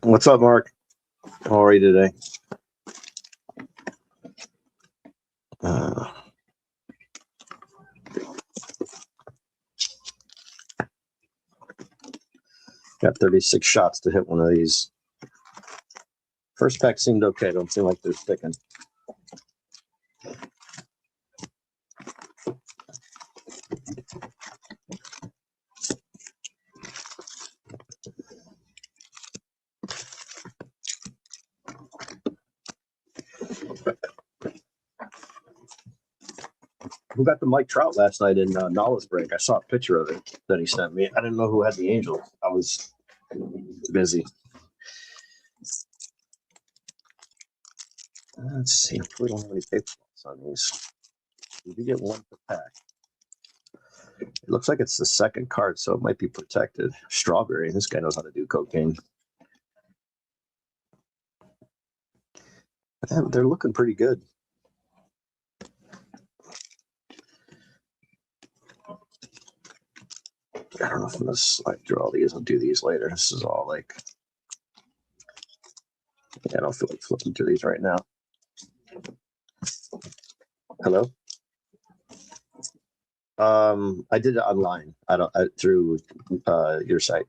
What's up, Mark? How are you today? Uh, got 36 shots to hit one of these. First pack seemed okay. Don't seem like they're sticking. Who got the Mike Trout last night in Knowledge Break? I saw a picture of it that he sent me. I didn't know who had the Angels. I was busy. Let's see. We don't have any paper on these. We do get one per pack. It looks like it's the second card, so it might be protected. Strawberry. This guy knows how to do cocaine. They're looking pretty good. I don't know if I'm going to slide through all these. I'll do these later. This is all like, I don't feel like flipping through these right now. Hello? I did it online. Through your site.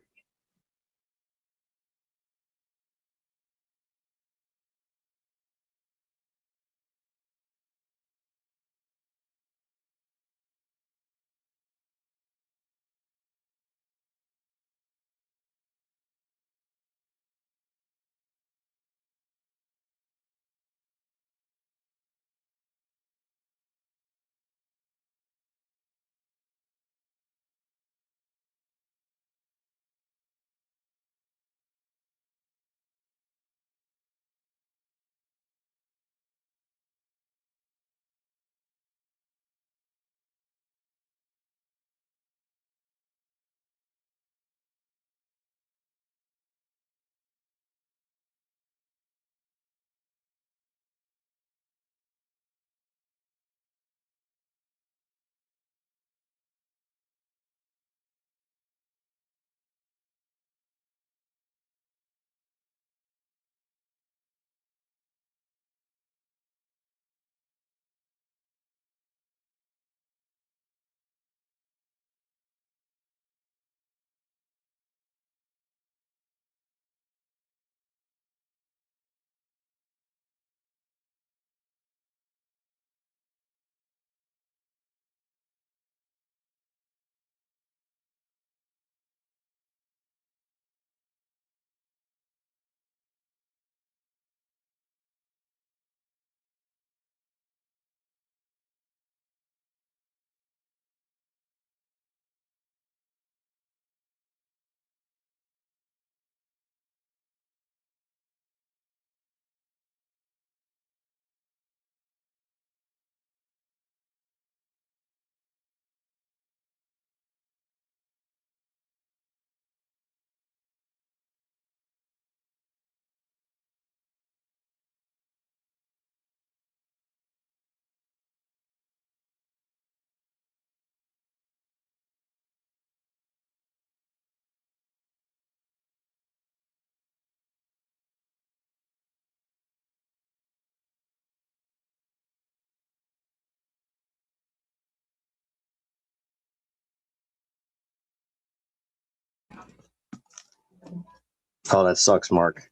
Oh, that sucks, Mark.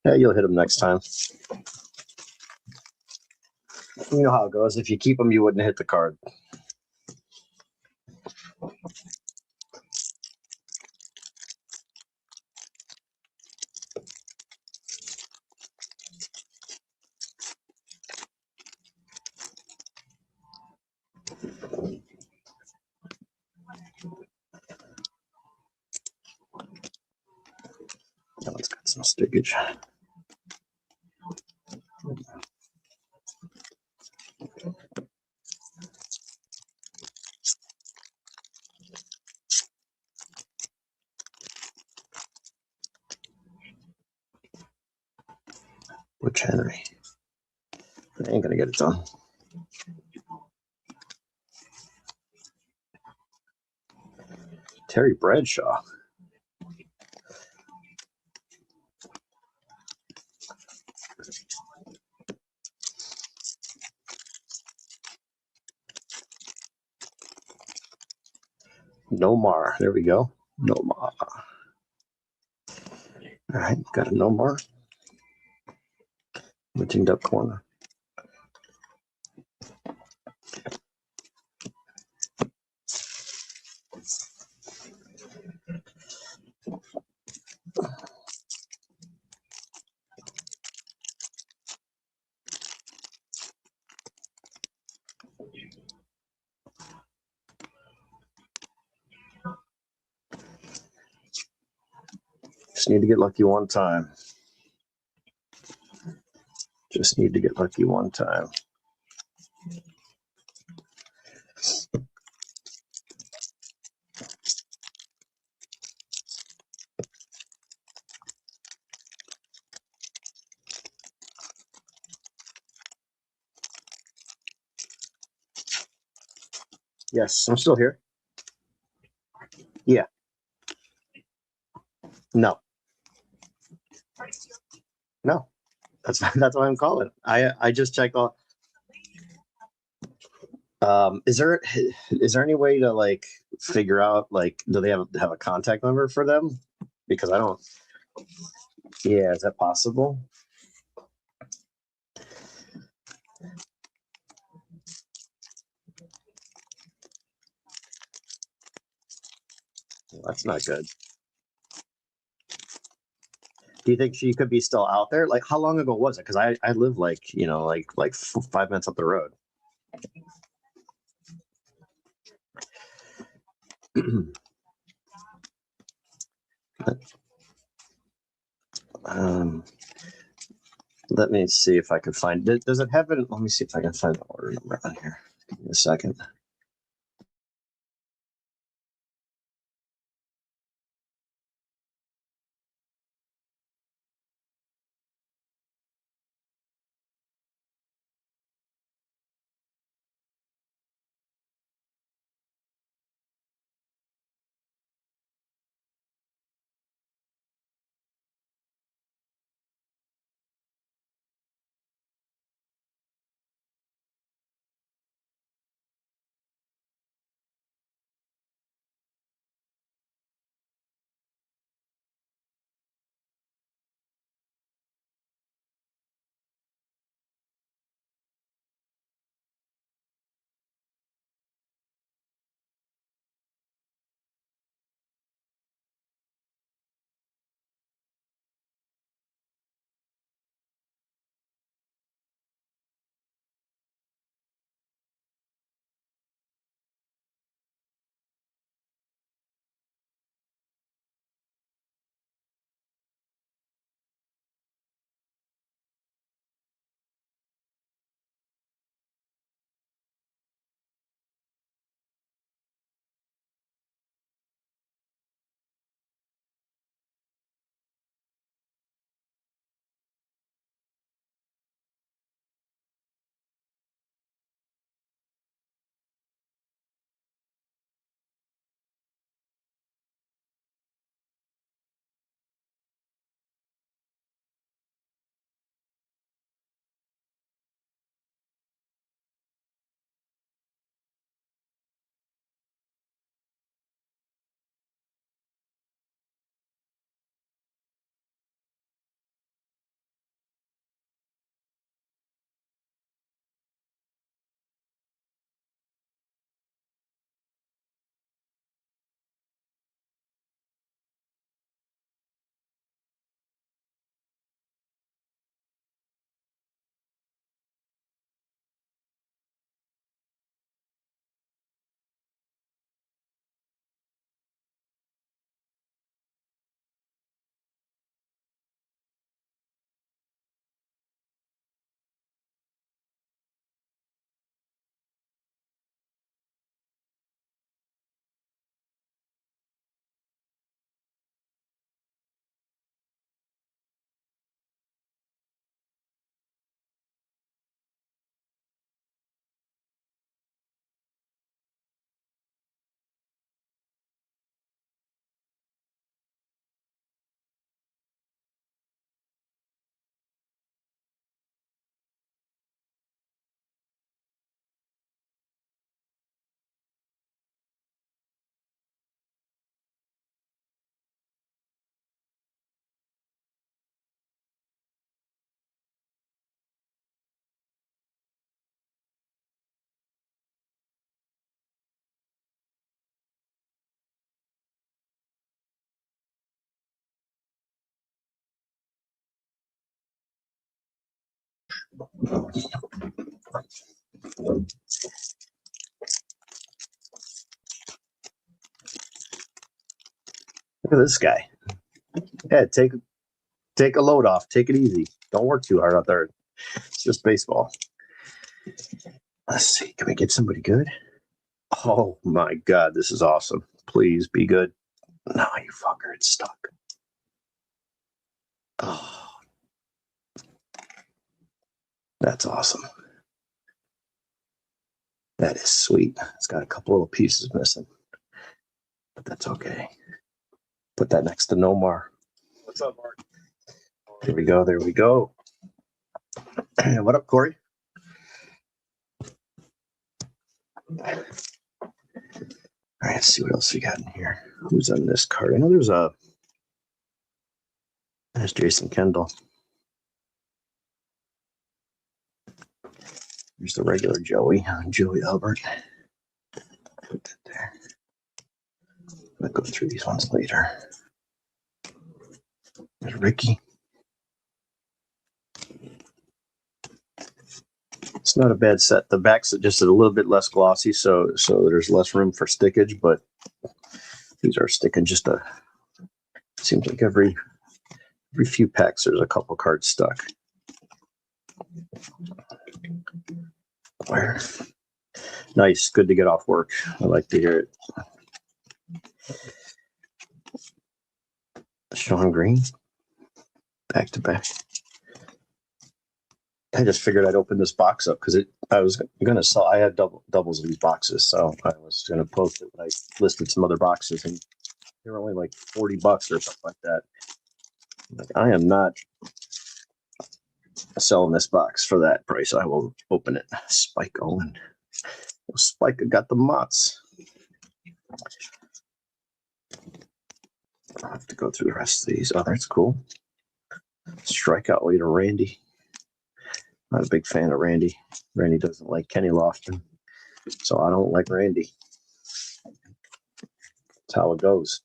Yeah, you'll hit them next time. You know how it goes. If you keep them, you wouldn't hit the card. That one's got some stickage. Butch Henry. I ain't gonna get it done. Terry Bradshaw. Nomar. There we go. Nomar. All right, got a Nomar. Lifting up corner. Just need to get lucky one time. Just need to get lucky one time. Yes, I'm still here. Yeah. No. No. That's why I'm calling. I just checked all. Is there any way to like figure out like do they have a contact number for them? Because I don't. Yeah, is that possible? Well, that's not good. Do you think she could be still out there? Like, how long ago was it? Because I live like 5 minutes up the road. um, let me see if I can find it. Does it have it? Let me see if I can find the order number on here. Give me a second. Look at this guy. Yeah, take a load off. Take it easy. Don't work too hard out there. It's just baseball. Let's see. Can we get somebody good? Oh my God, this is awesome. Please be good. No, you fucker. It's stuck. Oh, that's awesome. That is sweet. It's got a couple little pieces missing, but that's okay. Put that next to Nomar. What's up, Mark? There we go. There we go. What up, Corey? All right, let's see what else we got in here. Who's on this card? I know there's Jason Kendall. There's the regular Joey Albert. Put that there. I'll go through these ones later. There's Ricky. It's not a bad set. The back's just a little bit less glossy, so there's less room for stickage, but these are sticking just seems like every few packs there's a couple cards stuck. Where? Nice. Good to get off work. I like to hear it. Sean Green. Back to back. I just figured I'd open this box up because I was going to sell. I had doubles of these boxes, so I was going to post it. But I listed some other boxes, and they were only like $40 or something like that. Like, I am not selling this box for that price. I will open it. Spike Owen. Spike got the Mott's. I'll have to go through the rest of these. Oh, that's cool. Strikeout leader Randy. Not a big fan of Randy. Randy doesn't like Kenny Lofton, so I don't like Randy. That's how it goes.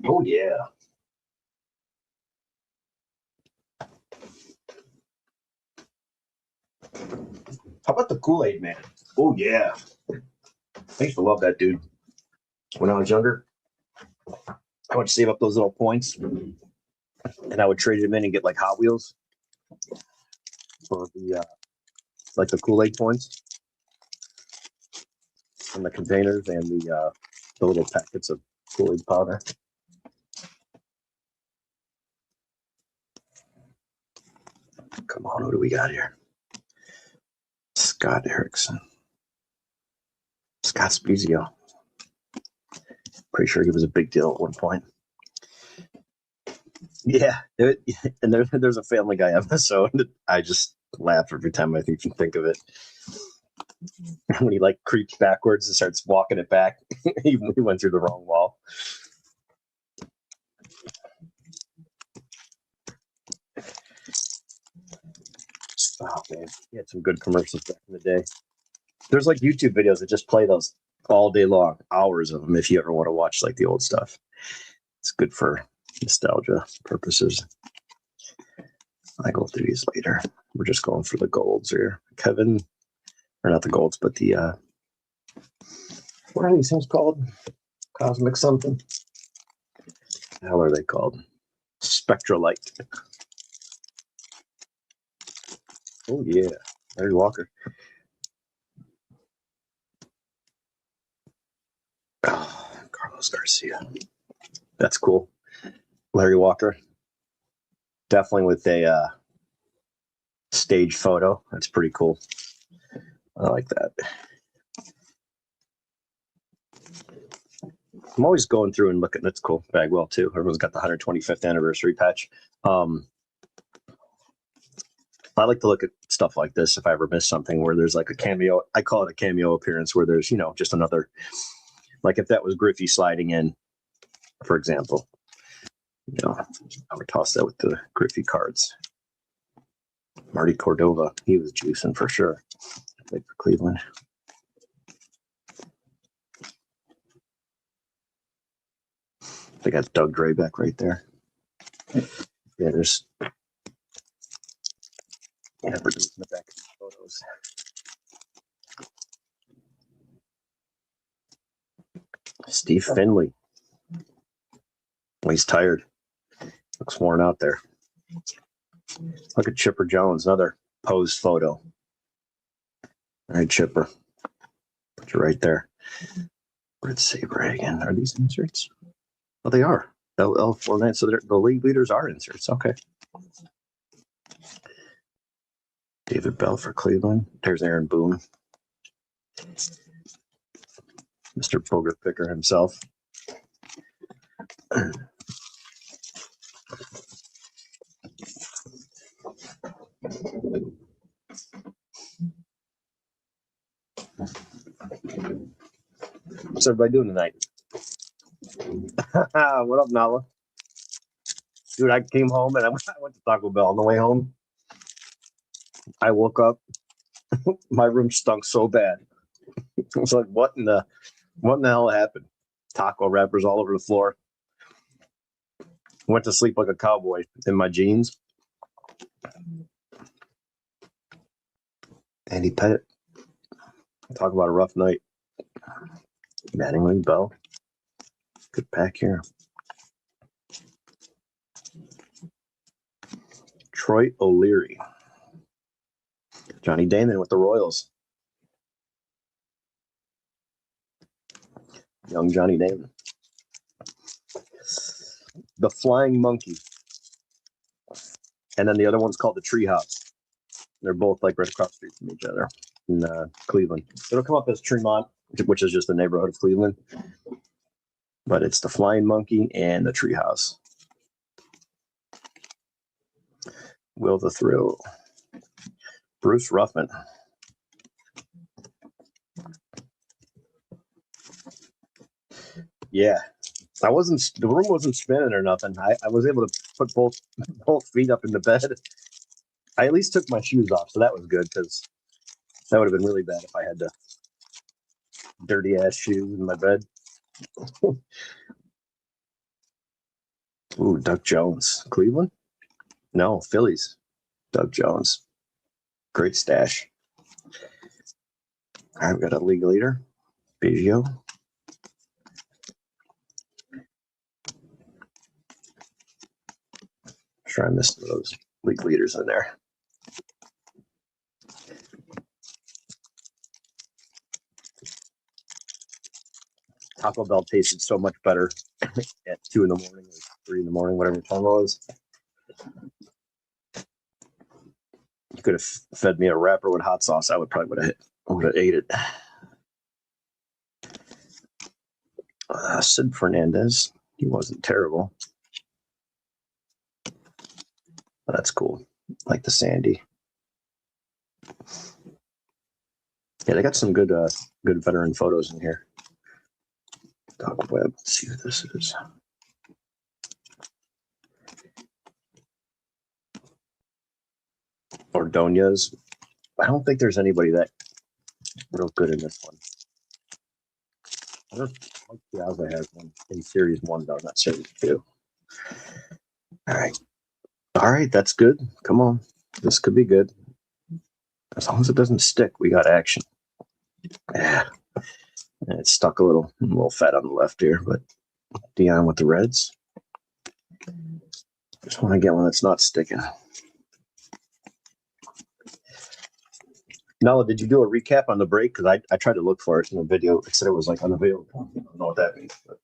Oh, yeah. How about the Kool-Aid man? Oh, yeah. I used to love that dude. When I was younger, I would save up those little points, and I would trade them in and get like Hot Wheels for the like the Kool-Aid points and the containers and the little packets of Kool-Aid powder. Come on, what do we got here? Scott Erickson. Scott Spezio. Pretty sure he was a big deal at one point. Yeah, and there's a Family Guy episode. I just laugh every time I think of it. When he like creeps backwards and starts walking it back, he went through the wrong wall. Oh man, he had some good commercials back in the day. There's like YouTube videos that just play those all day long, hours of them. If you ever want to watch like the old stuff, it's good for nostalgia purposes. I go through these later. We're just going for the golds here. Kevin, or not the golds, but the what are these things called? Cosmic something. What the hell are they called? Spectralite. Oh yeah, Larry Walker. Oh, Carlos Garcia. That's cool. Larry Walker. Definitely with a stage photo. That's pretty cool. I like that. I'm always going through and looking. That's cool. Bagwell too. Everyone's got the 125th anniversary patch. I like to look at stuff like this if I ever miss something where there's like a cameo. I call it a cameo appearance where there's, just another, like if that was Griffey sliding in, for example, I would toss that with the Griffey cards. Marty Cordova, he was juicing for sure. Played for Cleveland. They got Doug Draybeck right there. Yeah, there's producing the back of the photos. Steve Finley. Well, he's tired. Looks worn out there. Look at Chipper Jones, another posed photo. All right, Chipper. Put you right there. Red Sabre again. Are these inserts? Well, they are. L49. So the league leaders are inserts. Okay. David Bell for Cleveland. There's Aaron Boone. Mr. Bogart Picker himself. What's everybody doing tonight? What up, Nala? Dude, I came home and I went to Taco Bell on the way home. I woke up. My room stunk so bad. I was like, what in the hell happened? Taco wrappers all over the floor. Went to sleep like a cowboy in my jeans. Andy Pettit. Talk about a rough night. Mattingly, Bell. Good pack here. Troy O'Leary. Johnny Damon with the Royals. Young Johnny Damon. The Flying Monkey. And then the other one's called the Treehouse. They're both like right across the street from each other in Cleveland. It'll come up as Tremont, which is just a neighborhood of Cleveland. But it's the Flying Monkey and the Treehouse. Will the Thrill. Bruce Ruffman. Yeah. The room wasn't spinning or nothing. I was able to put both feet up in the bed. I at least took my shoes off, so that was good because that would have been really bad if I had to dirty ass shoes in my bed. Ooh, Doug Jones. Cleveland? No, Phillies. Doug Jones. Great stash. I've got a league leader. Biggio. Sure I missed those league leaders in there. Taco Bell tasted so much better at 2 in the morning or 3 in the morning, whatever time it was. You could have fed me a wrapper with hot sauce. I would have ate it. Sid Fernandez. He wasn't terrible. But that's cool. Like the Sandy. Yeah, they got some good veteran photos in here. Doc Webb. Let's see who this is. Ordonez. I don't think there's anybody that real good in this one. I don't think Piazza has one in Series 1, though, not Series 2. All right, that's good. Come on. This could be good. As long as it doesn't stick, we got action. Yeah. It's stuck a little fat on the left here, but Dion with the Reds. Just want to get one that's not sticking. Nala, did you do a recap on the break? Because I tried to look for it in the video. It said it was like unavailable. I don't know what that means. But.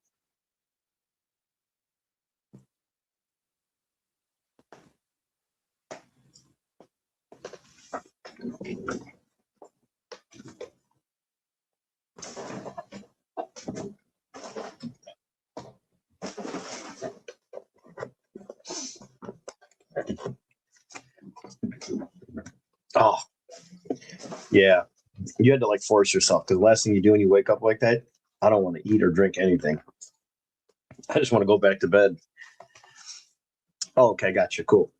Oh, yeah. You had to like force yourself because the last thing you do when you wake up like that, I don't want to eat or drink anything. I just want to go back to bed. Oh, okay. Gotcha. Cool.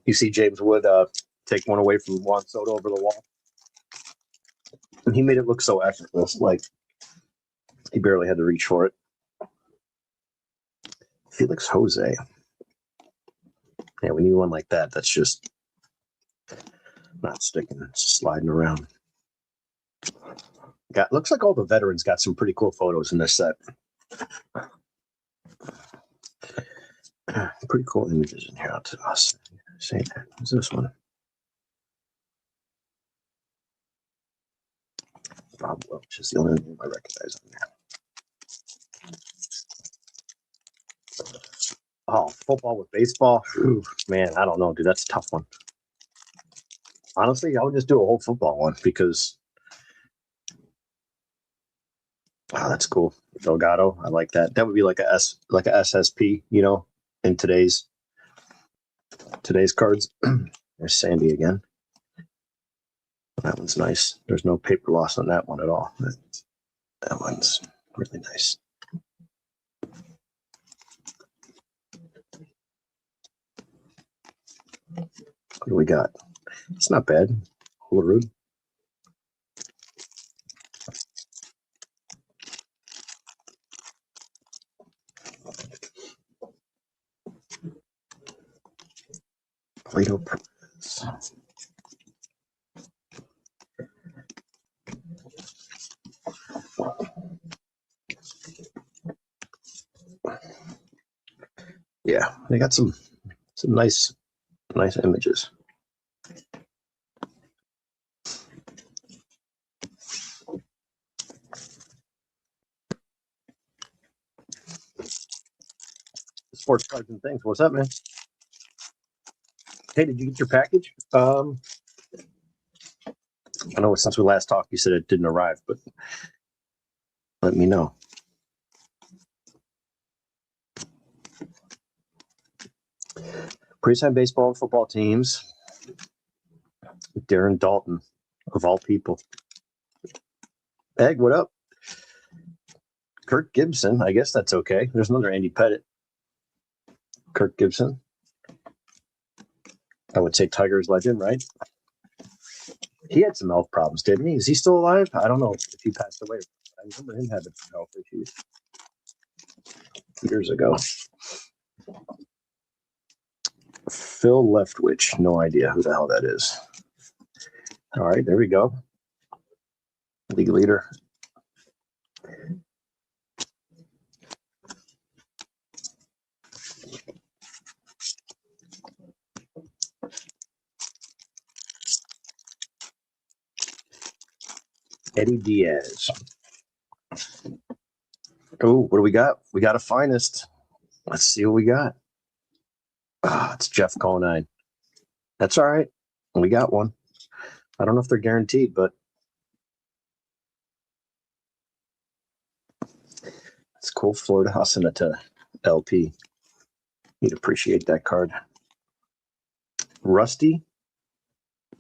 You see James Wood take one away from Juan Soto over the wall. And he made it look so effortless, like he barely had to reach for it. Felix Jose. Yeah, we need one like that. That's just not sticking, it's sliding around. Looks like all the veterans got some pretty cool photos in this set. Pretty cool images in here out to us. Say that. What's this one? Bob Welch is the only name I recognize on there. Oh, football with baseball? Whew, man, I don't know, dude. That's a tough one. Honestly, I would just do a whole football one because wow, that's cool. Delgado, I like that. That would be like a SSP, you know, in today's cards. There's Sandy again. That one's nice. There's no paper loss on that one at all. That one's really nice. What do we got? It's not bad. Olerud. Plato Perez. Yeah, they got some nice images. Sports cards and things. What's up, man? Hey, did you get your package? I know since we last talked, you said it didn't arrive, but let me know. Pre-signed baseball and football teams. Darren Dalton, of all people. Egg, what up? Kirk Gibson, I guess that's okay. There's another Andy Pettit. Kirk Gibson. I would say Tigers legend, right? He had some health problems, didn't he? Is he still alive? I don't know if he passed away. I remember him having some health issues years ago. Phil Leftwich. No idea who the hell that is. All right, there we go. League leader. Eddie Diaz. Oh, what do we got? We got a finest. Let's see what we got. It's Jeff Conine. That's all right. We got one. I don't know if they're guaranteed, but it's cool. Florida Hasenata LP. You'd appreciate that card. Rusty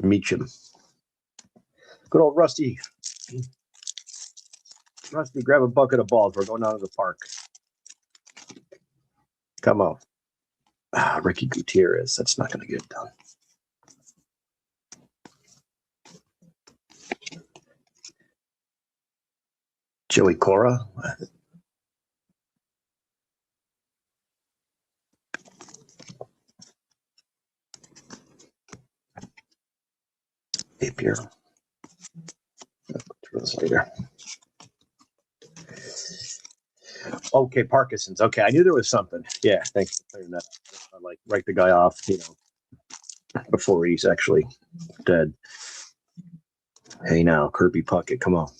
Meacham. Good old Rusty. Rusty, grab a bucket of balls. We're going out to the park. Come on. Ricky Gutierrez. That's not going to get it done. Joey Cora. Napier. Later. Okay, Parkinson's. Okay, I knew there was something. Yeah, thanks for clearing that up. I write the guy off, before he's actually dead. Hey, now, Kirby Puckett, come on.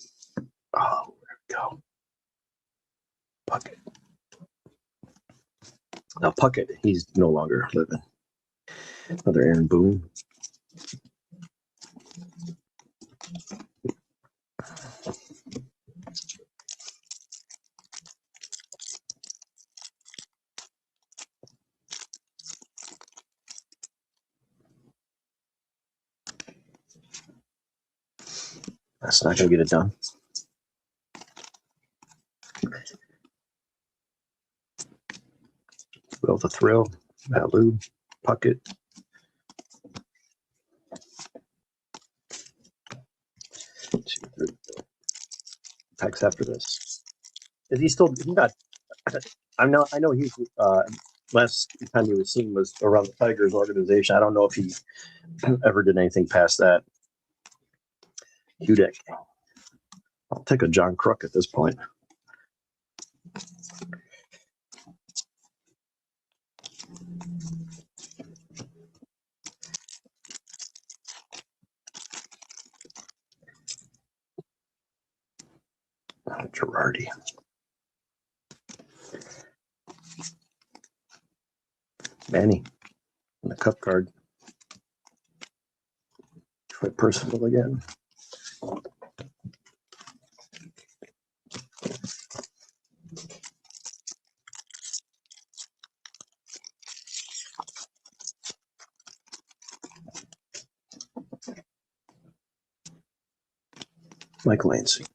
Oh, there we go. Puckett. Now, Puckett, he's no longer living. Another Aaron Boone. That's not going to get it done. Will the Thrill, Malu, Puckett. 1, 2, 3, 4 packs after this. Is he still? He's not. I know he's. Last time he was seen was around the Tigers organization. I don't know if he ever did anything past that. Dudek. I'll take a John Crook at this point. Girardi. Manny. And the cup card. Troy Percival again. Mike Lancey.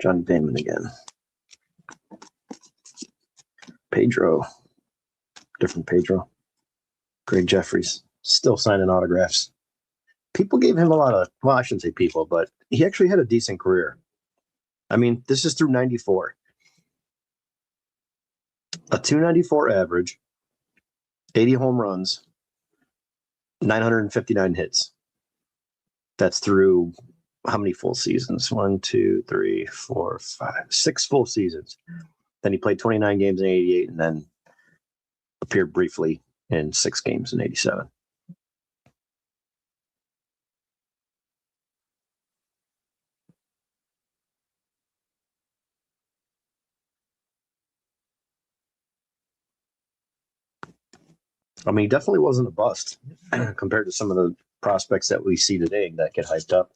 John Damon again. Pedro. Different Pedro. Greg Jeffries. Still signing autographs. People gave him a lot of, well, I shouldn't say people, but he actually had a decent career. I mean, this is through 94. A 294 average, 80 home runs, 959 hits. That's through how many full seasons? 1, 2, 3, 4, 5, 6 full seasons. Then he played 29 games in 88 and then appeared briefly in 6 games in 87. I mean, he definitely wasn't a bust compared to some of the prospects that we see today that get hyped up.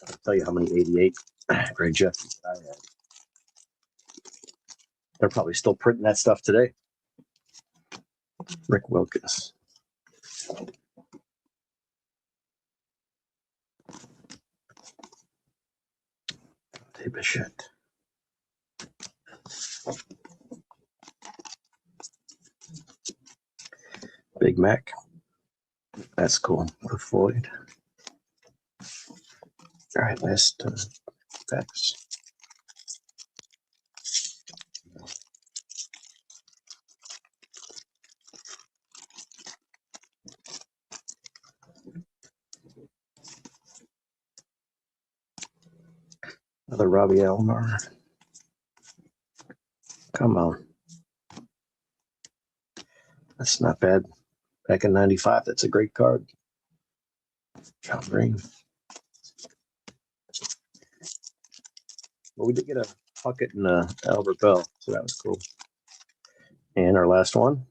I'll tell you how many 88 Greg Jeffries I had. They're probably still printing that stuff today. Rick Wilkins. Tape of shit. Big Mac. That's cool. For Floyd. All right, last facts. Another Robbie Alomar. Come on. That's not bad. Back in 95, that's a great card. John Green. Well, we did get a Puckett and Albert Bell, so that was cool. And our last one,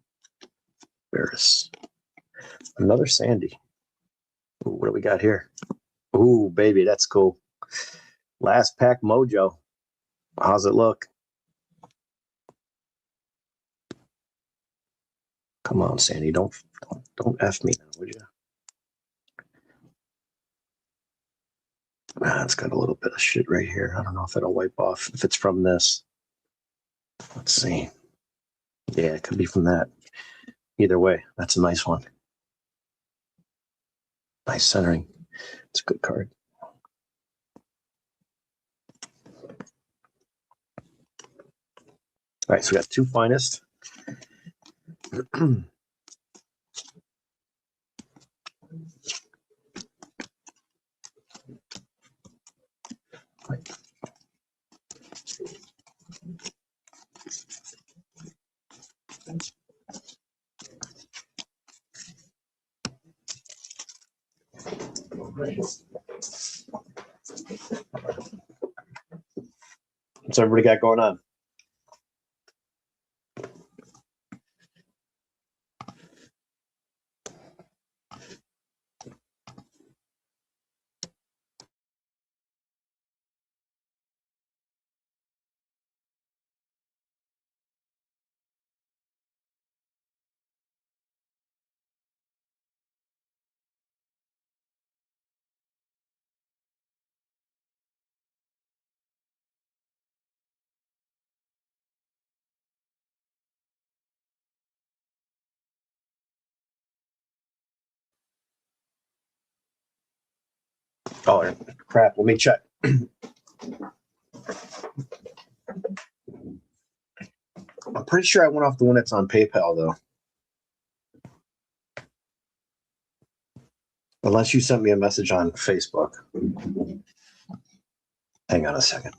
Barris. Another Sandy. Ooh, what do we got here? Ooh, baby, that's cool. Last pack mojo. How's it look? Come on, Sandy, don't F me now, would you? It's got a little bit of shit right here. I don't know if it'll wipe off. If it's from this. Let's see. Yeah, it could be from that. Either way, that's a nice one. Nice centering. It's a good card. All right, so we got 2 finest. What's everybody got going on? Oh, crap. Let me check. I'm pretty sure I went off the one that's on PayPal, though. Unless you sent me a message on Facebook. Hang on a second.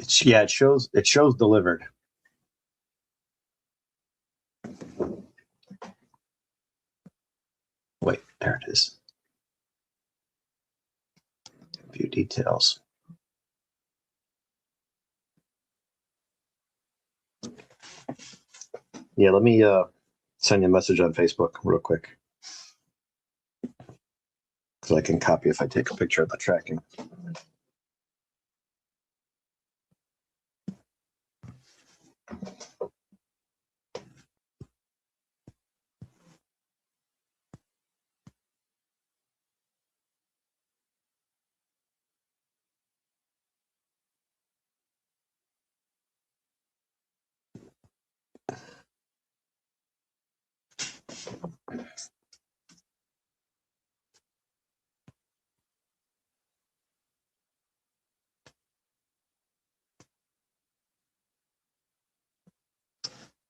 It shows delivered. Wait, there it is. View details. Yeah, let me send you a message on Facebook real quick. Because I can copy if I take a picture of the tracking.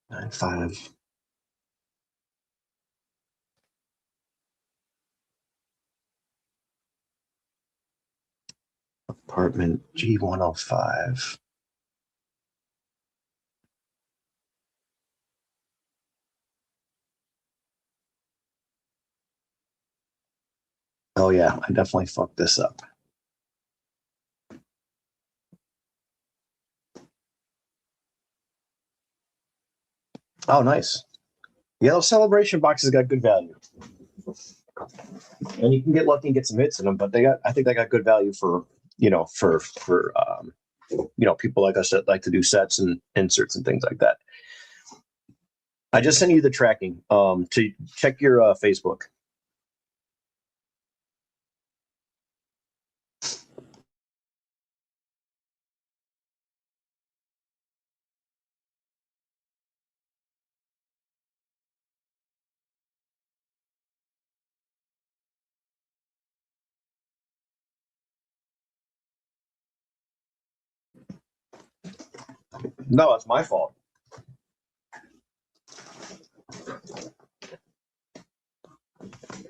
Nine five. Apartment G105. Oh yeah, I definitely fucked this up. Oh, nice. Yeah, those celebration boxes got good value. And you can get lucky and get some hits in them, but I think they got good value for people like us that like to do sets and inserts and things like that. I just sent you the tracking to check your Facebook. No, it's my fault.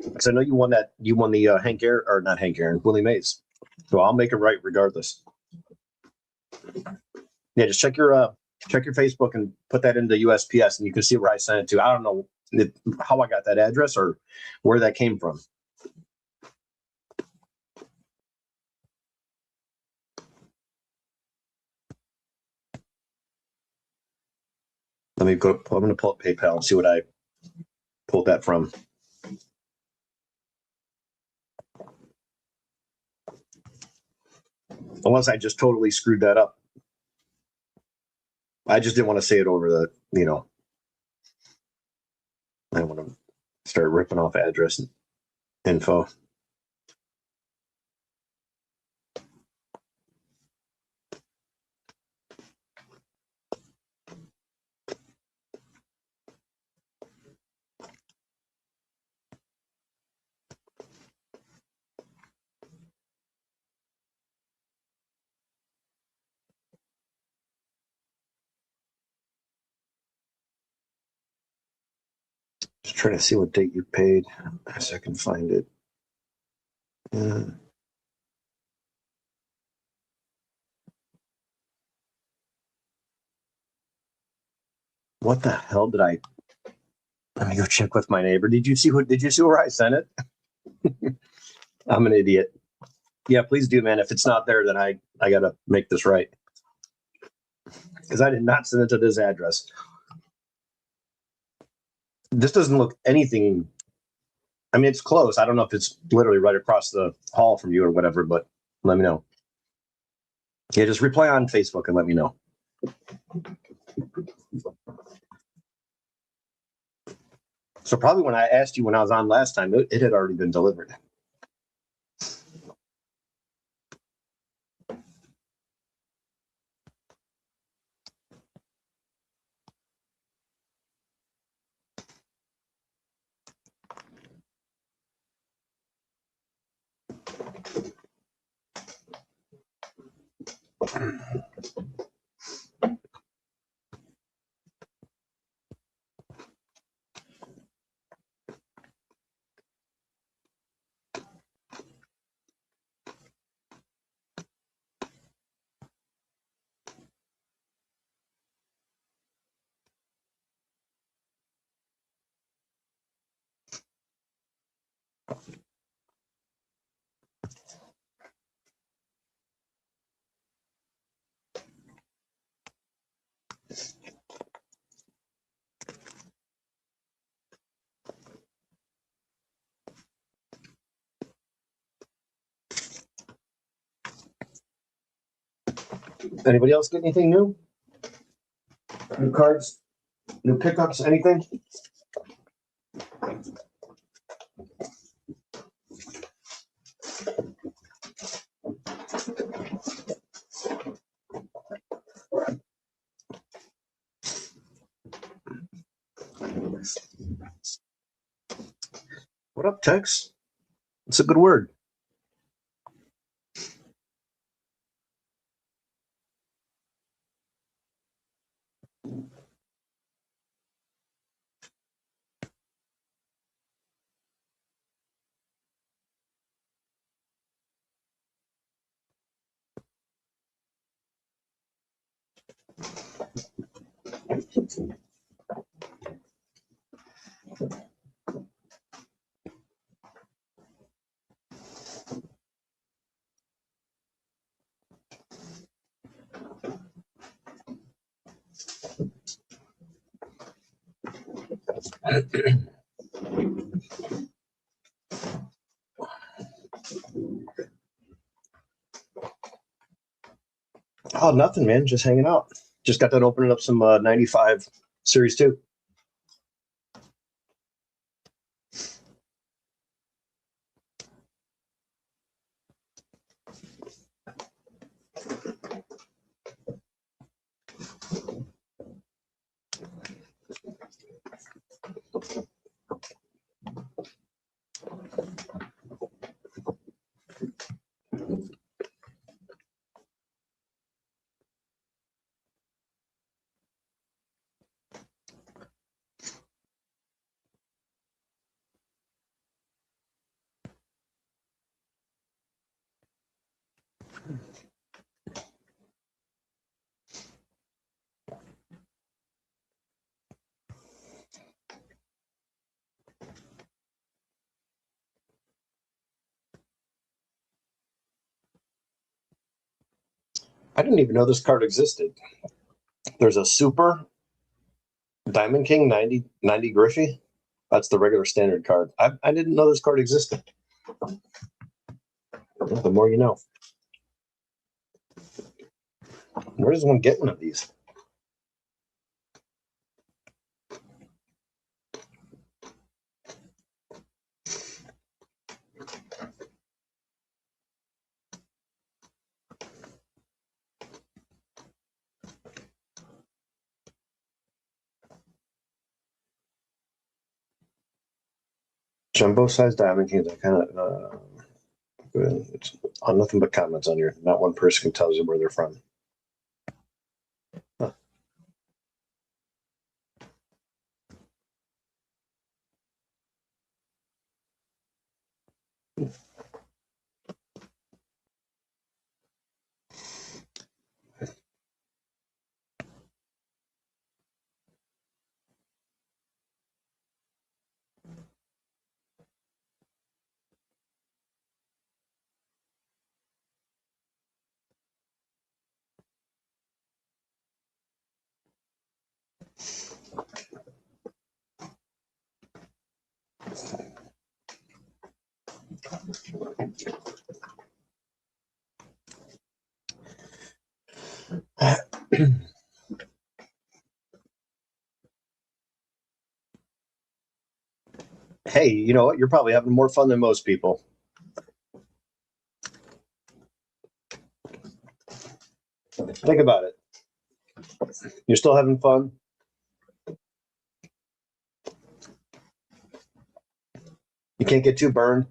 Because I know you won the Hank Aaron, or not Hank Aaron, Willie Mays. So I'll make it right regardless. Yeah, just check your Facebook and put that into USPS, and you can see where I sent it to. I don't know how I got that address or where that came from. Let me go. I'm going to pull up PayPal and see what I pulled that from. Unless I just totally screwed that up. I just didn't want to say it over the, I don't want to start ripping off address info. Just trying to see what date you paid, so I can find it. What the hell did I? Let me go check with my neighbor. Did you see where I sent it? I'm an idiot. Yeah, please do, man. If it's not there, then I gotta make this right. Because I did not send it to this address. This doesn't look anything. I mean, it's close. I don't know if it's literally right across the hall from you or whatever, but let me know. Yeah, just reply on Facebook and let me know. So probably when I asked you when I was on last time, it had already been delivered. Anybody else get anything new? New cards? New pickups? Anything? What up, Tex? It's a good word. Oh, nothing, man. Just hanging out. Just got done opening up some 95 Series 2. I didn't even know this card existed. There's a Super Diamond King 90 Griffey. That's the regular standard card. I didn't know this card existed. Well, the more you know. Where does one get one of these? Jumbo size Diamond Kings. I kind of it's on nothing but comments on here. Not one person can tell you where they're from. Huh. Hey, you know what? You're probably having more fun than most people. Think about it. You're still having fun? You can't get too burned?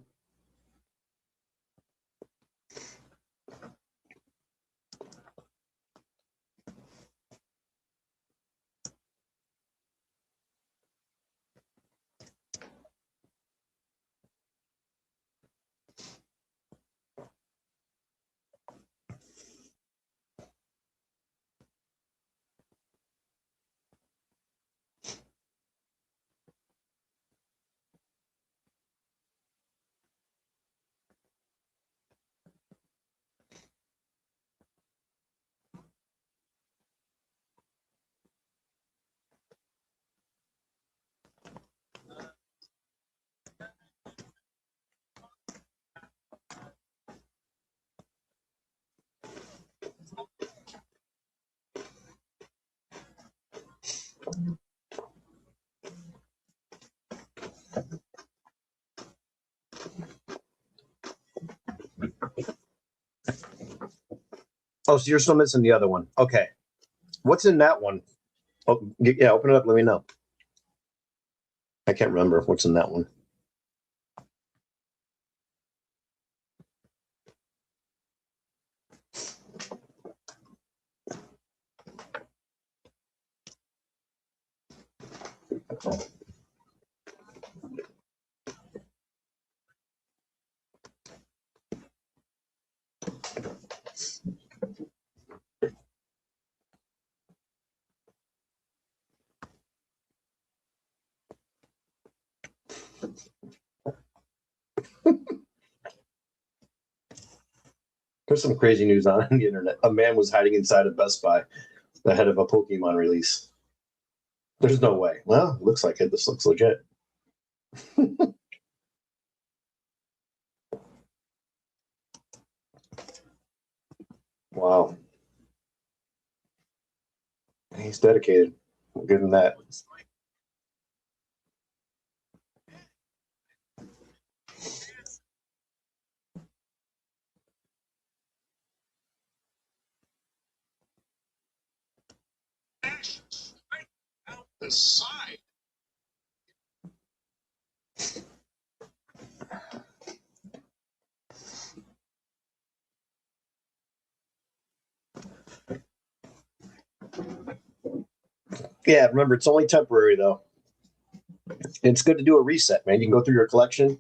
Oh, so you're still missing the other one. Okay. What's in that one? Oh, yeah, open it up. Let me know. I can't remember what's in that one. There's some crazy news on the internet. A man was hiding inside of Best Buy ahead of a Pokemon release. There's no way. Well, looks like it. This looks legit. Wow. He's dedicated. We'll give him that. Out the side. Yeah, remember, it's only temporary, though. It's good to do a reset, man. You can go through your collection.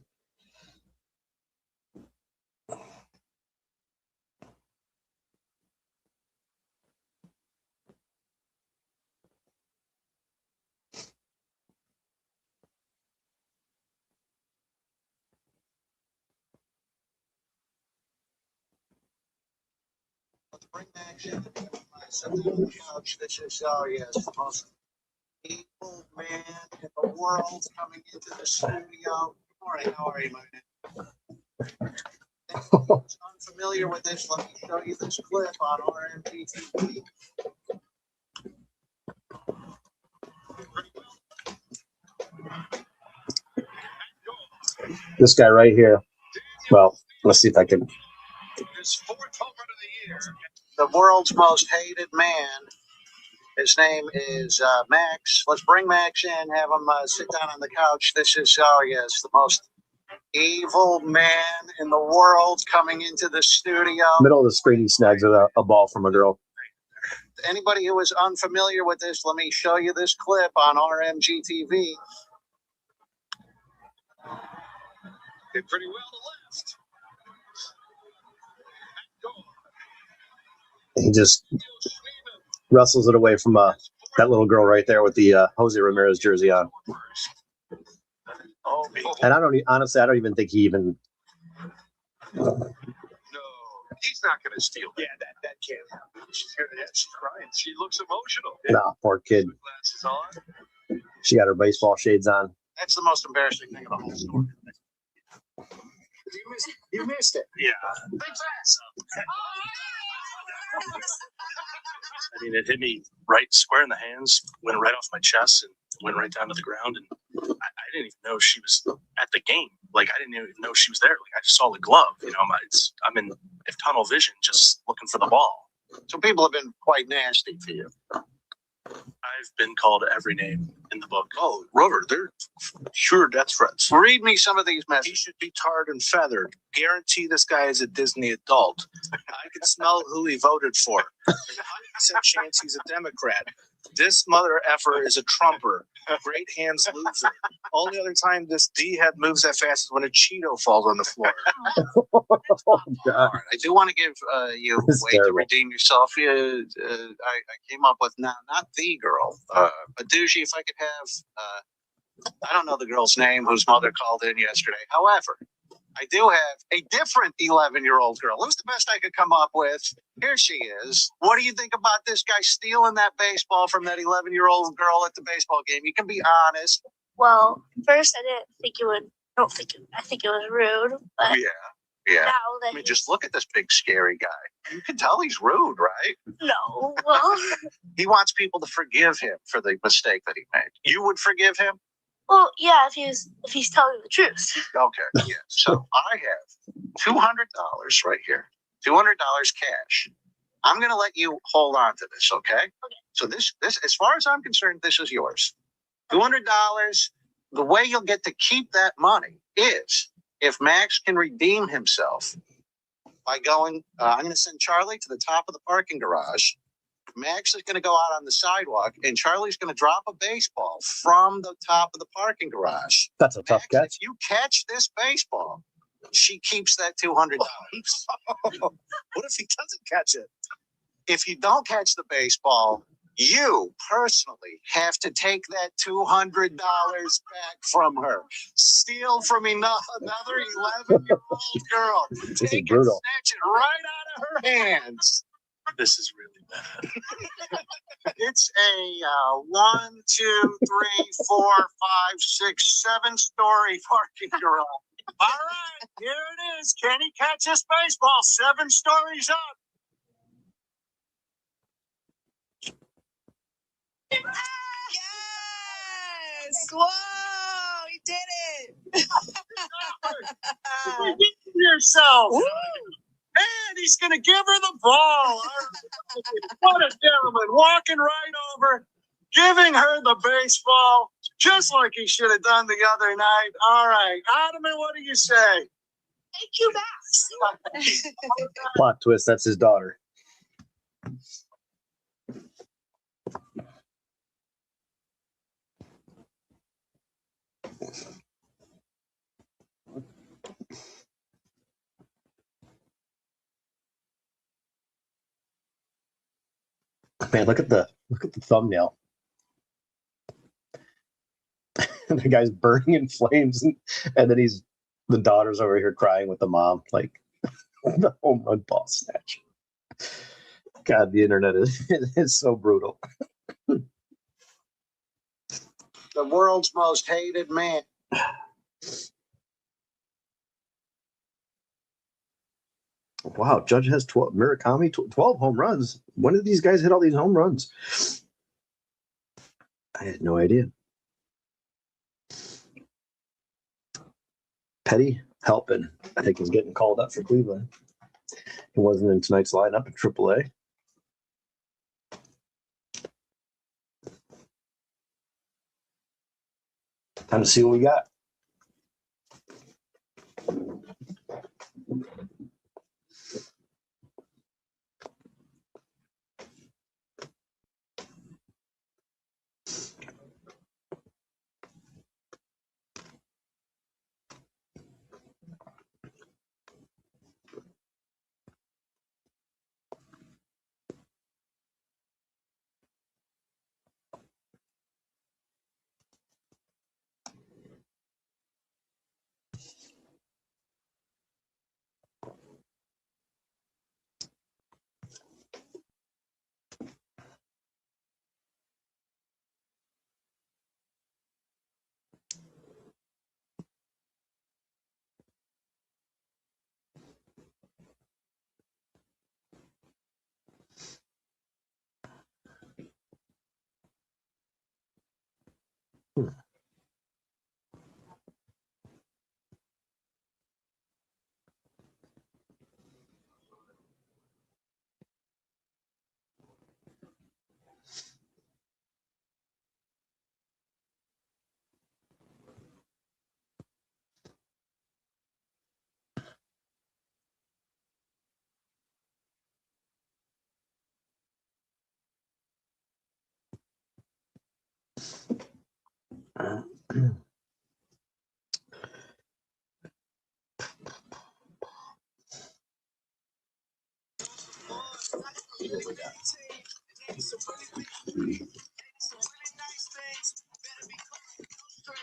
Let's bring action. Sit down on the couch. This is, oh yes, the most evil man in the world coming into the studio. Good morning. How are you, my man? Who's unfamiliar with this, let me show you this clip on RMGTV. This guy right here. Well, let's see if I can. His fourth home run of the year. The world's most hated man. His name is Max. Let's bring Max in, have him sit down on the couch. This is, oh yes, the most evil man in the world coming into the studio. Middle of the screen, he snags a ball from a girl. Anybody who is unfamiliar with this, let me show you this clip on RMGTV. Did pretty well to left. He just wrestles it away from that little girl right there with the Jose Ramirez jersey on. And honestly, I don't even think he even. No, he's not going to steal. Yeah, that can't happen. She's crying. She looks emotional. Nah, poor kid. Glasses on. She got her baseball shades on. That's the most embarrassing thing of the whole story. You missed it. Yeah. Big fast. I mean, it hit me right square in the hands, went right off my chest, and went right down to the ground. And I didn't even know she was at the game. Like, I didn't even know she was there. Like, I just saw the glove. You know, I'm in tunnel vision, just looking for the ball. So people have been quite nasty to you. I've been called every name in the book. Oh, Rover, they're sure death threats. Read me some of these He messages. should be tarred and feathered. Guarantee this guy is a Disney adult. I can smell who he voted for. There's a 100% chance he's a Democrat. This mother effer is a Trumper. Great hands loser. Only other time this D-head moves that fast is when a Cheeto falls on the floor. Oh, All God. right, I do want to give you a This is way to terrible. redeem yourself. I came up with not the girl, but Doogie, if I could have, I don't know the girl's name whose mother called in yesterday. However, I do have a different 11-year-old girl. It was the best I could come up with. Here she is. What do you think about this guy stealing that baseball from that 11-year-old girl at the baseball game? You can be honest. Well, first I didn't think it would. I think it was rude. But Yeah. now that I mean, just look at this big scary guy. You can tell he's rude, right? no, well, He wants people to forgive him for the mistake that he made. You would forgive him? well, yeah. If he's telling the truth. Okay. Yeah. So I have $200 right here. $200 cash. I'm going to let you hold on to this, okay? Okay. So this, as far as I'm concerned, this is yours. $200. The way you'll get to keep that money is if Max can redeem himself by going. I'm going to send Charlie to the top of the parking garage. Max is going to go out on the sidewalk, and Charlie's going to drop a baseball from the top of the parking garage. That's a tough Max, catch. if you catch this baseball, she keeps that $200. What if he doesn't catch it? If you don't catch the baseball, you personally have to take that $200 back from her. Steal from another 11-year-old girl. This is Take it, brutal. snatch it right out of her hands. This is really bad. It's a 1, 2, 3, 4, 5, 6, 7-story parking garage. All right, here it is. Can he catch this baseball 7 stories up? Yes! Whoa! He did it! Redeem yourself. Woo! And he's going to give her the ball. What a gentleman. Walking right over, giving her the baseball, just like he should have done the other night. All right. Ottoman, what do you say? Thank you, Max. Plot twist. That's his daughter. Man, look at the thumbnail. The guy's burning in flames, and then the daughter's over here crying with the mom, like the home run ball snatch. God, the internet is so brutal. The world's most hated man. Wow, Judge has 12. Murakami 12 home runs. When did these guys hit all these home runs? I had no idea. Petty Halpin, I think, is getting called up for Cleveland. He wasn't in tonight's lineup in AAA. Time to see what we got.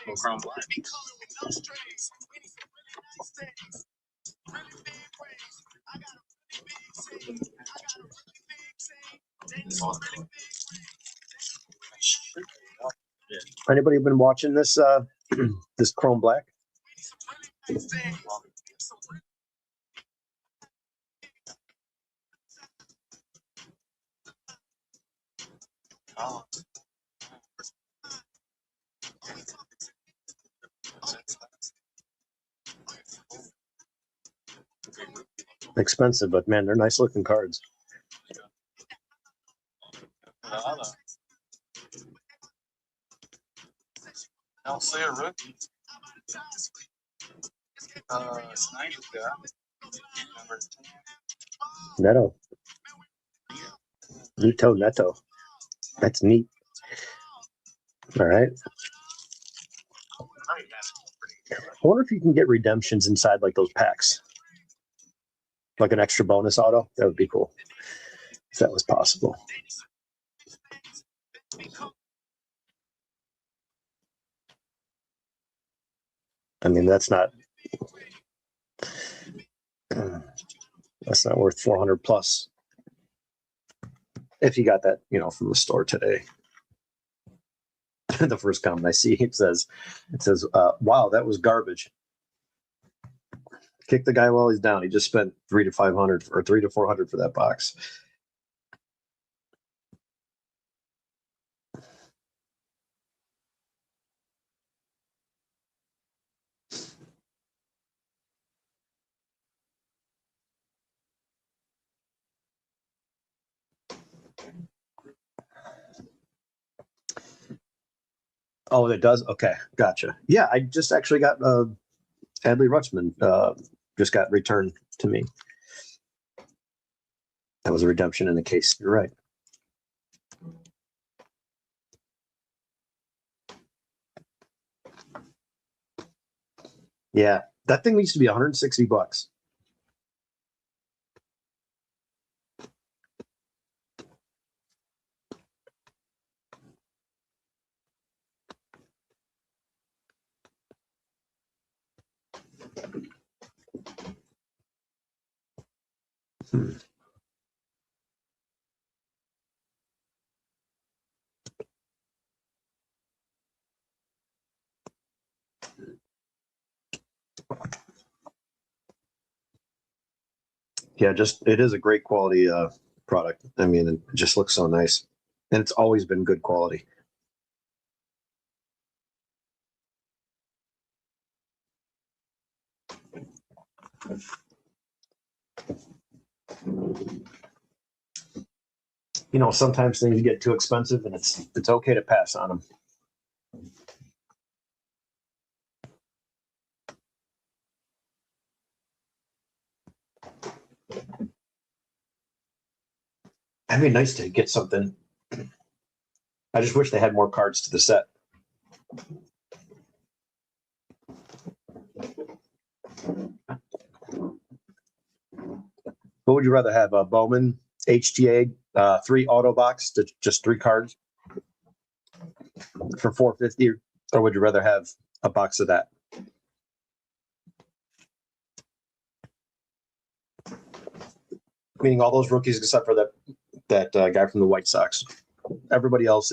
Well, Chrome Black. Anybody been watching this this Chrome Black? Oh. Expensive, but man, they're nice looking cards. I'll say a rookie. It's nice, yeah. Number 10. Neto. Nito Neto. That's neat. All right. I wonder if you can get redemptions inside like those packs. Like an extra bonus auto. That would be cool. If that was possible. I mean, that's not worth 400 plus. If you got that, from the store today. The first comment I see, it says, wow, that was garbage. Kick the guy while he's down. He just spent $300 to $500 or $300 to $400 for that box. Oh, it does? Okay, gotcha. Yeah, I just actually got Adley Rutschman just got returned to me. That was a redemption in the case. You're right. Yeah, that thing used to be $160. Yeah, it is a great quality product. I mean, it just looks so nice, and it's always been good quality. Sometimes things get too expensive, and it's okay to pass on them. It'd be nice to get something. I just wish they had more cards to the set. What would you rather have? A Bowman HTA 3 auto box to just 3 cards for $450, or would you rather have a box of that? Meaning all those rookies except for that guy from the White Sox. Everybody else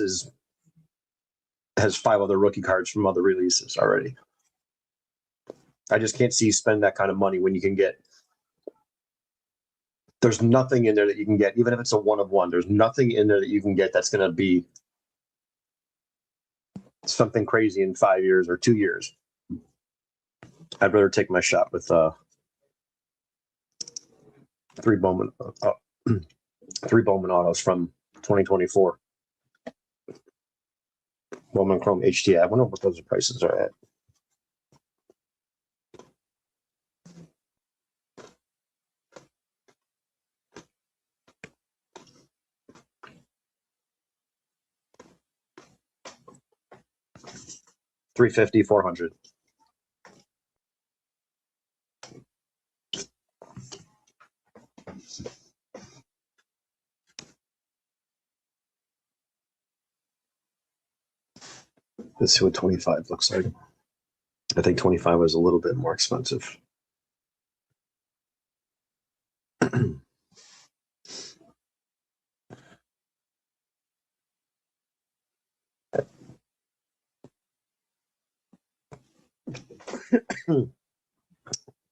has 5 other rookie cards from other releases already. I just can't see you spend that kind of money when you can get. There's nothing in there that you can get, even if it's a 1 of 1. There's nothing in there that you can get that's going to be something crazy in 5 years or 2 years. I'd rather take my shot with 3 Bowman 3 Bowman autos from 2024. Bowman Chrome HTA. I wonder what those prices are at. 350, 400. Let's see what 25 looks like. I think 25 was a little bit more expensive.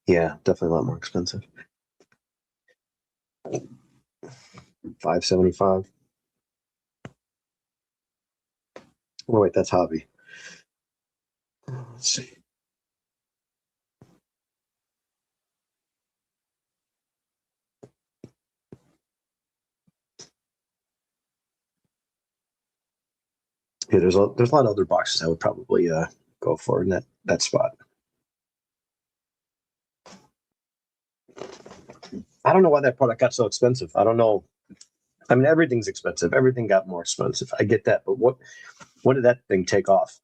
Yeah, definitely a lot more expensive. 575. Oh wait, that's hobby. Let's see. Yeah, there's a lot of other boxes I would probably go for in that spot. I don't know why that product got so expensive. I don't know. I mean, everything's expensive. Everything got more expensive. I get that, but what did that thing take off?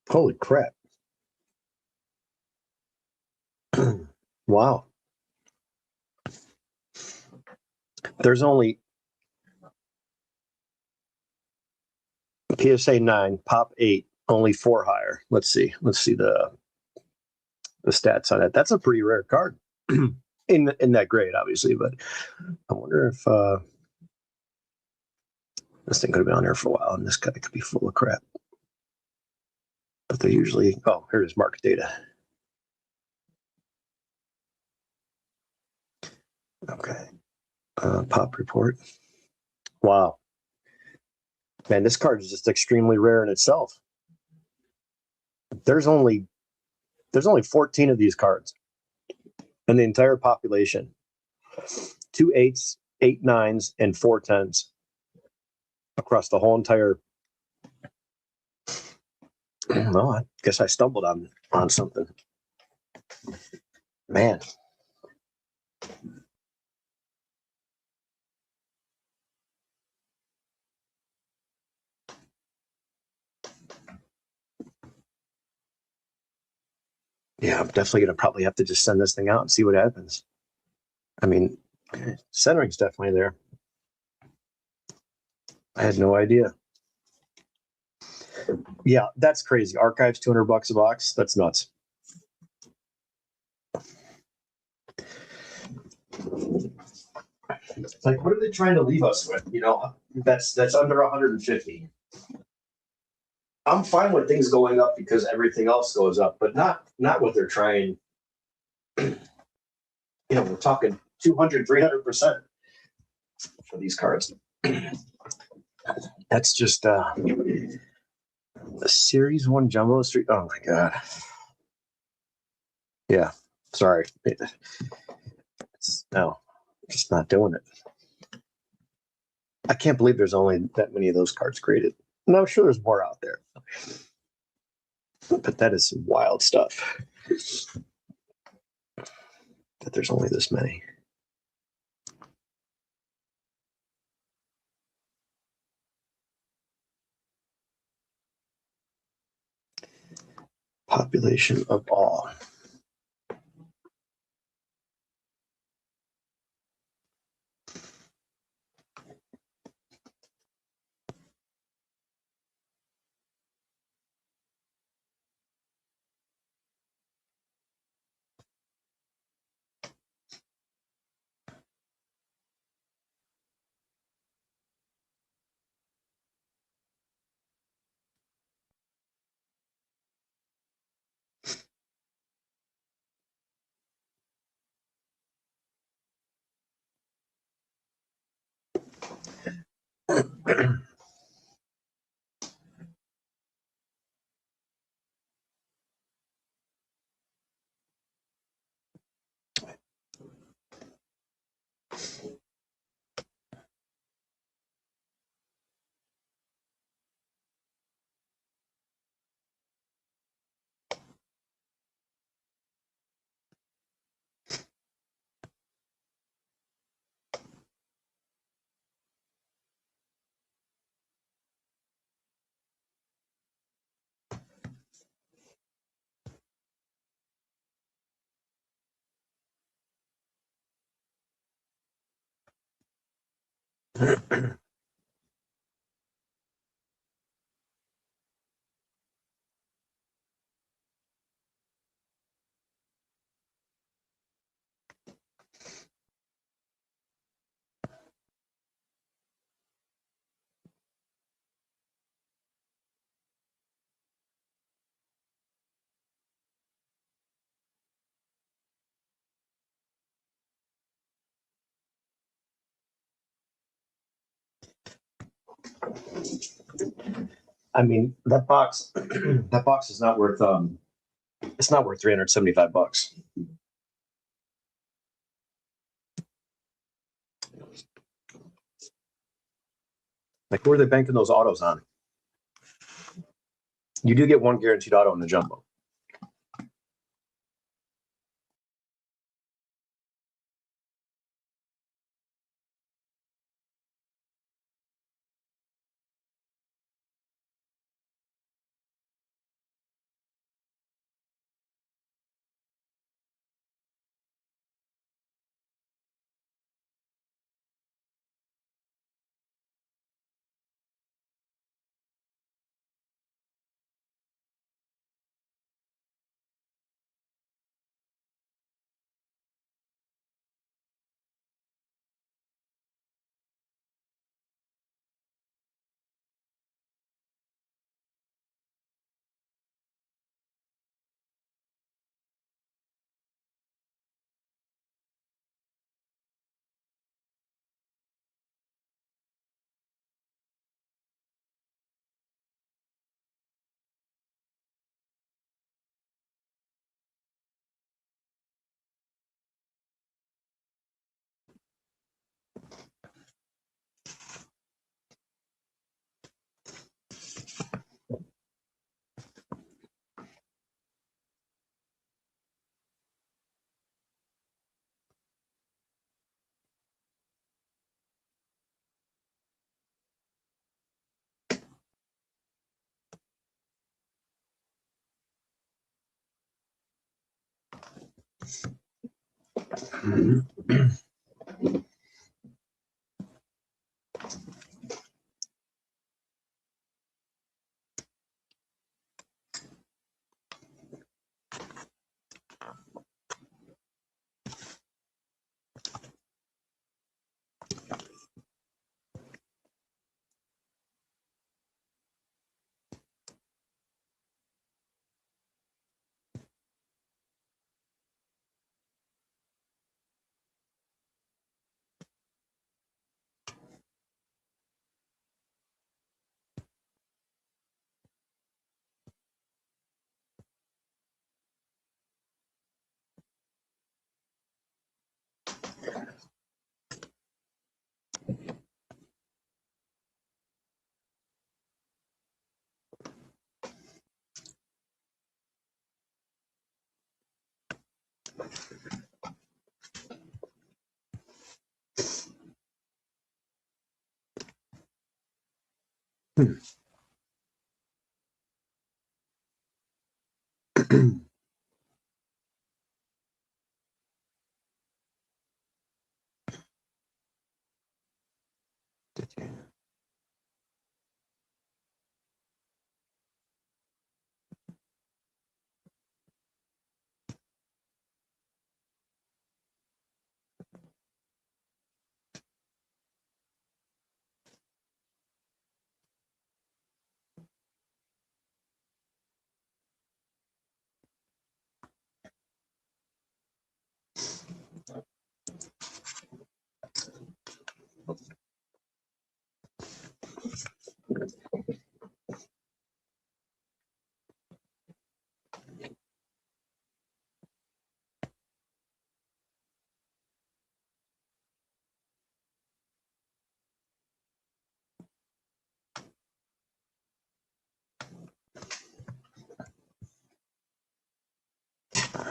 Holy crap. Wow. There's only PSA 9, Pop 8, only 4 higher. Let's see the stats on it. That's a pretty rare card in that grade, obviously, but I wonder if this thing could have been on there for a while, and this guy could be full of crap. But they usually, oh, here's market data. Okay. Pop report. Wow. Man, this card is just extremely rare in itself. There's only 14 of these cards in the entire population. 2 8s, 8 9s, and 4 10s across the whole entire. Well, I guess I stumbled on something. Man. Yeah, I'm definitely going to probably have to just send this thing out and see what happens. I mean, centering's definitely there. I had no idea. Yeah, that's crazy. Archives, $200 a box. That's nuts. Like, what are they trying to leave us with? You know, that's under 150. I'm fine with things going up because everything else goes up, but not what they're trying. You know, we're talking 200, 300% for these cards. That's just a Series 1 Jumbo Street. Oh my God. Yeah, sorry. No, just not doing it. I can't believe there's only that many of those cards graded. And I'm sure there's more out there. But that is some wild stuff. That there's only this many. Population of all. I mean, that box, that box is not worth, it's not worth $375. Like, who are they banking those autos on? You do get one guaranteed auto in the jumbo.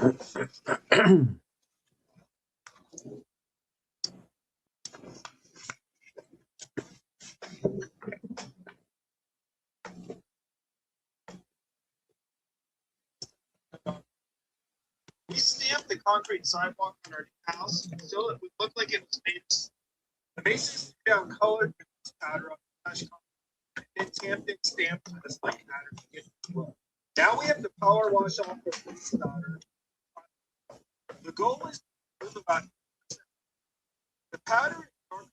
We stamped the concrete sidewalk on our house so it would look like it was made. The bases down colored with this powder on the flash concrete, and tamped and stamped with this light pattern to get it to. Now we have to power wash off the grease powder. The goal is to remove about the powder is dark,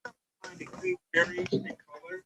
but trying to create variation in color.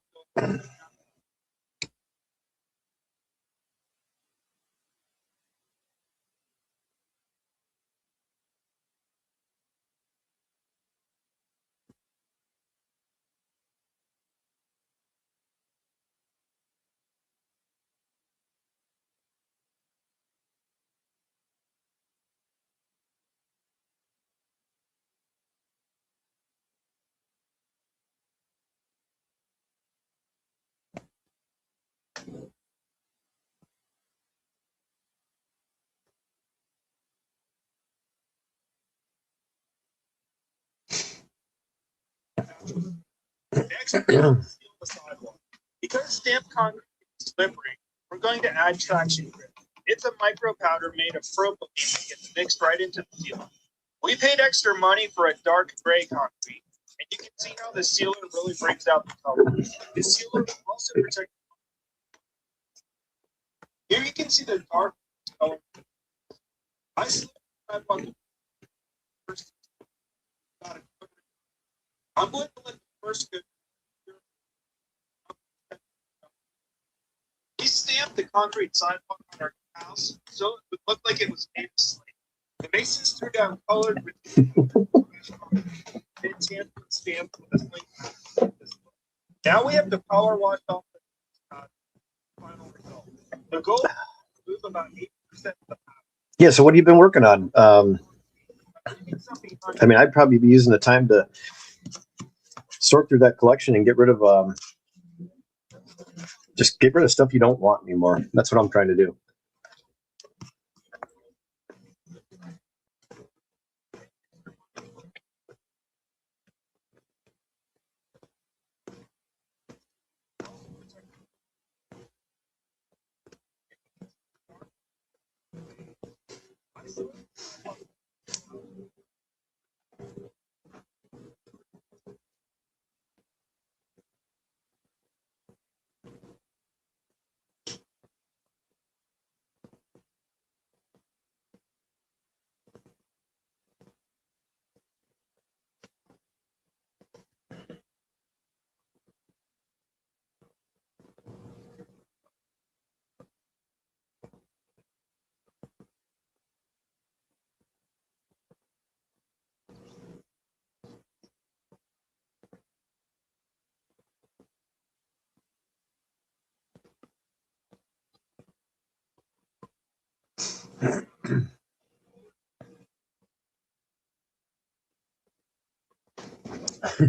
So next, we're going to seal the sidewalk. Because stamped concrete is slippery, we're going to add traction grip. It's a micro powder made of propylene that gets mixed right into the seal. We paid extra money for a dark gray concrete, and you can see how the sealer really brings out the color. The sealer also protects. Here you can see the dark color. I slipped on the first. I'm going to let the first good. We stamped the concrete sidewalk on our house so it would look like it was made of slate. The masons threw down colored with and tamped and stamped with a slate. Now we have to power wash off the final result. The goal is to remove about 80% of the powder. Yeah. So what have you been working on? I mean, I'd probably be using the time to sort through that collection and get rid of just get rid of stuff you don't want anymore. That's what I'm trying to do.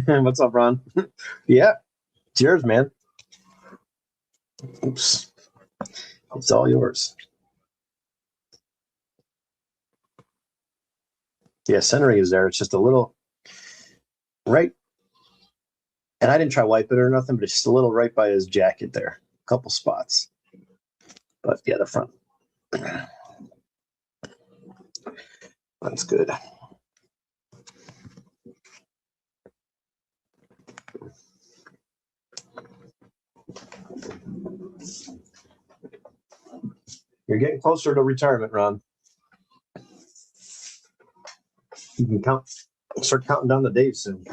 What's up, Ron? Yeah. Cheers, man. Oops. It's all yours. Yeah, centering is there. It's just a little right. And I didn't try wipe it or nothing, but it's just a little right by his jacket there. A couple spots. But yeah, the front. That's good. You're getting closer to retirement, Ron. You can start counting down the days soon.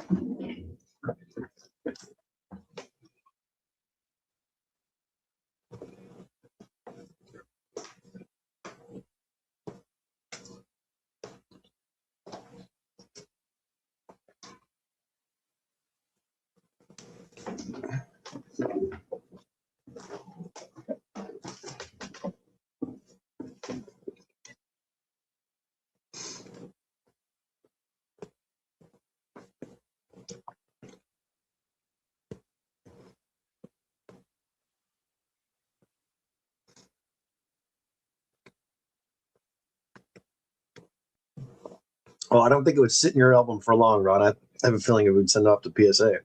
Oh, I don't think it would sit in your album for long, Ron. I have a feeling it would send off to PSA.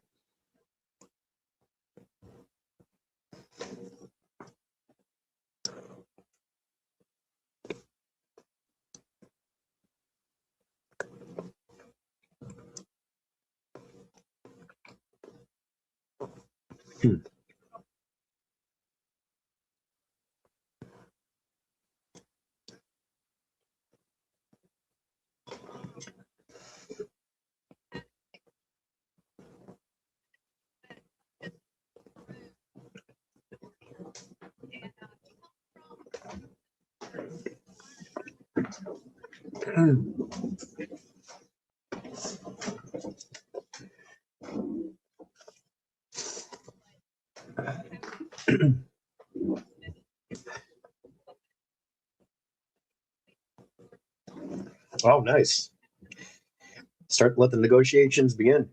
Oh, nice. Let the negotiations begin.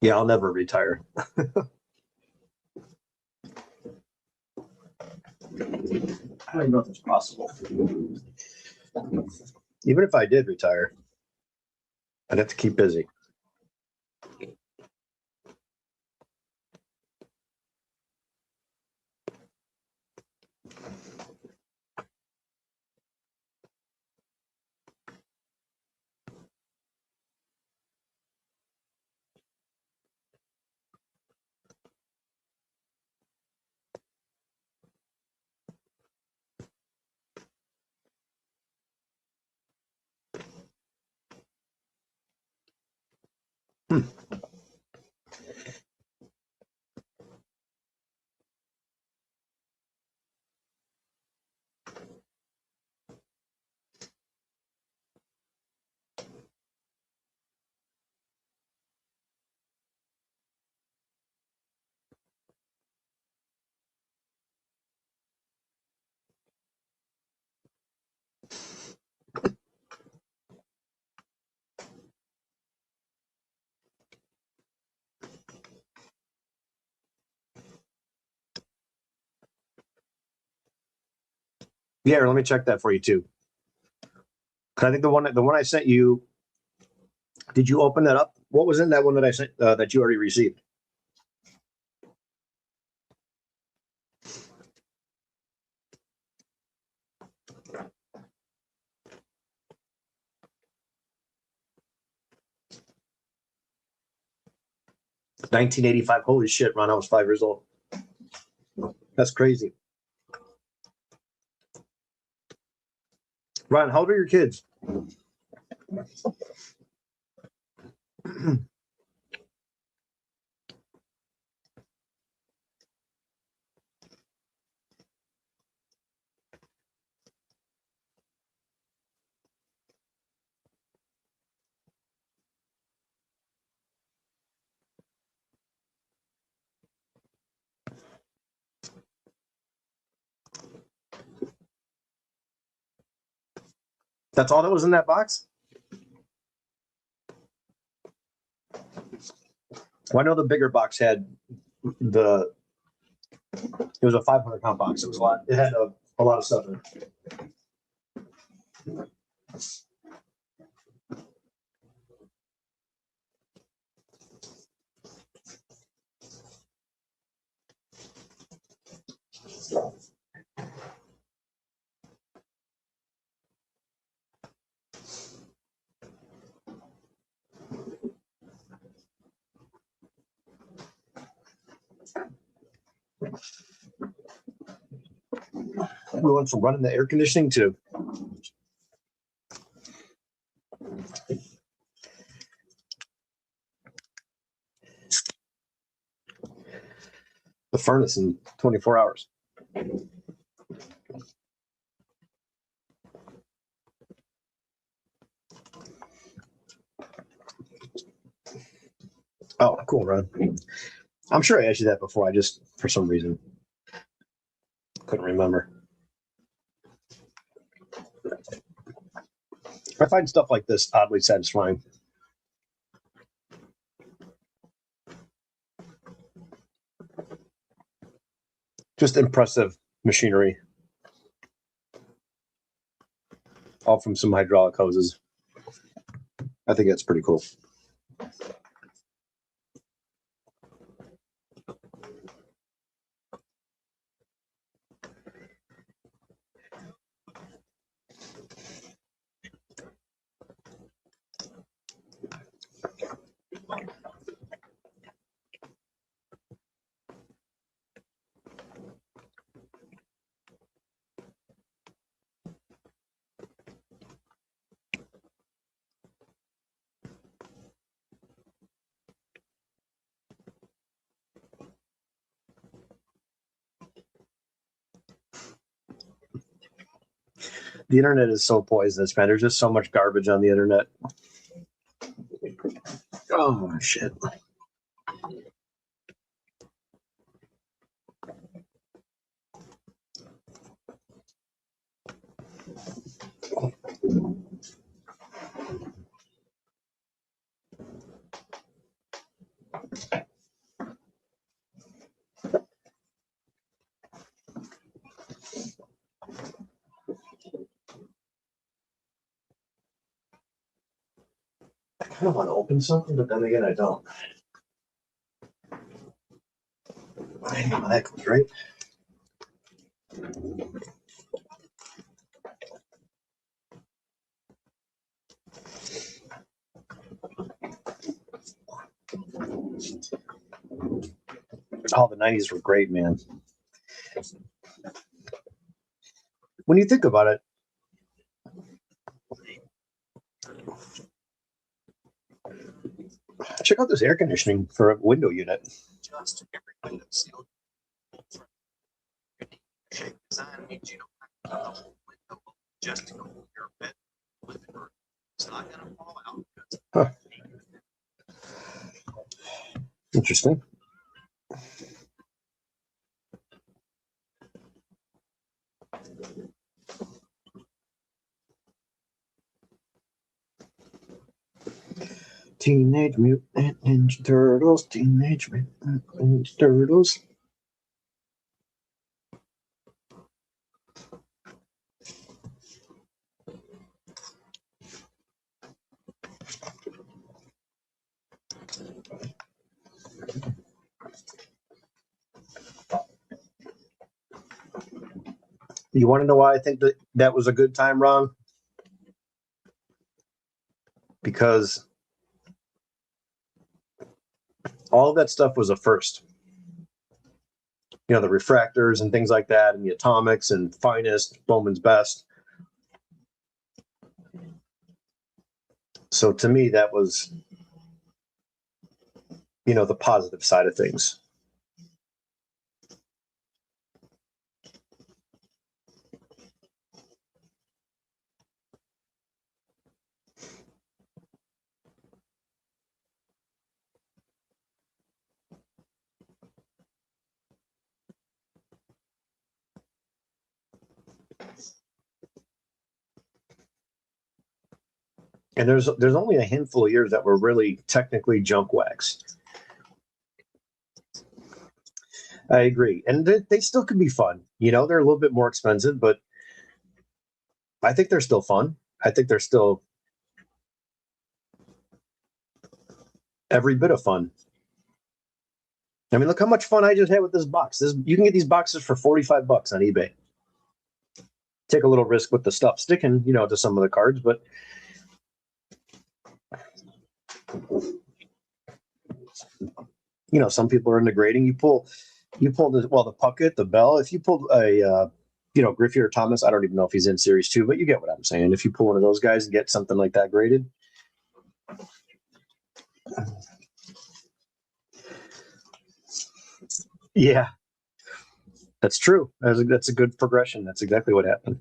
Yeah, I'll never retire. I don't even know if it's possible. Even if I did retire, I'd have to keep busy. Yeah, let me check that for you too. I think the one I sent you. Did you open that up? What was in that one that I sent that you already received? $1985. Holy shit, Ron! I was 5 years old. That's crazy. Ron, how old are your kids? That's all that was in that box? Well, I know the bigger box had it was a 500-pound box. It was a lot. It had a lot of stuff in it. We went from running the air conditioning to the furnace in 24 hours. Oh, cool, Ron. I'm sure I asked you that before. I just, for some reason, couldn't remember. I find stuff like this oddly satisfying. Just impressive machinery. All from some hydraulic hoses. I think that's pretty cool. The internet is so poisonous, man. There's just so much garbage on the internet. Oh, shit. I kind of want to open something, but then again, I don't. I know how that goes, right? Oh, the 90s were great, man. When you think about it, check out this air conditioning for a window unit. Just every window sealed. Shape design means you don't have to have the whole window open just to cool your bed, living room. It's not going to fall out. Huh. Interesting. Teenage Mutant Ninja Turtles, Teenage Mutant Ninja Turtles. You want to know why I think that was a good time, Ron? Because all of that stuff was a first. You know, the refractors and things like that, and the atomics and finest, Bowman's best. So to me, that was, you know, the positive side of things. And there's only a handful of years that were really technically junk wax. I agree. And they still can be fun. You know, they're a little bit more expensive, but I think they're still fun. I think they're still every bit of fun. I mean, look how much fun I just had with this box. You can get these boxes for $45 on eBay. Take a little risk with the stuff sticking, to some of the cards, but some people are into grading. You pull the Puckett, the Bell. If you pulled a Griffey or Thomas, I don't even know if he's in Series 2, but you get what I'm saying. If you pull one of those guys and get something like that graded. Yeah, that's true. That's a good progression. That's exactly what happened.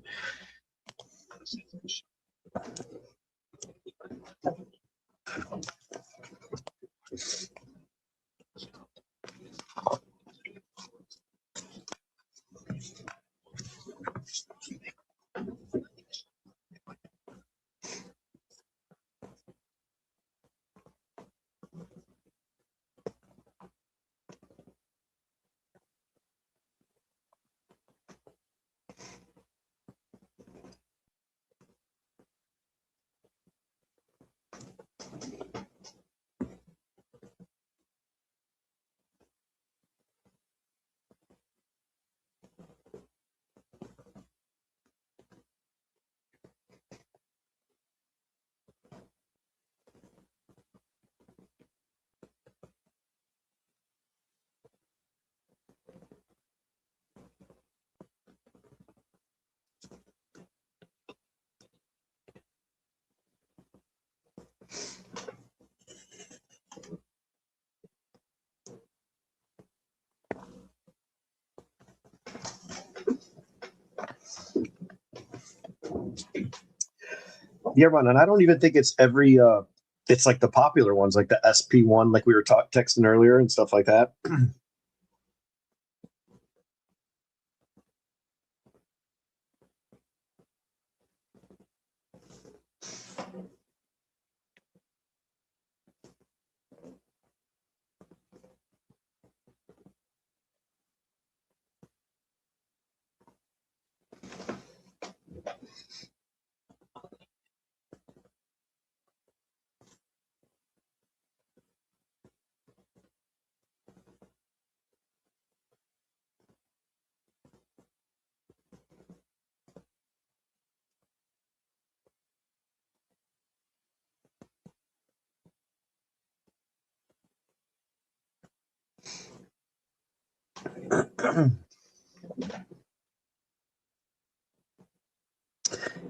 Yeah, Ron, and I don't even think it's every. It's like the popular ones, like the SP1, like we were texting earlier and stuff like that.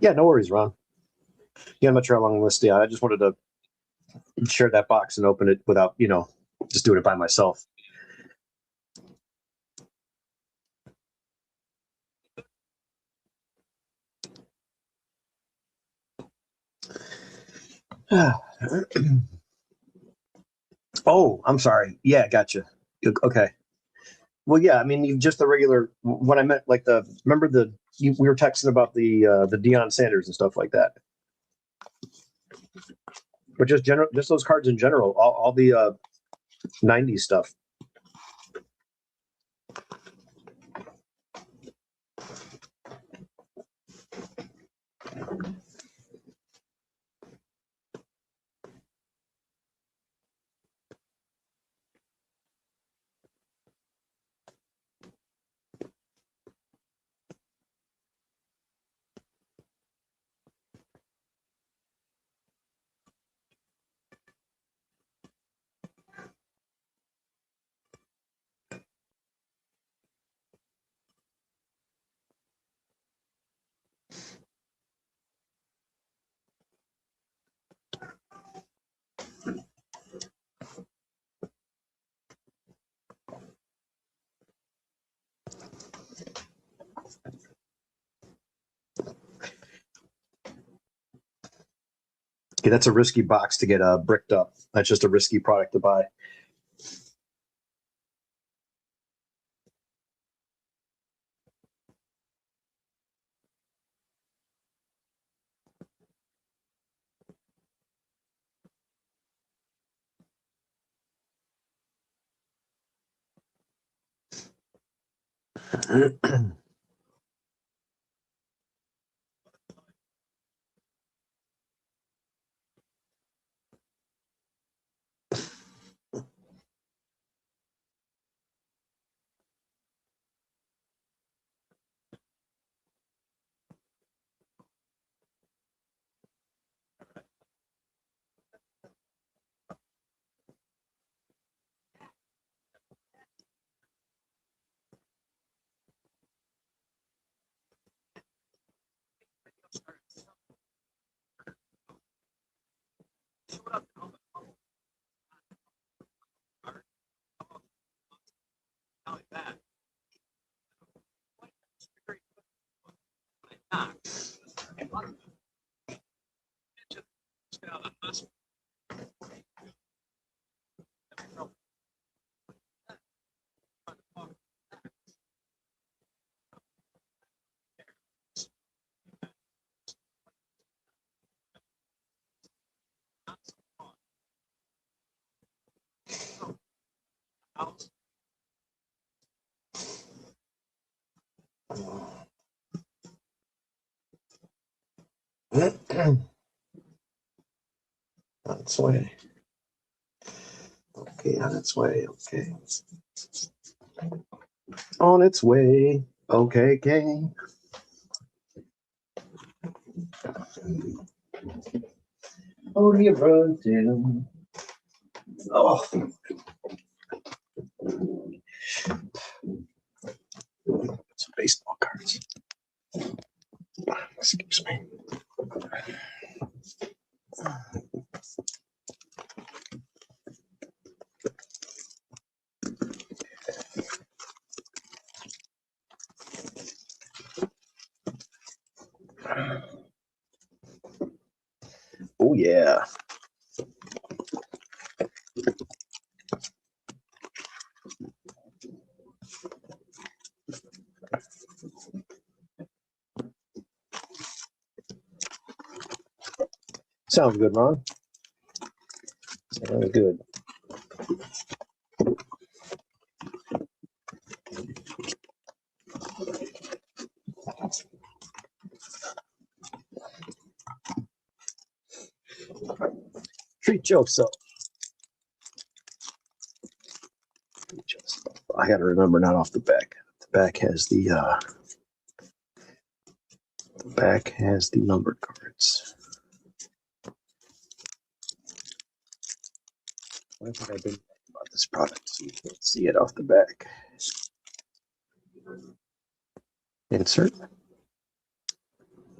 Yeah, no worries, Ron. Yeah, I'm not sure how long this. Yeah, I just wanted to share that box and open it without, just doing it by myself. Oh, I'm sorry. Yeah, gotcha. Okay. Well, yeah. I mean, you just the regular. When I meant like remember we were texting about the Deion Sanders and stuff like that. But just those cards in general, all the '90s stuff. Yeah, that's a risky box to get bricked up. That's just a risky product to buy. On its way. Okay, on its way. Okay. On its way. Okay, gang. Oh, do you run to? Oh. Some baseball cards. Excuse me. Oh, yeah. Sounds good, Ron. Sounds good. Treat yourself. I got to remember not off the back. The back has the numbered cards. One thing I didn't like about this product is you can't see it off the back. Insert.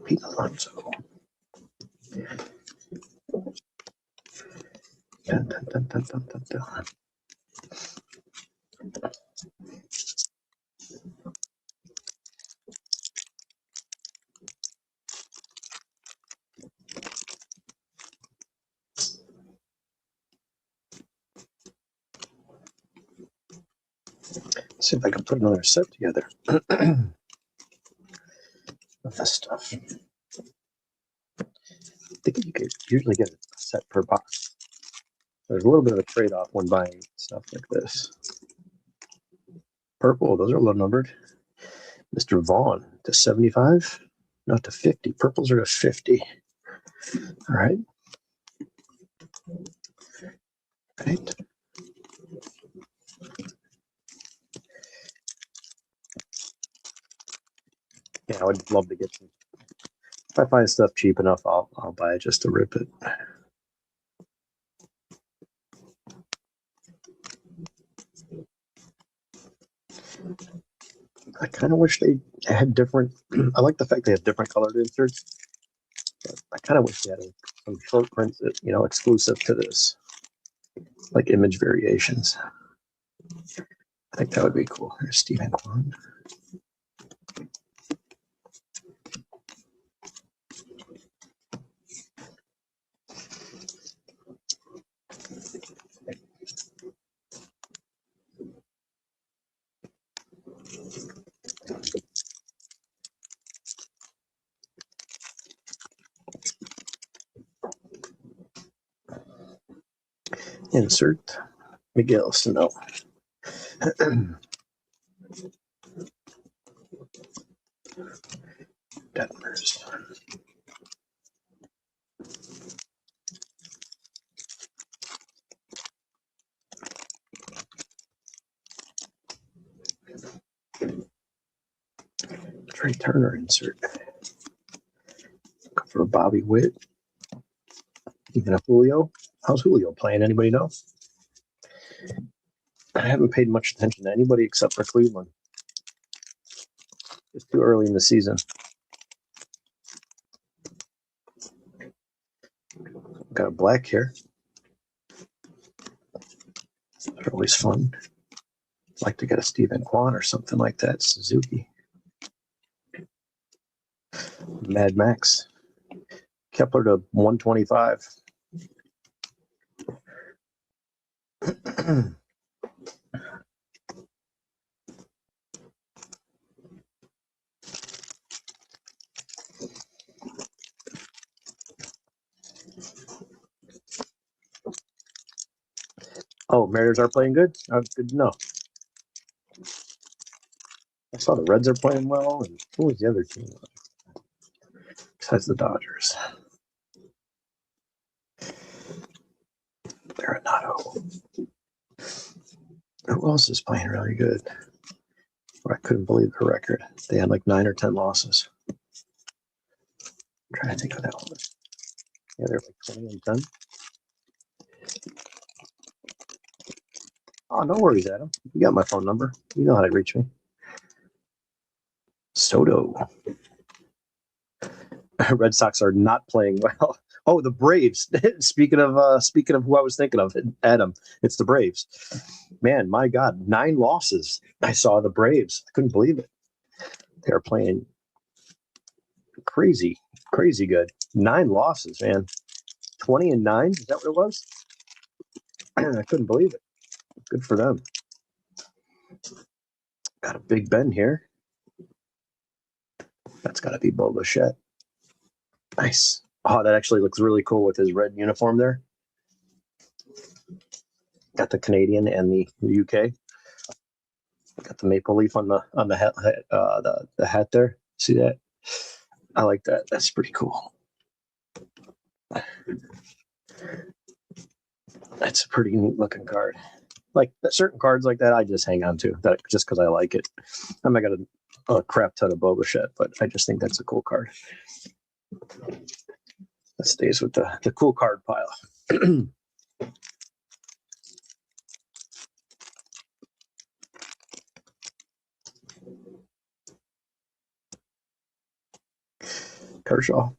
Pete Alonso. Dun, dun, dun, dun, dun, dun, dun. See if I can put another set together of this stuff. I think you could usually get a set per box. There's a little bit of a trade-off when buying stuff like this. Purple, those are low numbered. Mr. Vaughn to 75, not to 50. Purples are to 50. All right. Right. Yeah, I would love to get some. If I find stuff cheap enough, I'll buy it just to rip it. I kind of wish they had different. I like the fact they have different colored inserts. But I kind of wish they had some short prints that, exclusive to this, like image variations. I think that would be cool. Here's Stephen Kwan. Insert Miguel Sano. Detmers. Trey Turner insert. Looking for a Bobby Witt. Even a Julio. How's Julio playing? Anybody know? I haven't paid much attention to anybody except for Cleveland. It's too early in the season. Got a black here. They're always fun. Like to get a Stephen Kwan or something like that. Suzuki. Mad Max. Kepler to 125. Oh, Mariners are playing good. Good to know. I saw the Reds are playing well, and who was the other team besides the Dodgers? Arenado. Who else is playing really good? Well, I couldn't believe their record. They had like 9 or 10 losses. I'm trying to think of that one. Yeah, they're like 20 and 10. Oh, no worries, Adam. You got my phone number. You know how to reach me. Soto. Red Sox are not playing well. Oh, the Braves. speaking of who I was thinking of, Adam, it's the Braves. Man, my God, 9 losses. I saw the Braves. I couldn't believe it. They are playing crazy good. 9 losses, man. 20 and 9. Is that what it was? I couldn't believe it. Good for them. Got a Big Ben here. That's got to be Bo Bichette. Nice. Oh, that actually looks really cool with his red uniform there. Got the Canadian and the UK. Got the maple leaf on the hat, the hat there. See that? I like that. That's pretty cool. That's a pretty neat looking card. Like certain cards like that, I just hang on to that just because I like it. I'm not got a crap ton of Bo Bichette, but I just think that's a cool card. That stays with the cool card pile. Kershaw.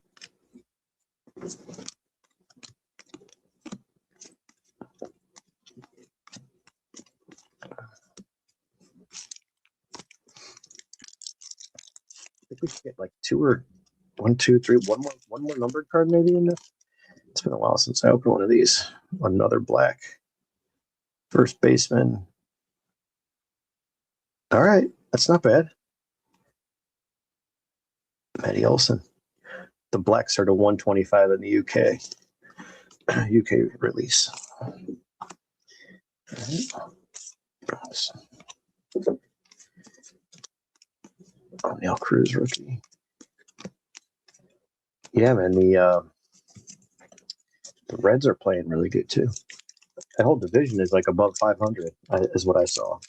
I think we should get like 2 or 1, 2, 3, one more numbered card maybe in there. It's been a while since I opened one of these. Another black. First baseman. All right, that's not bad. Matty Olson. The blacks are to 125 in the UK. UK release. Neil Cruz rookie. Yeah, man, the Reds are playing really good too. That whole division is like above 500, is what I saw.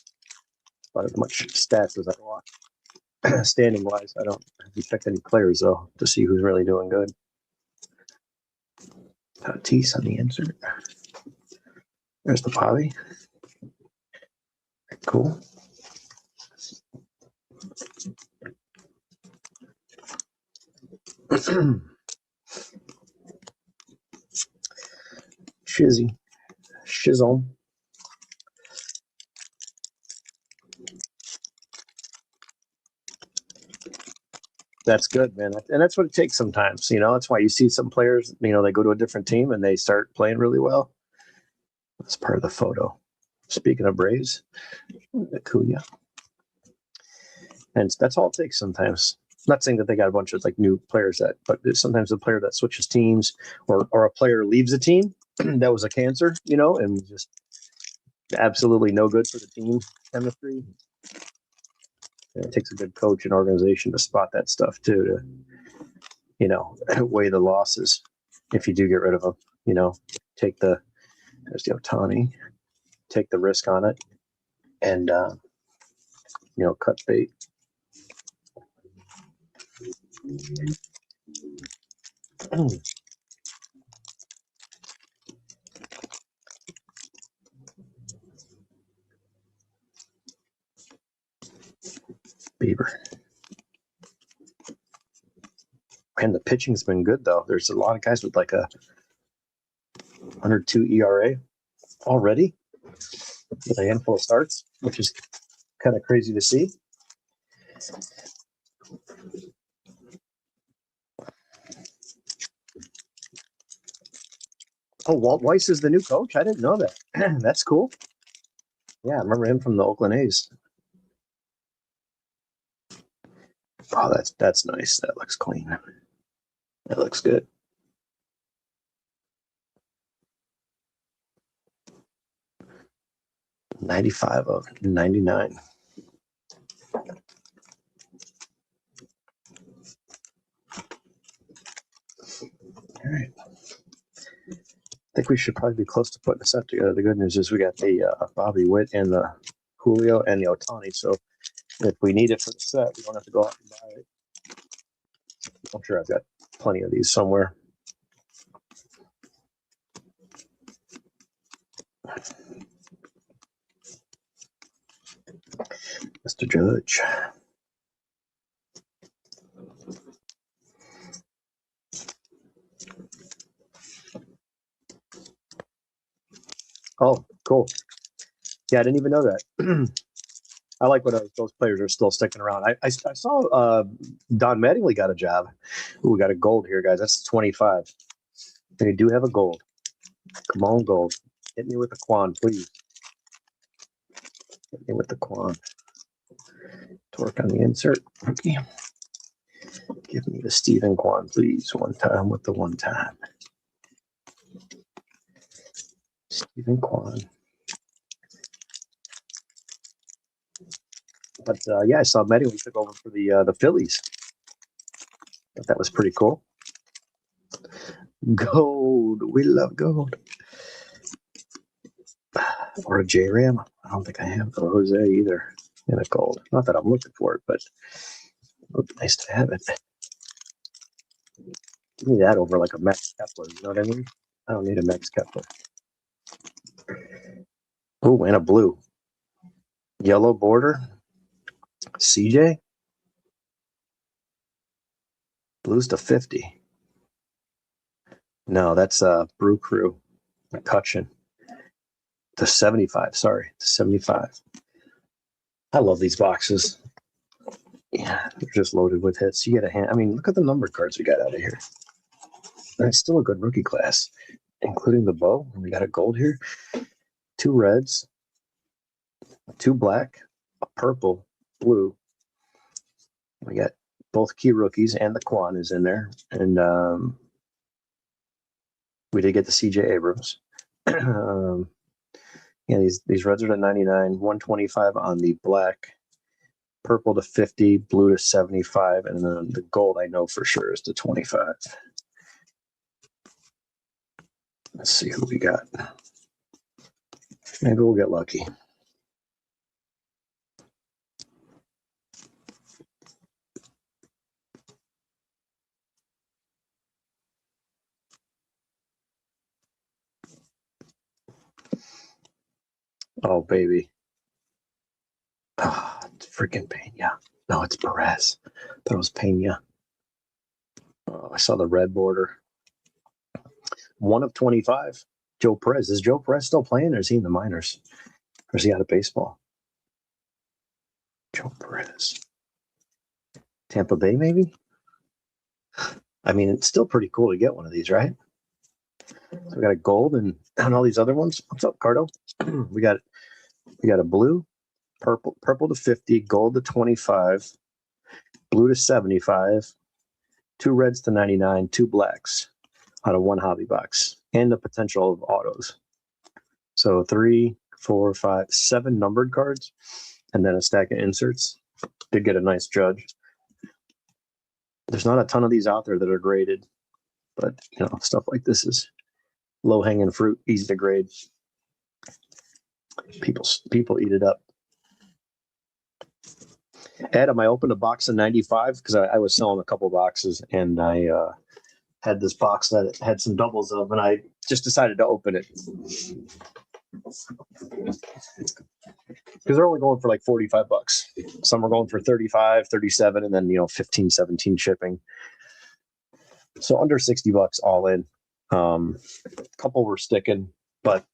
About as much stats as I watched. Standing wise, I don't have checked any players though to see who's really doing good. Tatis on the insert. There's the Bobby. Cool. Shizzle. That's good, man. And that's what it takes sometimes. You know, that's why you see some players, you know, they go to a different team and they start playing really well. That's part of the photo. Speaking of Braves, Acuna. And that's all it takes sometimes. Not saying that they got a bunch of like new players but sometimes a player that switches teams or a player leaves a team that was a cancer, you know, and just absolutely no good for the team chemistry. And it takes a good coach and organization to spot that stuff too, to, you know, weigh the losses if you do get rid of them, you know, there's the Ohtani, take the risk on it and, you know, cut bait. Bieber. Man, the pitching's been good though. There's a lot of guys with like a 102 ERA already with a handful of starts, which is kind of crazy to see. Oh, Walt Weiss is the new coach? I didn't know that. That's cool. Yeah, I remember him from the Oakland A's. Oh, that's nice. That looks clean. That looks good. $95 of $99. All right. I think we should probably be close to putting a set together. The good news is we got the Bobby Witt and the Julio and the Ohtani. So if we need it for the set, we don't have to go out and buy it. I'm sure I've got plenty of these somewhere. Mr. Judge. Oh, cool. Yeah, I didn't even know that. I like when those players are still sticking around. I saw Don Mattingly got a job. Ooh, we got a gold here, guys. That's 25. And you do have a gold. Come on, gold. Hit me with the Quan, please. Hit me with the Quan. Torque on the insert. Okay. Give me the Stephen Quan, please. One time with the one time. Stephen Quan. But yeah, I saw Mattingly took over for the Phillies. Thought that was pretty cool. Gold. We love gold. Or a J-Ram. I don't think I have the Jose either in a gold. Not that I'm looking for it, but it would be nice to have it. Give me that over like a Max Kepler. You know what I mean? I don't need a Max Kepler. Oh, and a blue. Yellow border. CJ. Blues to 50. No, that's Brew Crew. McCutcheon. To 75. Sorry, to 75. I love these boxes. Yeah, they're just loaded with hits. You get a hand. I mean, look at the numbered cards we got out of here. And it's still a good rookie class, including the bow. We got a gold here, 2 reds, 2 black, a purple, blue. We got both key rookies and the Quan is in there. And we did get the CJ Abrams. Yeah, these reds are to 99, 125 on the black, purple to 50, blue to 75, and then the gold I know for sure is to 25. Let's see who we got. Maybe we'll get lucky. Oh, baby. Oh, it's freaking Pena. No, it's Perez. I thought it was Pena. Oh, I saw the red border. 1 of 25. Joe Perez. Is Joe Perez still playing, or is he in the minors? Or is he out of baseball? Joe Perez. Tampa Bay, maybe? I mean, it's still pretty cool to get one of these, right? So we got a gold and all these other ones. What's up, Cardo? we got a blue, purple to 50, gold to 25, blue to 75, 2 reds to 99, 2 blacks out of 1 hobby box, and the potential of autos. So 3, 4, 5, 7 numbered cards, and then a stack of inserts. Did get a nice judge. There's not a ton of these out there that are graded, but you know, stuff like this is low-hanging fruit, easy to grade. People eat it up. Adam, I opened a box of 95 because I was selling a couple boxes, and I had this box that it had some doubles of, and I just decided to open it because they're only going for like $45. Some are going for 35, 37, and then 15, 17 shipping. So under $60 all in. A couple were sticking, but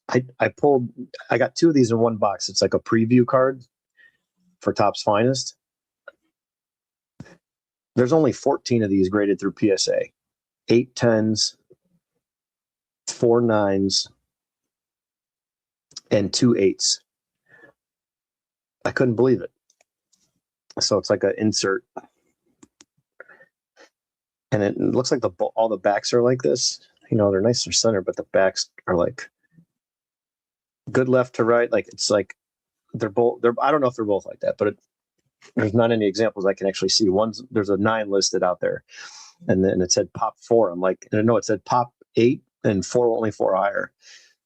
I got 2 of these in one box. It's like a preview card for Topps Finest. There's only 14 of these graded through PSA. 8 10s, 4 9s, and 2 8s. I couldn't believe it. So it's like an insert, and it looks like all the backs are like this. You know, they're nice or center, but the backs are like good left to right. Like it's like they're both. I don't know if they're both like that, but there's not any examples I can actually see. There's a 9 listed out there, and then it said pop 4. I'm like, no, it said pop 8 and 4, only 4 higher.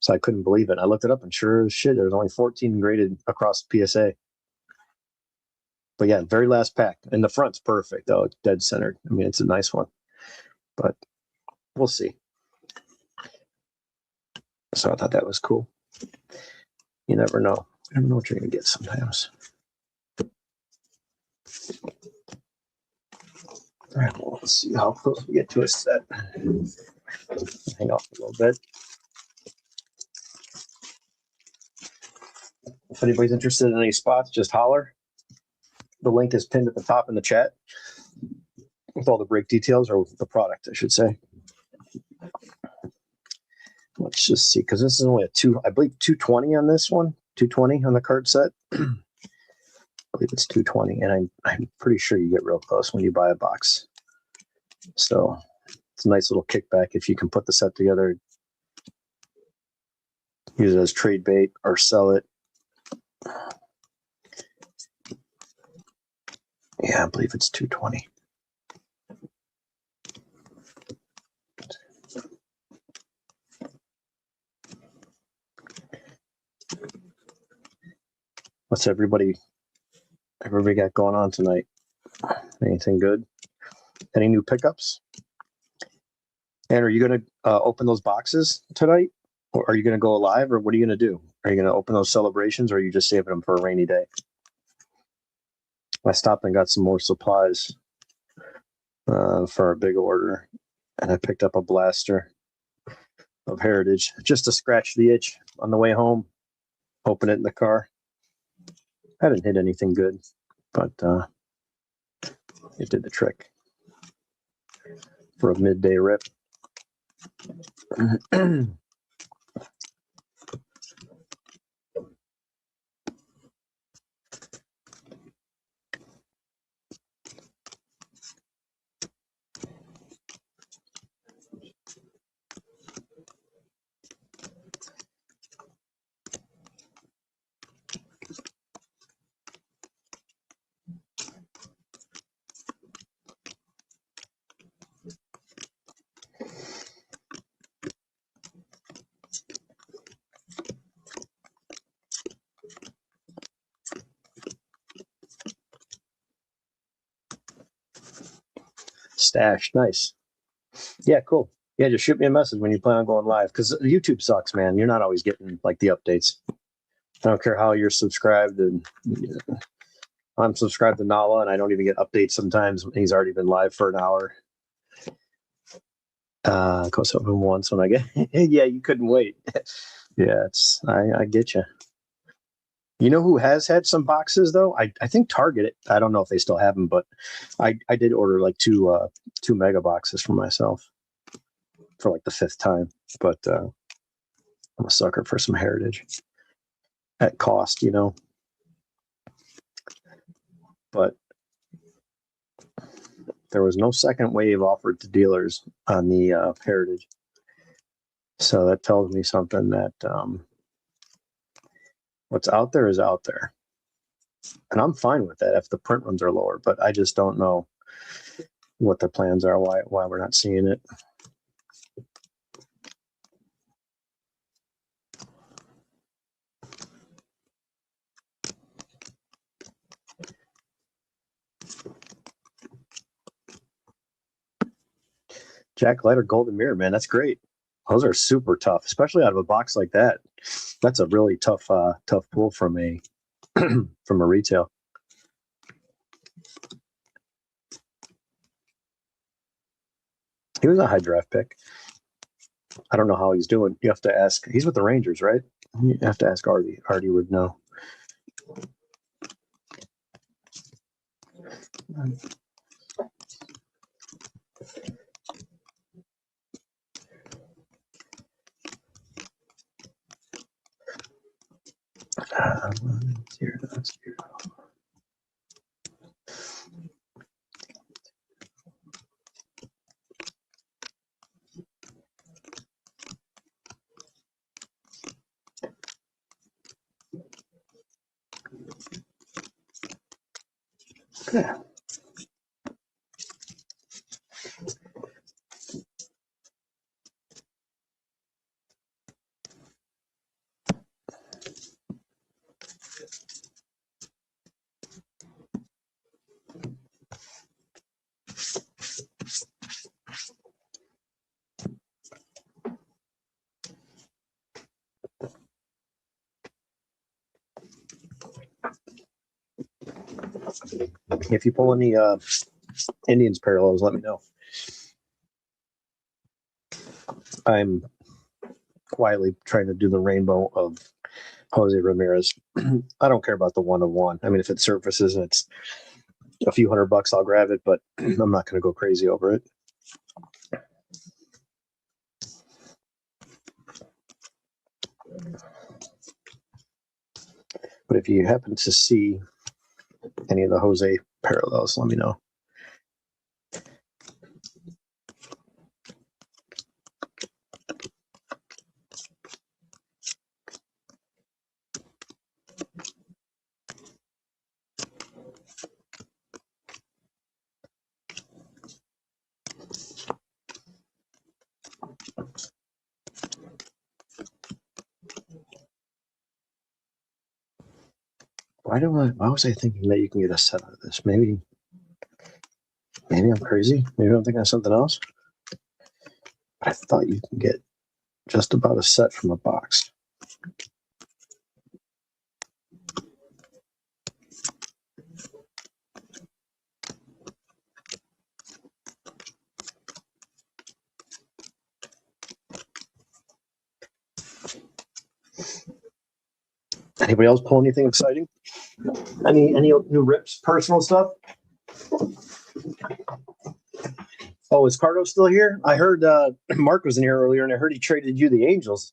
So I couldn't believe it. I looked it up, and sure as shit, there's only 14 graded across PSA. But yeah, very last pack, and the front's perfect though. It's dead centered. I mean, it's a nice one, but we'll see. So I thought that was cool. You never know. You never know what you're gonna get sometimes. All right, well, let's see how close we get to a set. Hang off a little bit. If anybody's interested in any spots, just holler. The link is pinned at the top in the chat with all the break details, or the product, I should say. Let's just see, because this is only I believe 220 on this one, 220 on the card set. I believe it's 220, and I'm pretty sure you get real close when you buy a box. So it's a nice little kickback if you can put the set together, use it as trade bait, or sell it. Yeah, I believe it's 220. What's everybody got going on tonight? Anything good? Any new pickups? And are you going to open those boxes tonight? Or are you going to go live, or what are you going to do? Are you going to open those celebrations, or are you just saving them for a rainy day? I stopped and got some more supplies for a big order, and I picked up a blaster of Heritage just to scratch the itch on the way home. Open it in the car. I didn't hit anything good, but it did the trick for a midday rip. Stash, nice. Yeah, cool. Yeah, just shoot me a message when you plan on going live, because YouTube sucks, man. You're not always getting like the updates. I don't care how you're subscribed, and I'm subscribed to Nala, and I don't even get updates sometimes. He's already been live for an hour. Goes open once when I get. Yeah, you couldn't wait. Yeah, I get you. You know who has had some boxes though? I think Target. I don't know if they still have them, but I did order like two mega boxes for myself for like the 5th time. But I'm a sucker for some Heritage at cost, you know. But there was no second wave offered to dealers on the Heritage, so that tells me something that what's out there is out there. And I'm fine with that if the print runs are lower, but I just don't know what their plans are, why we're not seeing it. Jack Leiter Golden Mirror, man, that's great. Those are super tough, especially out of a box like that. That's a really tough pull from a from a retail. He was a high draft pick. I don't know how he's doing. You have to ask. He's with the Rangers, right? You have to ask Artie. Artie would know. Zero, zero. Okay. If you pull any Indians parallels, let me know. I'm quietly trying to do the rainbow of Jose Ramirez. I don't care about the 1-of-1. I mean, if it surfaces and it's a few $100, I'll grab it, but I'm not going to go crazy over it. But if you happen to see any of the Jose parallels, let me know. Why was I thinking that you can get a set out of this? Maybe I'm crazy. Maybe I'm thinking of something else. But I thought you can get just about a set from a box. Anybody else pull anything exciting? Any new rips, personal stuff? Oh, is Cardo still here? I heard Mark was in here earlier, and I heard he traded you the Angels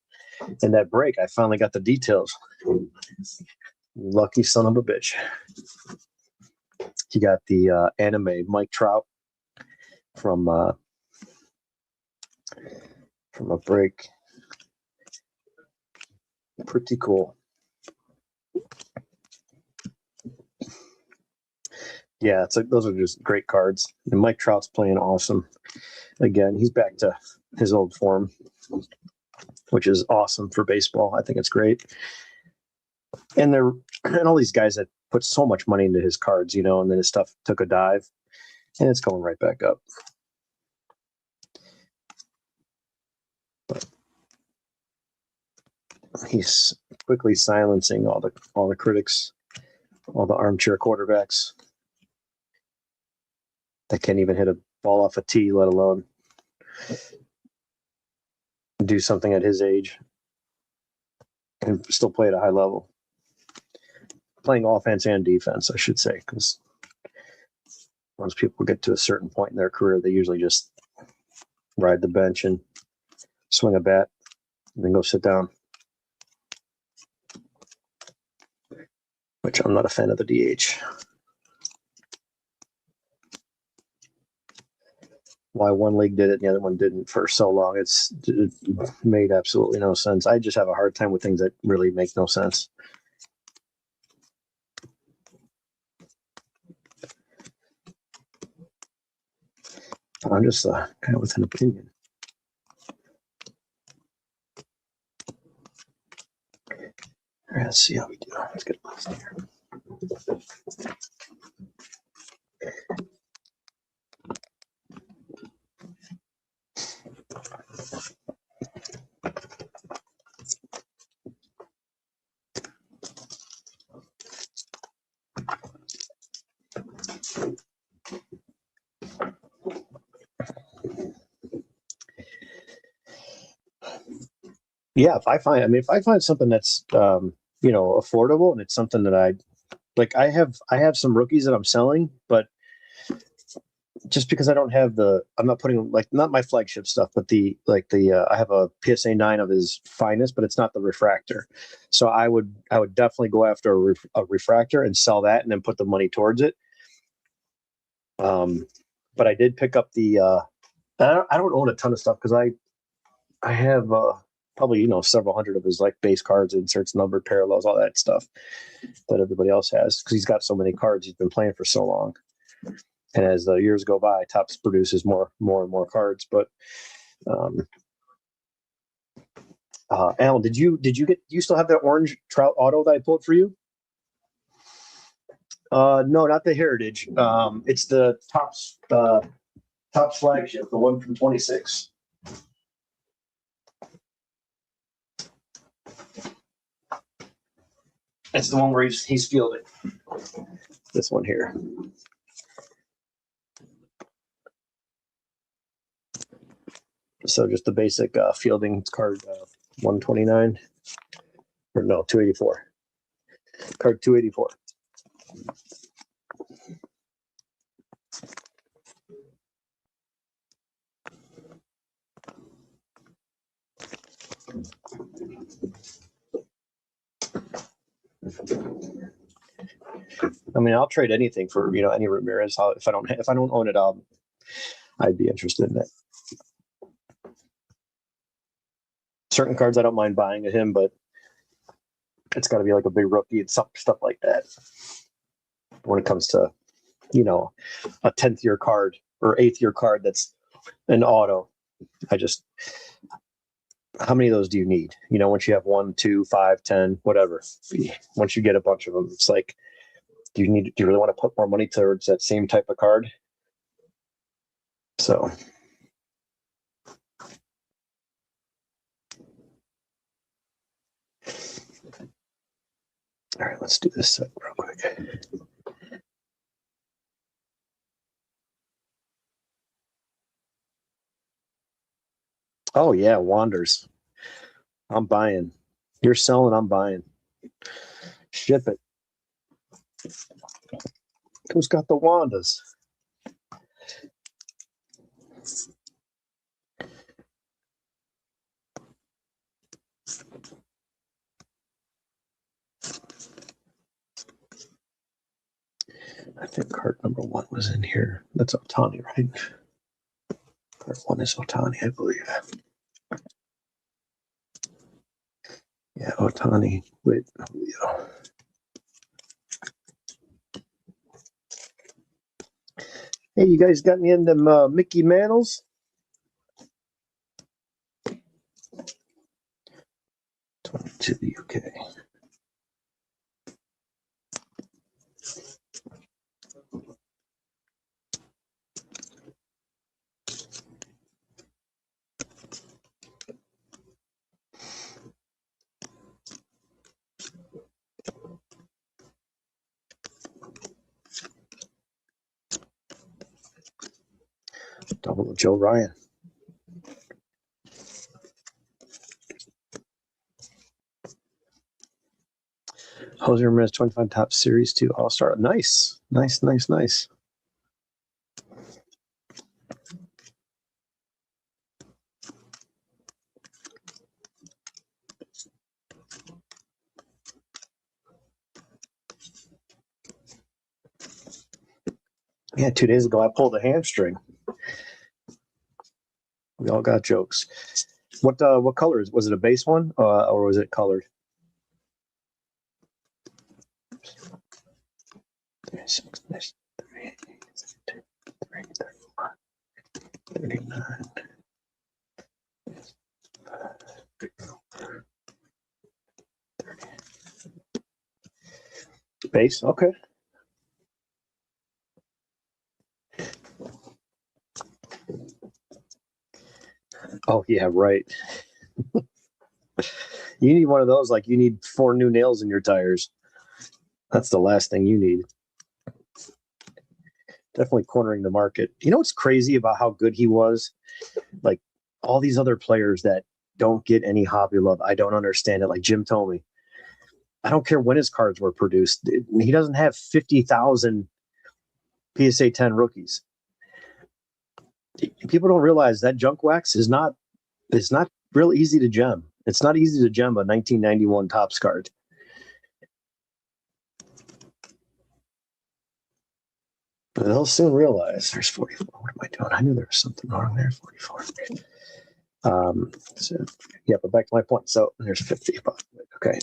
in that break. I finally got the details. Lucky son of a bitch. He got the anime Mike Trout from a break. Pretty cool. Yeah, it's like those are just great cards. And Mike Trout's playing awesome. Again, he's back to his old form, which is awesome for baseball. I think it's great. And all these guys that put so much money into his cards, and then his stuff took a dive, and it's going right back up. But he's quickly silencing all the critics, all the armchair quarterbacks that can't even hit a ball off a tee, let alone do something at his age and still play at a high level. Playing offense and defense, I should say, because once people get to a certain point in their career, they usually just ride the bench and swing a bat and then go sit down, which I'm not a fan of the DH. Why one league did it and the other one didn't for so long, it made absolutely no sense. I just have a hard time with things that really make no sense. I'm just kind of with an opinion. All right, let's see how we do. Let's get a list here. Yeah, if I find something that's affordable and it's something that I have some rookies that I'm selling, but just because I don't have I'm not putting like not my flagship stuff, but I have a PSA 9 of his finest, but it's not the refractor. So I would definitely go after a refractor and sell that, and then put the money towards it. But I did pick up I don't own a ton of stuff because I have probably several hundred of his like base cards, inserts, numbered parallels, all that stuff that everybody else has because he's got so many cards. He's been playing for so long. And as the years go by, Topps produces more and more cards. But Alan, did you still have that orange Trout auto that I pulled for you? No, not the Heritage. It's the Topps flagship, the one from 26. It's the one where he's fielding. This one here. So just the basic fielding card 129. Or no, 284. Card 284. I mean, I'll trade anything for any Ramirez. If I don't own it, I'd be interested in it. Certain cards I don't mind buying of him, but it's got to be like a big rookie and stuff like that. When it comes to a 10th year card or 8th year card that's an auto, how many of those do you need? Once you have 1, 2, 5, 10, whatever. Once you get a bunch of them, it's like, do you really want to put more money towards that same type of card? So. All right, let's do this set real quick. Oh, yeah, Wanders. I'm buying. You're selling, I'm buying. Ship it. Who's got the Wandas? I think card number 1 was in here. That's Ohtani, right? Card 1 is Ohtani, I believe. Yeah, Ohtani with Julio. Hey, you guys got me in them Mickey Mantles? To the UK. Double Joe Ryan. Jose Ramirez 25 Topps Series 2 All-Star. Nice. Yeah, 2 days ago I pulled a hamstring. We all got jokes. What color was it? A base one or was it colored? 36, 38, 31, 39. Base, okay. Oh yeah, right. You need one of those, like you need 4 new nails in your tires. That's the last thing you need. Definitely cornering the market. You know what's crazy about how good he was? Like all these other players that don't get any hobby love, I don't understand it. Like Jim Thome. I don't care when his cards were produced. He doesn't have 50,000 PSA 10 rookies. People don't realize that junk wax is not real easy to gem. It's not easy to gem a 1991 Topps card. But they'll soon realize there's 44. What am I doing? I knew there was something wrong there. 44. So yeah, but back to my point. So there's 50. Okay.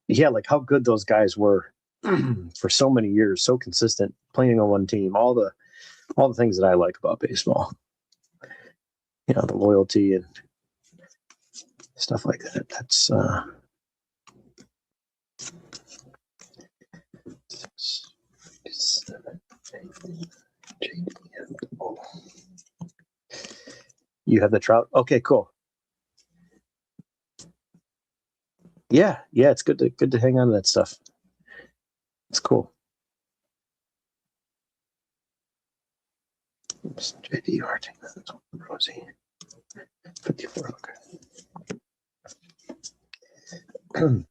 Yeah, like how good those guys were for so many years, so consistent, playing on one team, all the things that I like about baseball. You know, the loyalty and stuff like that. That's you have the Trout. Okay, cool. Yeah, it's good to hang on to that stuff. It's cool. Oops, JD Harting, Rosie, 54. Okay.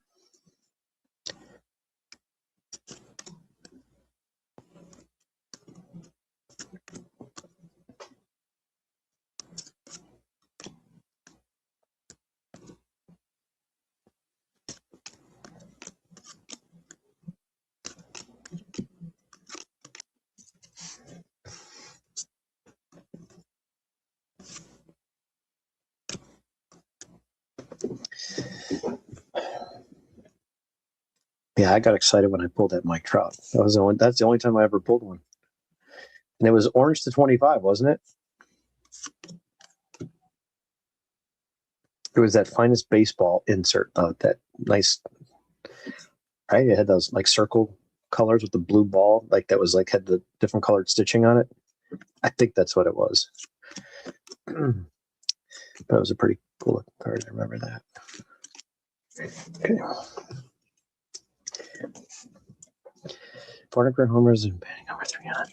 Yeah, I got excited when I pulled that Mike Trout. That's the only time I ever pulled one. And it was orange to 25, wasn't it? It was that finest baseball insert, that nice, right? It had those like circle colors with the blue ball, like that was like had the different colored stitching on it. I think that's what it was. But it was a pretty cool looking card. I remember that. Okay. 400 grand homers and batting over 300.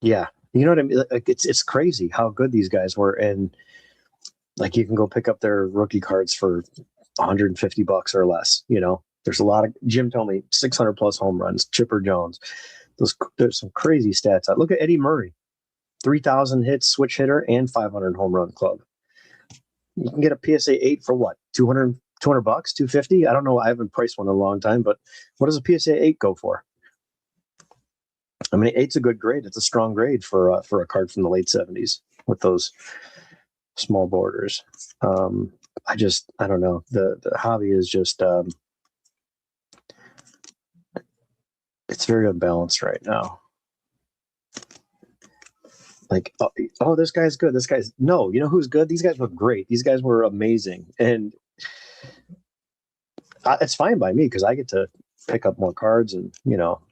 Yeah, you know what I mean. Like it's crazy how good these guys were, and like you can go pick up their rookie cards for $150 or less. You know, there's a lot of Jim told me 600 plus home runs. Chipper Jones, there's some crazy stats. I look at Eddie Murray, 3,000 hits, switch hitter, and 500 home run club. You can get a PSA 8 for what? $200, $250? I don't know. I haven't priced one in a long time, but what does a PSA 8 go for? I mean, 8's a good grade. It's a strong grade for a card from the late 70s with those small borders. I don't know. The hobby is just it's very unbalanced right now. Like, oh, this guy's good. This guy's no. You know who's good? These guys were great. These guys were amazing, and it's fine by me because I get to pick up more cards, and you know.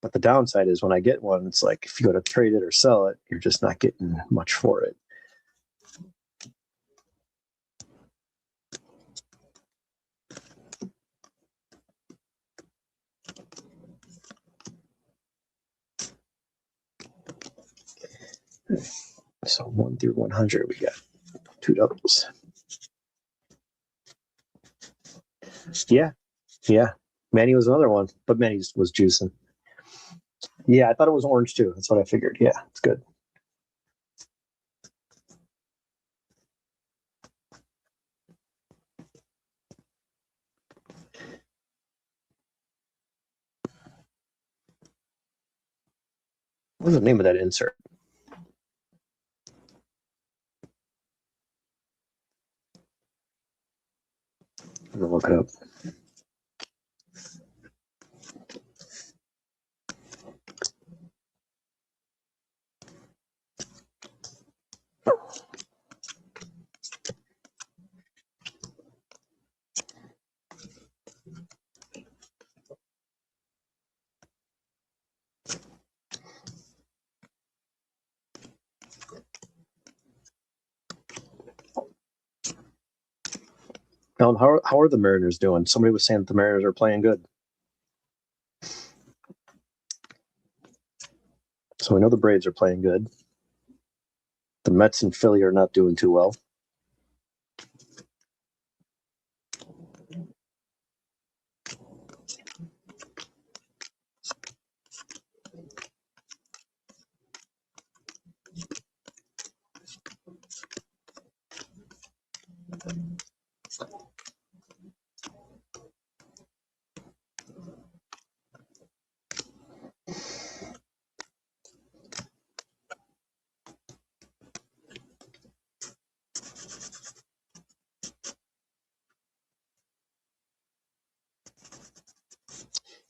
But the downside is when I get one, it's like if you go to trade it or sell it, you're just not getting much for it. So 1 through 100, we got 2 doubles. Yeah. Manny was another one, but Manny was juicing. Yeah, I thought it was orange too. That's what I figured. Yeah, it's good. What's the name of that insert? I'm gonna look it up. Alan, how are the Mariners doing? Somebody was saying that the Mariners are playing good. So we know the Braves are playing good. The Mets and Philly are not doing too well.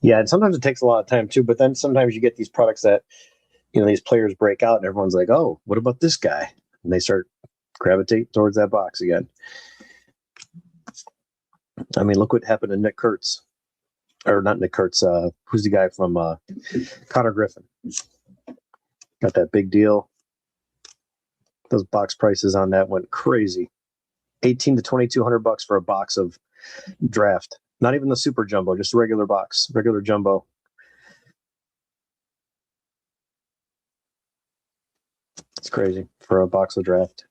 Yeah, and sometimes it takes a lot of time too. But then sometimes you get these products that these players break out, and everyone's like, "Oh, what about this guy?" And they start gravitate towards that box again. I mean, look what happened to Nick Kurtz, or not Nick Kurtz. Who's the guy from Connor Griffin? Got that big deal. Those box prices on that went crazy. $1,800 to $2,200 for a box of draft. Not even the super jumbo, just regular box, regular jumbo. It's crazy for a box of draft.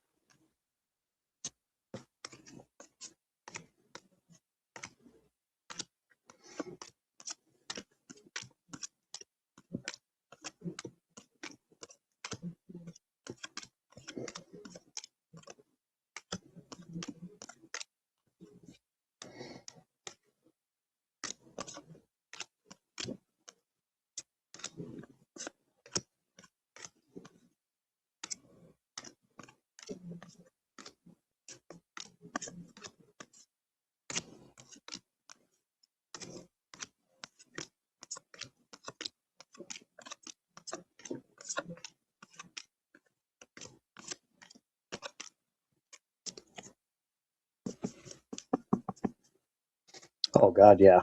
Oh God, yeah.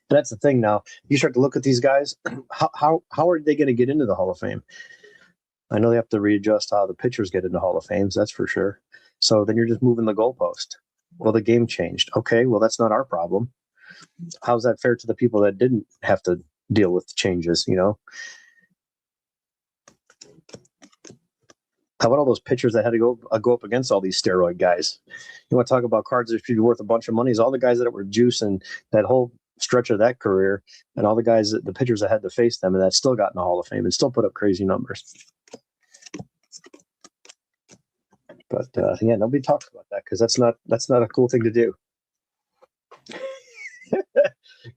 That's the thing now. You start to look at these guys. How are they going to get into the Hall of Fame? I know they have to readjust how the pitchers get into Hall of Fames. That's for sure. So then you're just moving the goalpost. Well, the game changed. Okay, well that's not our problem. How's that fair to the people that didn't have to deal with the changes? How about all those pitchers that had to go up against all these steroid guys? You want to talk about cards that should be worth a bunch of money? Is all the guys that were juicing that whole stretch of that career, and all the guys, the pitchers that had to face them, and that still got in the Hall of Fame and still put up crazy numbers. But yeah, nobody talks about that because that's not a cool thing to do.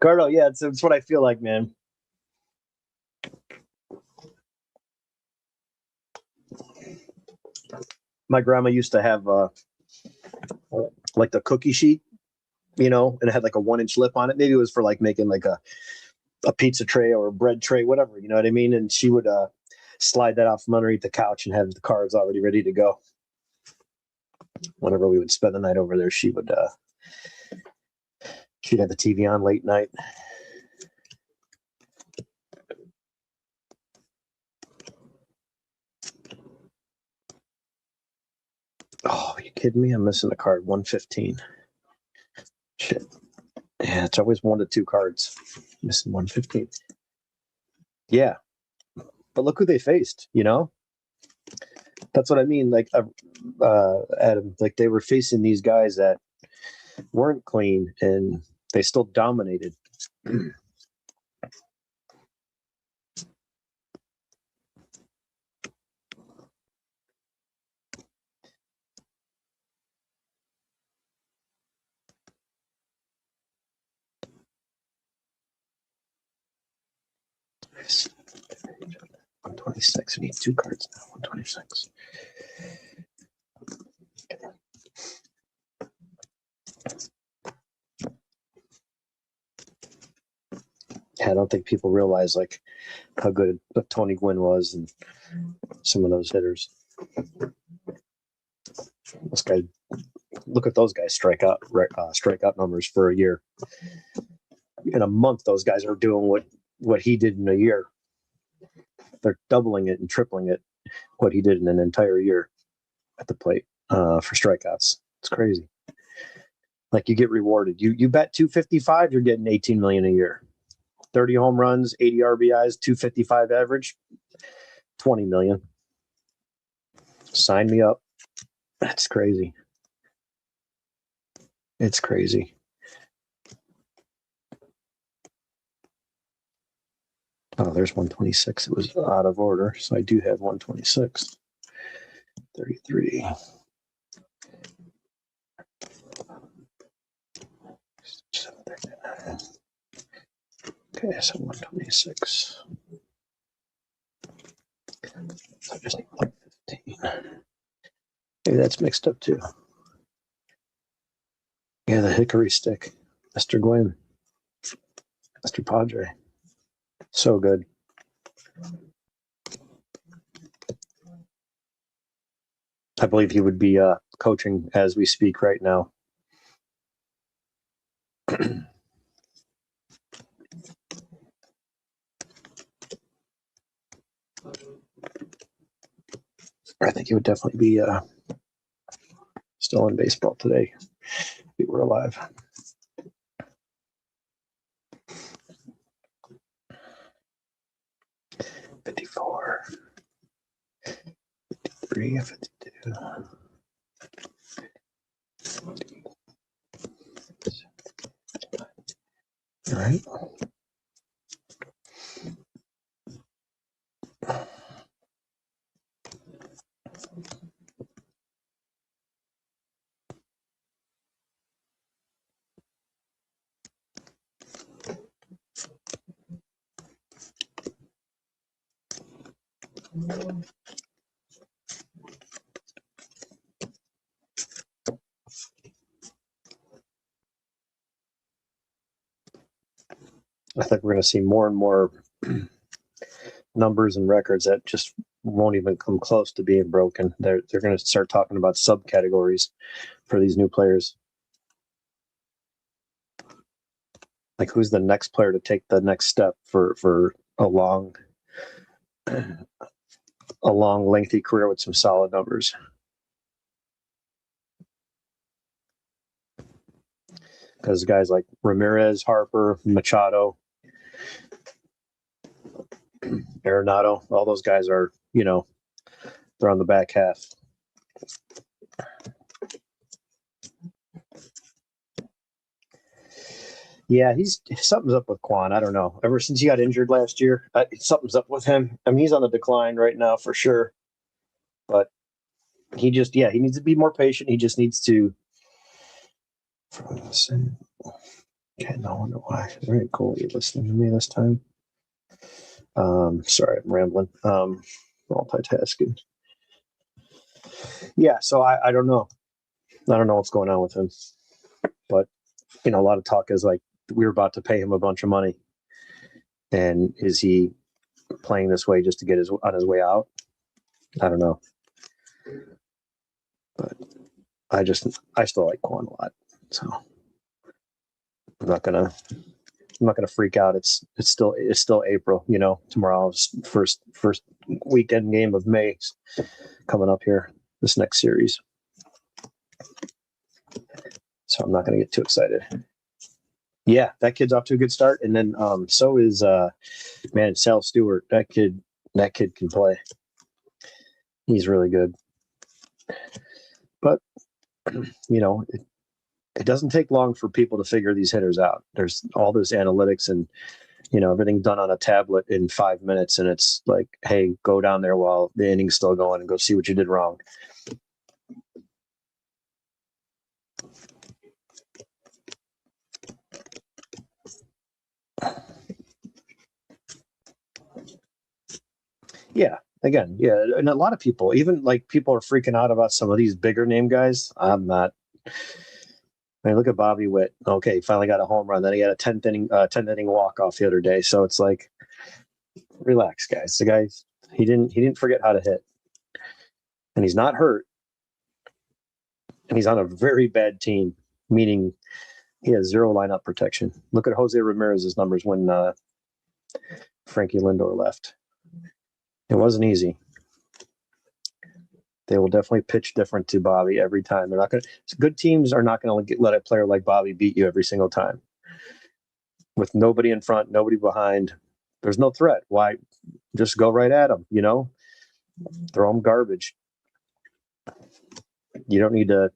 Cardo, yeah, it's what I feel like, man. My grandma used to have like the cookie sheet, and it had like a 1-inch lip on it. Maybe it was for like making like a pizza tray or a bread tray, whatever, you know what I mean? And she would slide that off from underneath the couch and have the cards already ready to go. Whenever we would spend the night over there, she'd have the TV on late night. Oh, are you kidding me? I'm missing the card 115. Shit. Yeah, it's always 1 to 2 cards. Missing 115. Yeah. But look who they faced, That's what I mean. Like, Adam, like they were facing these guys that weren't clean and they still dominated. Nice. 126. We need 2 cards now. 126. Yeah, I don't think people realize like how good Tony Gwynn was and some of those hitters. This guy, look at those guys strikeout numbers for a year. In a month, those guys are doing what he did in a year. They're doubling it and tripling it what he did in an entire year at the plate for strikeouts. It's crazy. Like you get rewarded. You bet 255, you're getting 18 million a year. 30 home runs, 80 RBIs, 255 average, 20 million. Sign me up. That's crazy. It's crazy. Oh, there's 126. It was out of order, so I do have 126. 33. Okay, so 126. So I just need like 15. Maybe that's mixed up too. Yeah, the hickory stick. Mr. Gwynn. Mr. Padre. So good. I believe he would be coaching as we speak right now. I think he would definitely be still in baseball today if he were alive. $54, $53, $52. All right. I think we're going to see more and more numbers and records that just won't even come close to being broken. They're going to start talking about subcategories for these new players. Like, who's the next player to take the next step for a long, lengthy career with some solid numbers? Because guys like Ramirez, Harper, Machado, Arenado, all those guys are, they're on the back half. Yeah, something's up with Quan. I don't know. Ever since he got injured last year, something's up with him. I mean, he's on the decline right now for sure. But he needs to be more patient. He just needs to. Okay, no wonder why. Very cool. You're listening to me this time. Sorry, I'm rambling. Multitasking. Yeah, so I don't know. I don't know what's going on with him. But, a lot of talk is like we're about to pay him a bunch of money. And is he playing this way just to get on his way out? I don't know. But I still like Quan a lot. So I'm not gonna freak out. It's still April, tomorrow's first weekend game of May coming up here, this next series. So I'm not gonna get too excited. Yeah, that kid's off to a good start. And then so is Sal Stewart. That kid can play. He's really good. But it doesn't take long for people to figure these hitters out. There's all this analytics and everything done on a tablet in 5 minutes, and it's like, hey, go down there while the inning's still going and go see what you did wrong. Yeah, again, yeah, and a lot of people, even like people are freaking out about some of these bigger name guys. I'm not. I mean, look at Bobby Witt. Okay, finally got a home run. Then he had a 10th inning walk off the other day. So it's like, relax, guys. The guy, he didn't forget how to hit, and he's not hurt, and he's on a very bad team, meaning he has zero lineup protection. Look at Jose Ramirez's numbers when Frankie Lindor left. It wasn't easy. They will definitely pitch different to Bobby every time. They're not going to. Good teams are not going to let a player like Bobby beat you every single time. With nobody in front, nobody behind, there's no threat. Why? Just go right at them. Throw them garbage. You don't need to.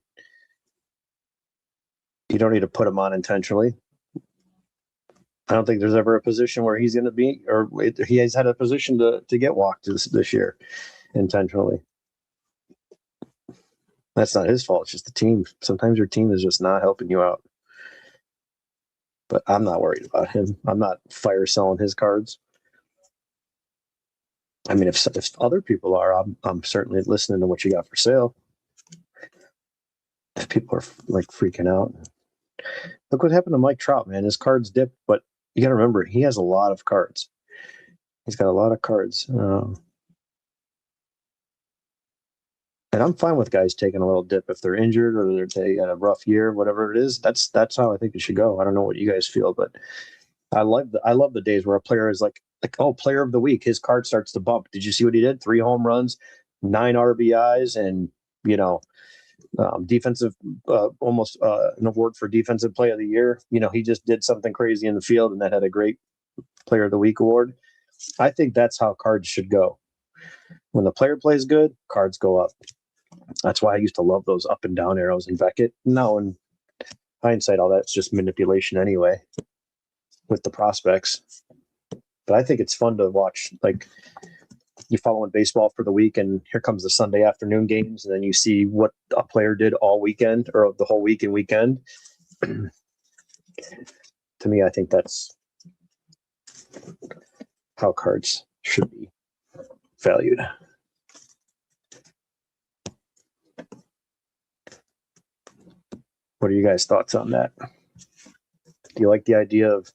You don't need to put him on intentionally. I don't think there's ever a position where he's going to be, or he has had a position to get walked this year intentionally. That's not his fault. It's just the team. Sometimes your team is just not helping you out. but I'm not worried about him. I'm not fire selling his cards. I mean, if other people are, I'm certainly listening to what you got for sale. If people are like freaking out, look what happened to Mike Trout, man. His cards dipped, but you got to remember he has a lot of cards. He's got a lot of cards, and I'm fine with guys taking a little dip if they're injured or they had a rough year, whatever it is. That's how I think it should go. I don't know what you guys feel, but I love the days where a player is like player of the week. His card starts to bump. Did you see what he did? 3 home runs, 9 RBIs, and defensive, almost an award for defensive play of the year. He just did something crazy in the field, and that had a great player of the week award. I think that's how cards should go. When the player plays good, cards go up. That's why I used to love those up and down arrows in Beckett. Now, in hindsight, all that's just manipulation anyway with the prospects. But I think it's fun to watch. Like, you following baseball for the week, and here comes the Sunday afternoon games, and then you see what a player did all weekend or the whole week and weekend. To me, I think that's how cards should be valued. What are you guys' thoughts on that? Do you like the idea of,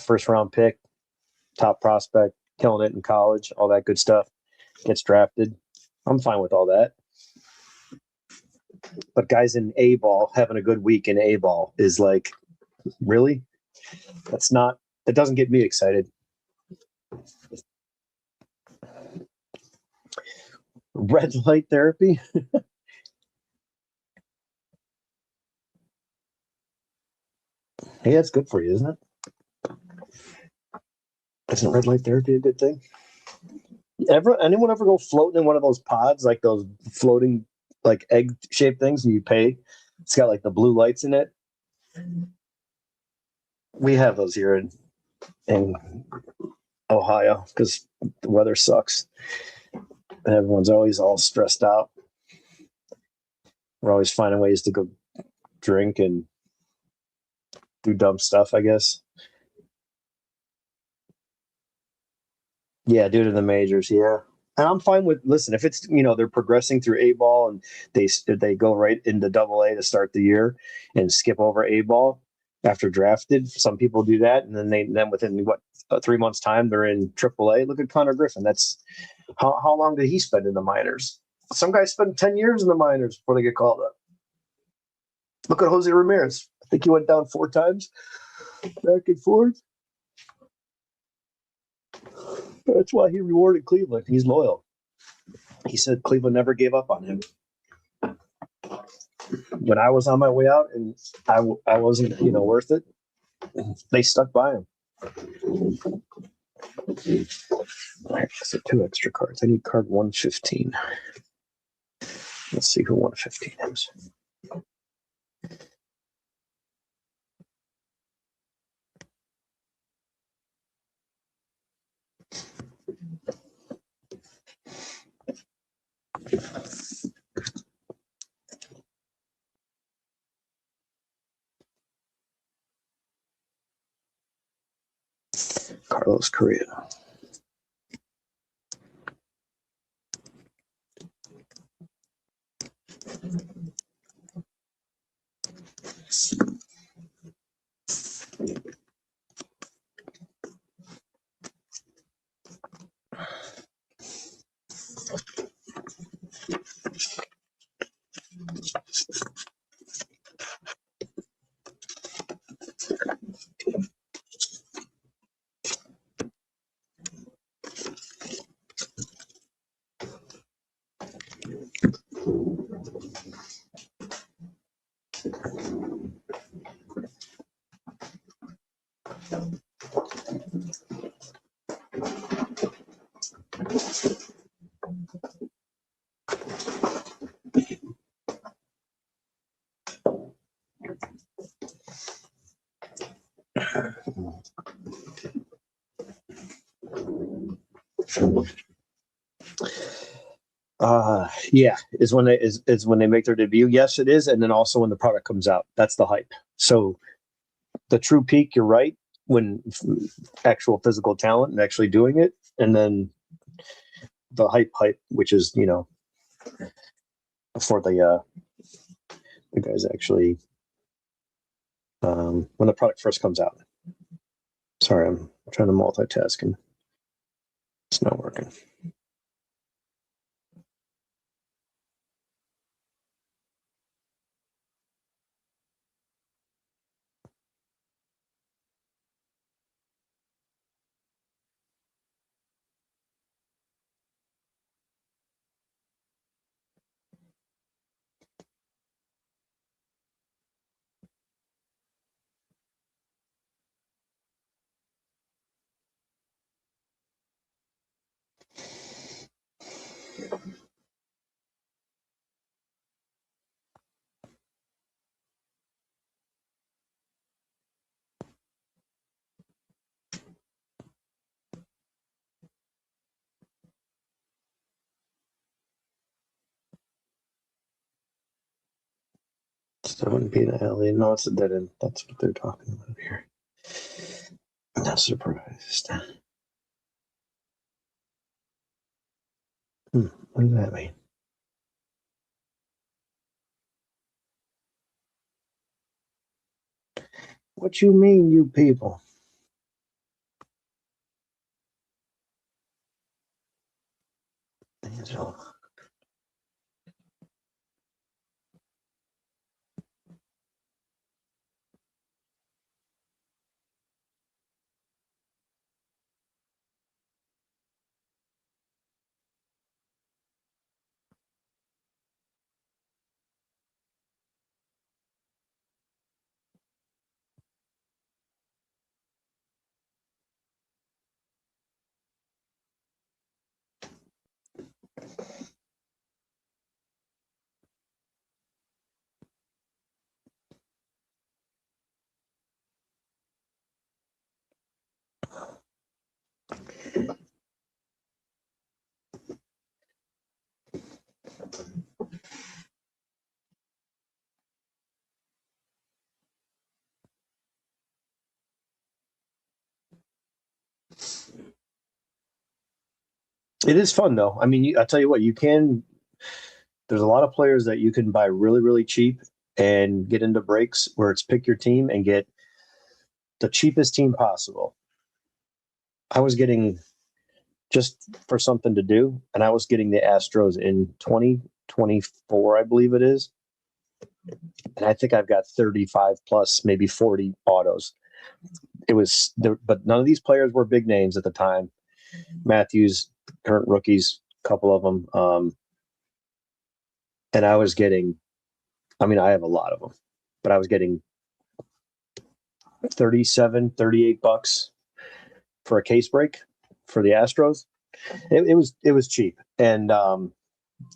first round pick, top prospect, killing it in college, all that good stuff, gets drafted? I'm fine with all that. But guys in A ball having a good week in A ball is like, really? That doesn't get me excited. Red light therapy? Hey, that's good for you, isn't it? Isn't red light therapy a good thing? Anyone ever go floating in one of those pods, like those floating, like egg-shaped things, and you pay? It's got like the blue lights in it. We have those here in Ohio because the weather sucks, and everyone's always all stressed out. We're always finding ways to go drink and do dumb stuff, I guess. Yeah, due to the majors, yeah. And I'm fine with, listen, if it's, they're progressing through A ball and they go right into double A to start the year and skip over A ball after drafted. Some people do that. And then within 3 months time, they're in triple A. Look at Connor Griffin. That's how long did he spend in the minors? Some guys spend 10 years in the minors before they get called up. Look at Jose Ramirez. I think he went down 4 times back and forth. That's why he rewarded Cleveland. He's loyal. He said Cleveland never gave up on him. When I was on my way out and I wasn't, worth it, they stuck by him. All right, so 2 extra cards. I need card 115. Let's see who 115 is. Carlos Correa. Yeah, is when they make their debut. Yes, it is, and then also when the product comes out. That's the hype. So the true peak, you're right, when actual physical talent and actually doing it, and then the hype, which is for the guys actually when the product first comes out. Sorry, I'm trying to multitask and it's not working. So it wouldn't be an alley. No, it's a dead end. That's what they're talking about here. I'm not surprised. What does that mean? What you mean, you people? Angel. It is fun though. I mean, I tell you what, you can. There's a lot of players that you can buy really, really cheap and get into breaks where it's pick your team and get the cheapest team possible. I was getting just for something to do, and I was getting the Astros in 2024, I believe it is. And I think I've got 35 plus, maybe 40 autos. It was there, but none of these players were big names at the time. Matthews, current rookies, a couple of them. And I was getting, I mean, I have a lot of them, but I was getting 37, 38 bucks for a case break for the Astros. It was cheap. And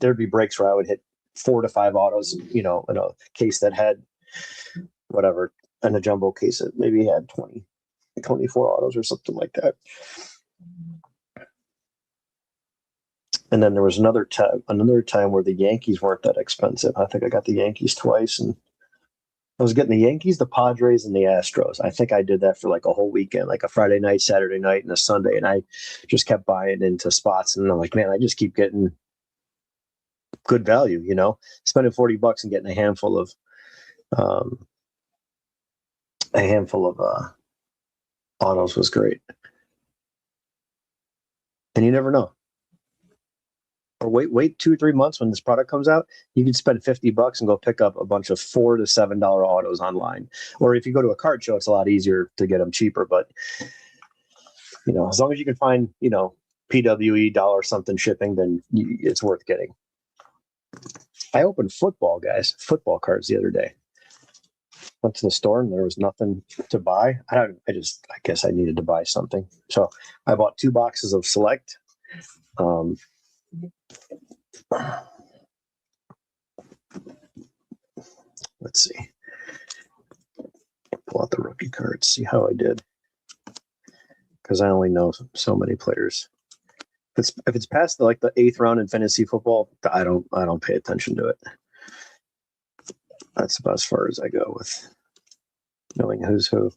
there'd be breaks where I would hit 4 to 5 autos, in a case that had whatever, in a jumbo case that maybe had 20, 24 autos or something like that. And then there was another time where the Yankees weren't that expensive. I think I got the Yankees twice, and I was getting the Yankees, the Padres, and the Astros. I think I did that for like a whole weekend, like a Friday night, Saturday night, and a Sunday. And I just kept buying into spots. And I'm like, man, I just keep getting good value, spending $40 and getting a handful of autos was great. And you never know. Or wait 2 or 3 months when this product comes out, you can spend $50 and go pick up a bunch of $4 to $7 autos online. Or if you go to a card show, it's a lot easier to get them cheaper. But as long as you can find PWE dollar something shipping, then it's worth getting. I opened football cards the other day. Went to the store and there was nothing to buy. I guess I needed to buy something, so I bought 2 boxes of Select. Let's see. Pull out the rookie cards, see how I did. Because I only know so many players. If it's past the 8th round in fantasy football, I don't pay attention to it. That's about as far as I go with knowing who's who.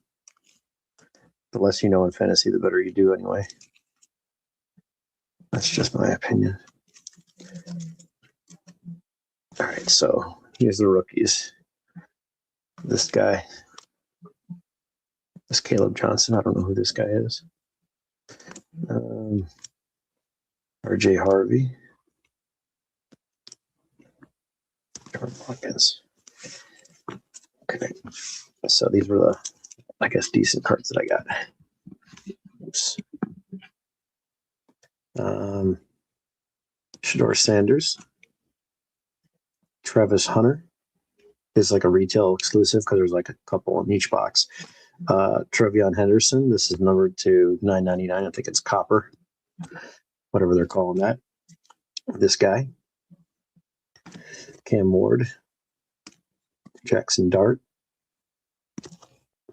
The less you know in fantasy, the better you do anyway. That's just my opinion. All right, so here's the rookies. This guy, this Caleb Johnson. I don't know who this guy is. R.J. Harvey. Jordan Hawkins. Okay, so these were the, I guess, decent cards that I got. Oops. Shador Sanders. Travis Hunter is like a retail exclusive because there's like a couple in each box. Trevion Henderson. This is numbered to $9.99. I think it's copper, whatever they're calling that. This guy. Cam Ward. Jackson Dart.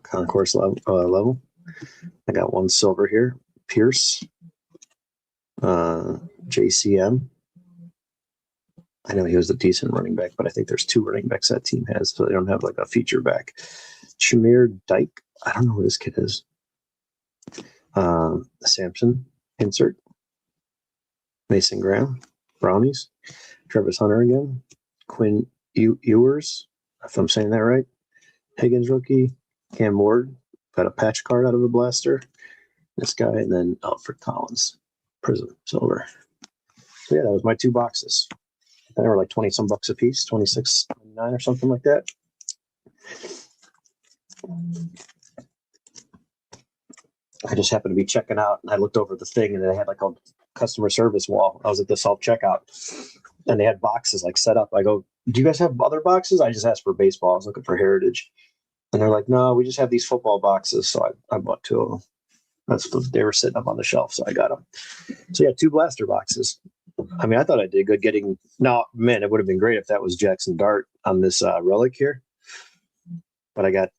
Concourse level. I got one silver here. Pierce. JCM. I know he was a decent running back, but I think there's 2 running backs that team has, so they don't have like a feature back. Shamir Dyke. I don't know who this kid is. Samson. Insert. Mason Graham. Brownies. Travis Hunter again. Quinn Ewers, if I'm saying that right. Higgins rookie. Cam Ward. Got a patch card out of a blaster. This guy, and then Alfred Collins. Prism silver. So yeah, that was my 2 boxes. They were like 20 some bucks a piece, 26.99 or something like that. I just happened to be checking out, and I looked over the thing, and they had like a customer service wall. I was at the self checkout, and they had boxes like set up. I go, "Do you guys have other boxes?" I just asked for baseball. I was looking for Heritage, and they're like, "No, we just have these football boxes." So I bought 2 of them. That's what they were sitting up on the shelf, so I got them. So yeah, 2 blaster boxes. I mean, I thought I did good getting. Now, man, it would have been great if that was Jackson Dart on this relic here. But I got.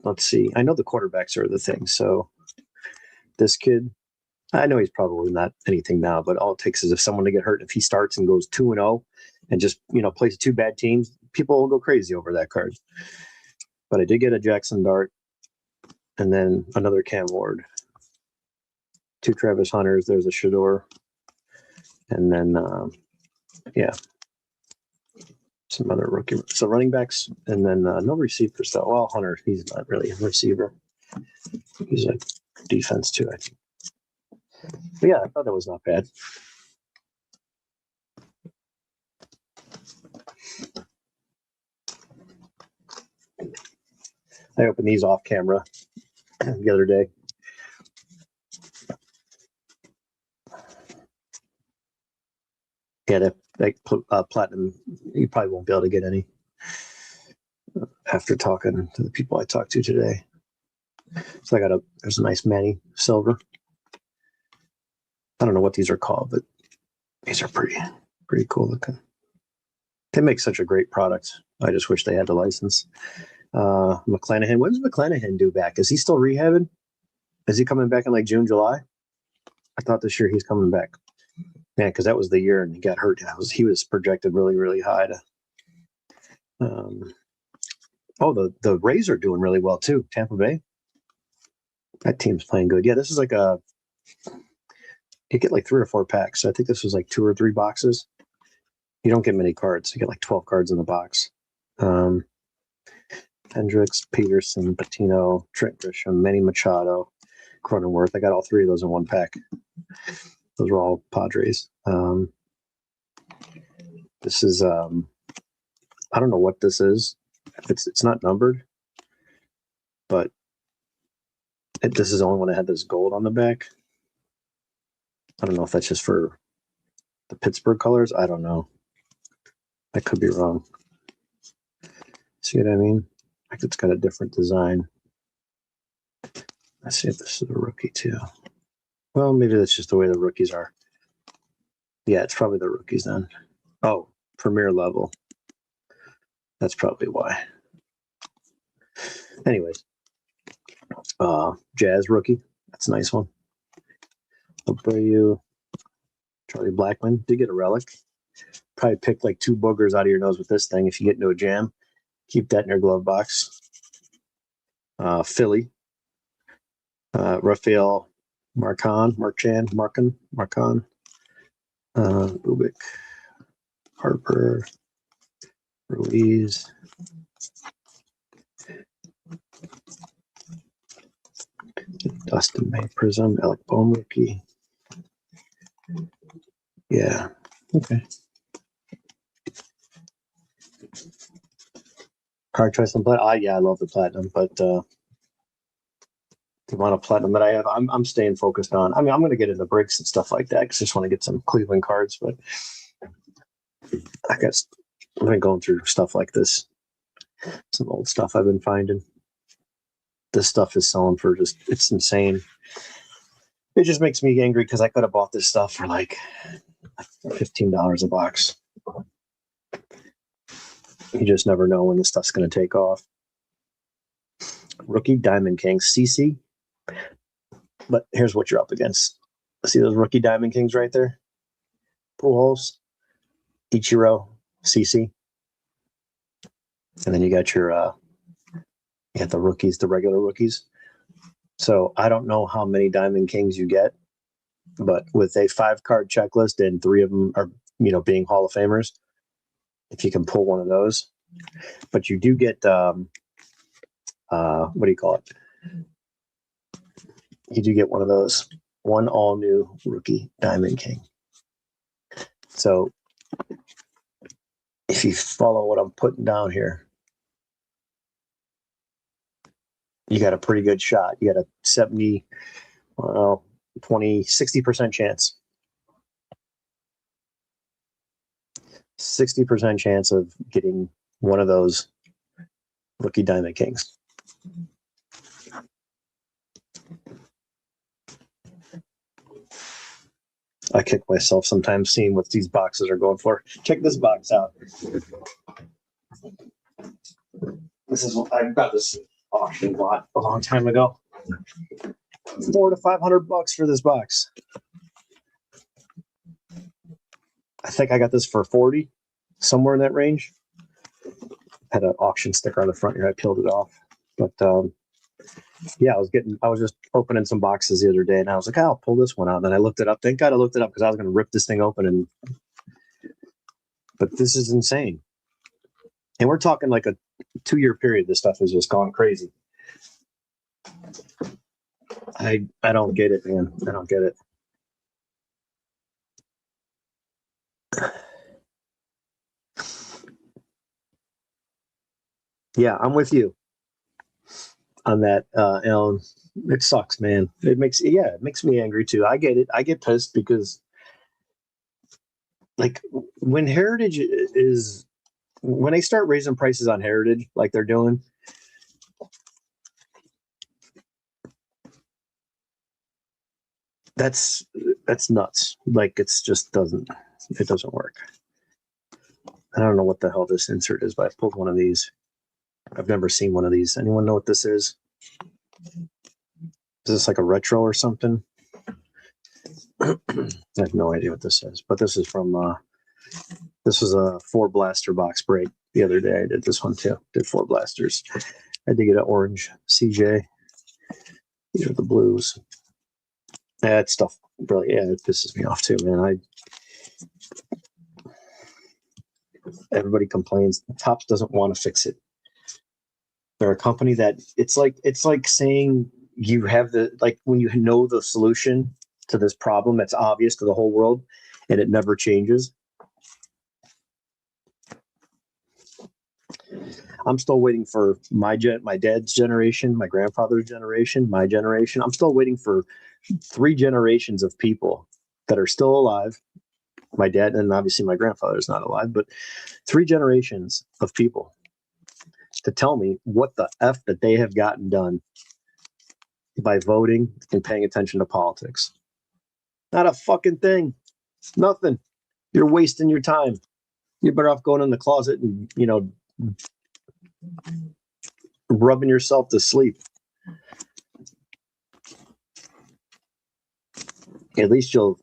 Let's see. I know the quarterbacks are the thing. So this kid, I know he's probably not anything now, but all it takes is if someone to get hurt. If he starts and goes 2-0 and just plays 2 bad teams, people will go crazy over that card. But I did get a Jackson Dart, and then another Cam Ward, 2 Travis Hunters. There's a Shador. And then, some other rookie. So running backs, and then no receivers, though. Well, Hunter, he's not really a receiver. He's like defense, too, I think. But yeah, I thought that was not bad. I opened these off camera the other day. Yeah, that platinum, you probably won't be able to get any after talking to the people I talked to today. So there's a nice Manny silver. I don't know what these are called, but these are pretty cool looking. They make such a great product. I just wish they had the license. McClanahan, when does McClanahan do back? Is he still rehabbing? Is he coming back in like June, July? I thought this year he's coming back. Yeah, because that was the year and he got hurt. He was projected really, really high. The Rays are doing really well too. Tampa Bay. That team's playing good. Yeah, this is like you get like 3 or 4 packs. So I think this was like 2 or 3 boxes. You don't get many cards. You get like 12 cards in the box. Hendricks, Peterson, Patino, Trent Grisham, Manny Machado, Cronenworth. I got all 3 of those in 1 pack. Those were all Padres. This is I don't know what this is. It's not numbered, but this is the only one that had this gold on the back. I don't know if that's just for the Pittsburgh colors. I don't know. I could be wrong. See what I mean? Like it's got a different design. Let's see if this is a rookie too. Well, maybe that's just the way the rookies are. Yeah, it's probably the rookies then. Oh, premier level. That's probably why. Anyways, Jazz rookie. That's a nice one. Abreu, Charlie Blackmon did get a relic. Probably pick like 2 boogers out of your nose with this thing. If you get into a jam, keep that in your glove box. Philly. Rafael Marchan. Bubik. Harper. Ruiz. Dustin May Prism. Alec Bohm rookie. Yeah. Okay. Card choice and platinum. Yeah, I love the platinum, but the amount of platinum that I have, I'm staying focused on. I mean, I'm going to get into bricks and stuff like that because I just want to get some Cleveland cards. But I've been going through stuff like this, some old stuff I've been finding. This stuff is selling for it's insane. It just makes me angry because I could have bought this stuff for like $15 a box. You just never know when this stuff's going to take off. Rookie Diamond Kings, CC. But here's what you're up against. See those rookie Diamond Kings right there? Pujols, Ichiro, CC. And then you got your the rookies, the regular rookies. So I don't know how many Diamond Kings you get, but with a 5-card checklist and 3 of them are, being Hall of Famers, if you can pull one of those. But you do get what do you call it? You do get one of those, one all new rookie Diamond King. So if you follow what I'm putting down here, you got a pretty good shot. You got a 60% chance. 60% chance of getting one of those rookie Diamond Kings. I kick myself sometimes seeing what these boxes are going for. Check this box out. This is what I got this auction bought a long time ago. $400 to $500 for this box. I think I got this for 40, somewhere in that range. Had an auction sticker on the front here. I peeled it off, but yeah, I was just opening some boxes the other day, and I was like, I'll pull this one out. And then I looked it up. Thank God I looked it up because I was going to rip this thing open. But this is insane. And we're talking like a 2-year period. This stuff has just gone crazy. I don't get it, man. I don't get it. Yeah, I'm with you on that, Alan. It sucks, man. It makes me angry too. I get it. I get pissed because like when Heritage when they start raising prices on Heritage like they're doing, that's nuts. Like it doesn't work. I don't know what the hell this insert is, but I pulled one of these. I've never seen one of these. Anyone know what this is? Is this like a retro or something? I have no idea what this is, but this is from this was a 4 blaster box break the other day. I did this one too. Did 4 blasters. I had to get an orange CJ. These are the blues. That stuff really, it pisses me off too, man. Everybody complains. Topps doesn't want to fix it. They're a company that it's like saying you have when you know the solution to this problem that's obvious to the whole world and it never changes. I'm still waiting for my dad's generation, my grandfather's generation, my generation. I'm still waiting for 3 generations of people that are still alive. My dad, and obviously my grandfather is not alive, but 3 generations of people to tell me what the F that they have gotten done by voting and paying attention to politics. Not a fucking thing. Nothing. You're wasting your time. You're better off going in the closet and, rubbing yourself to sleep. At least you'll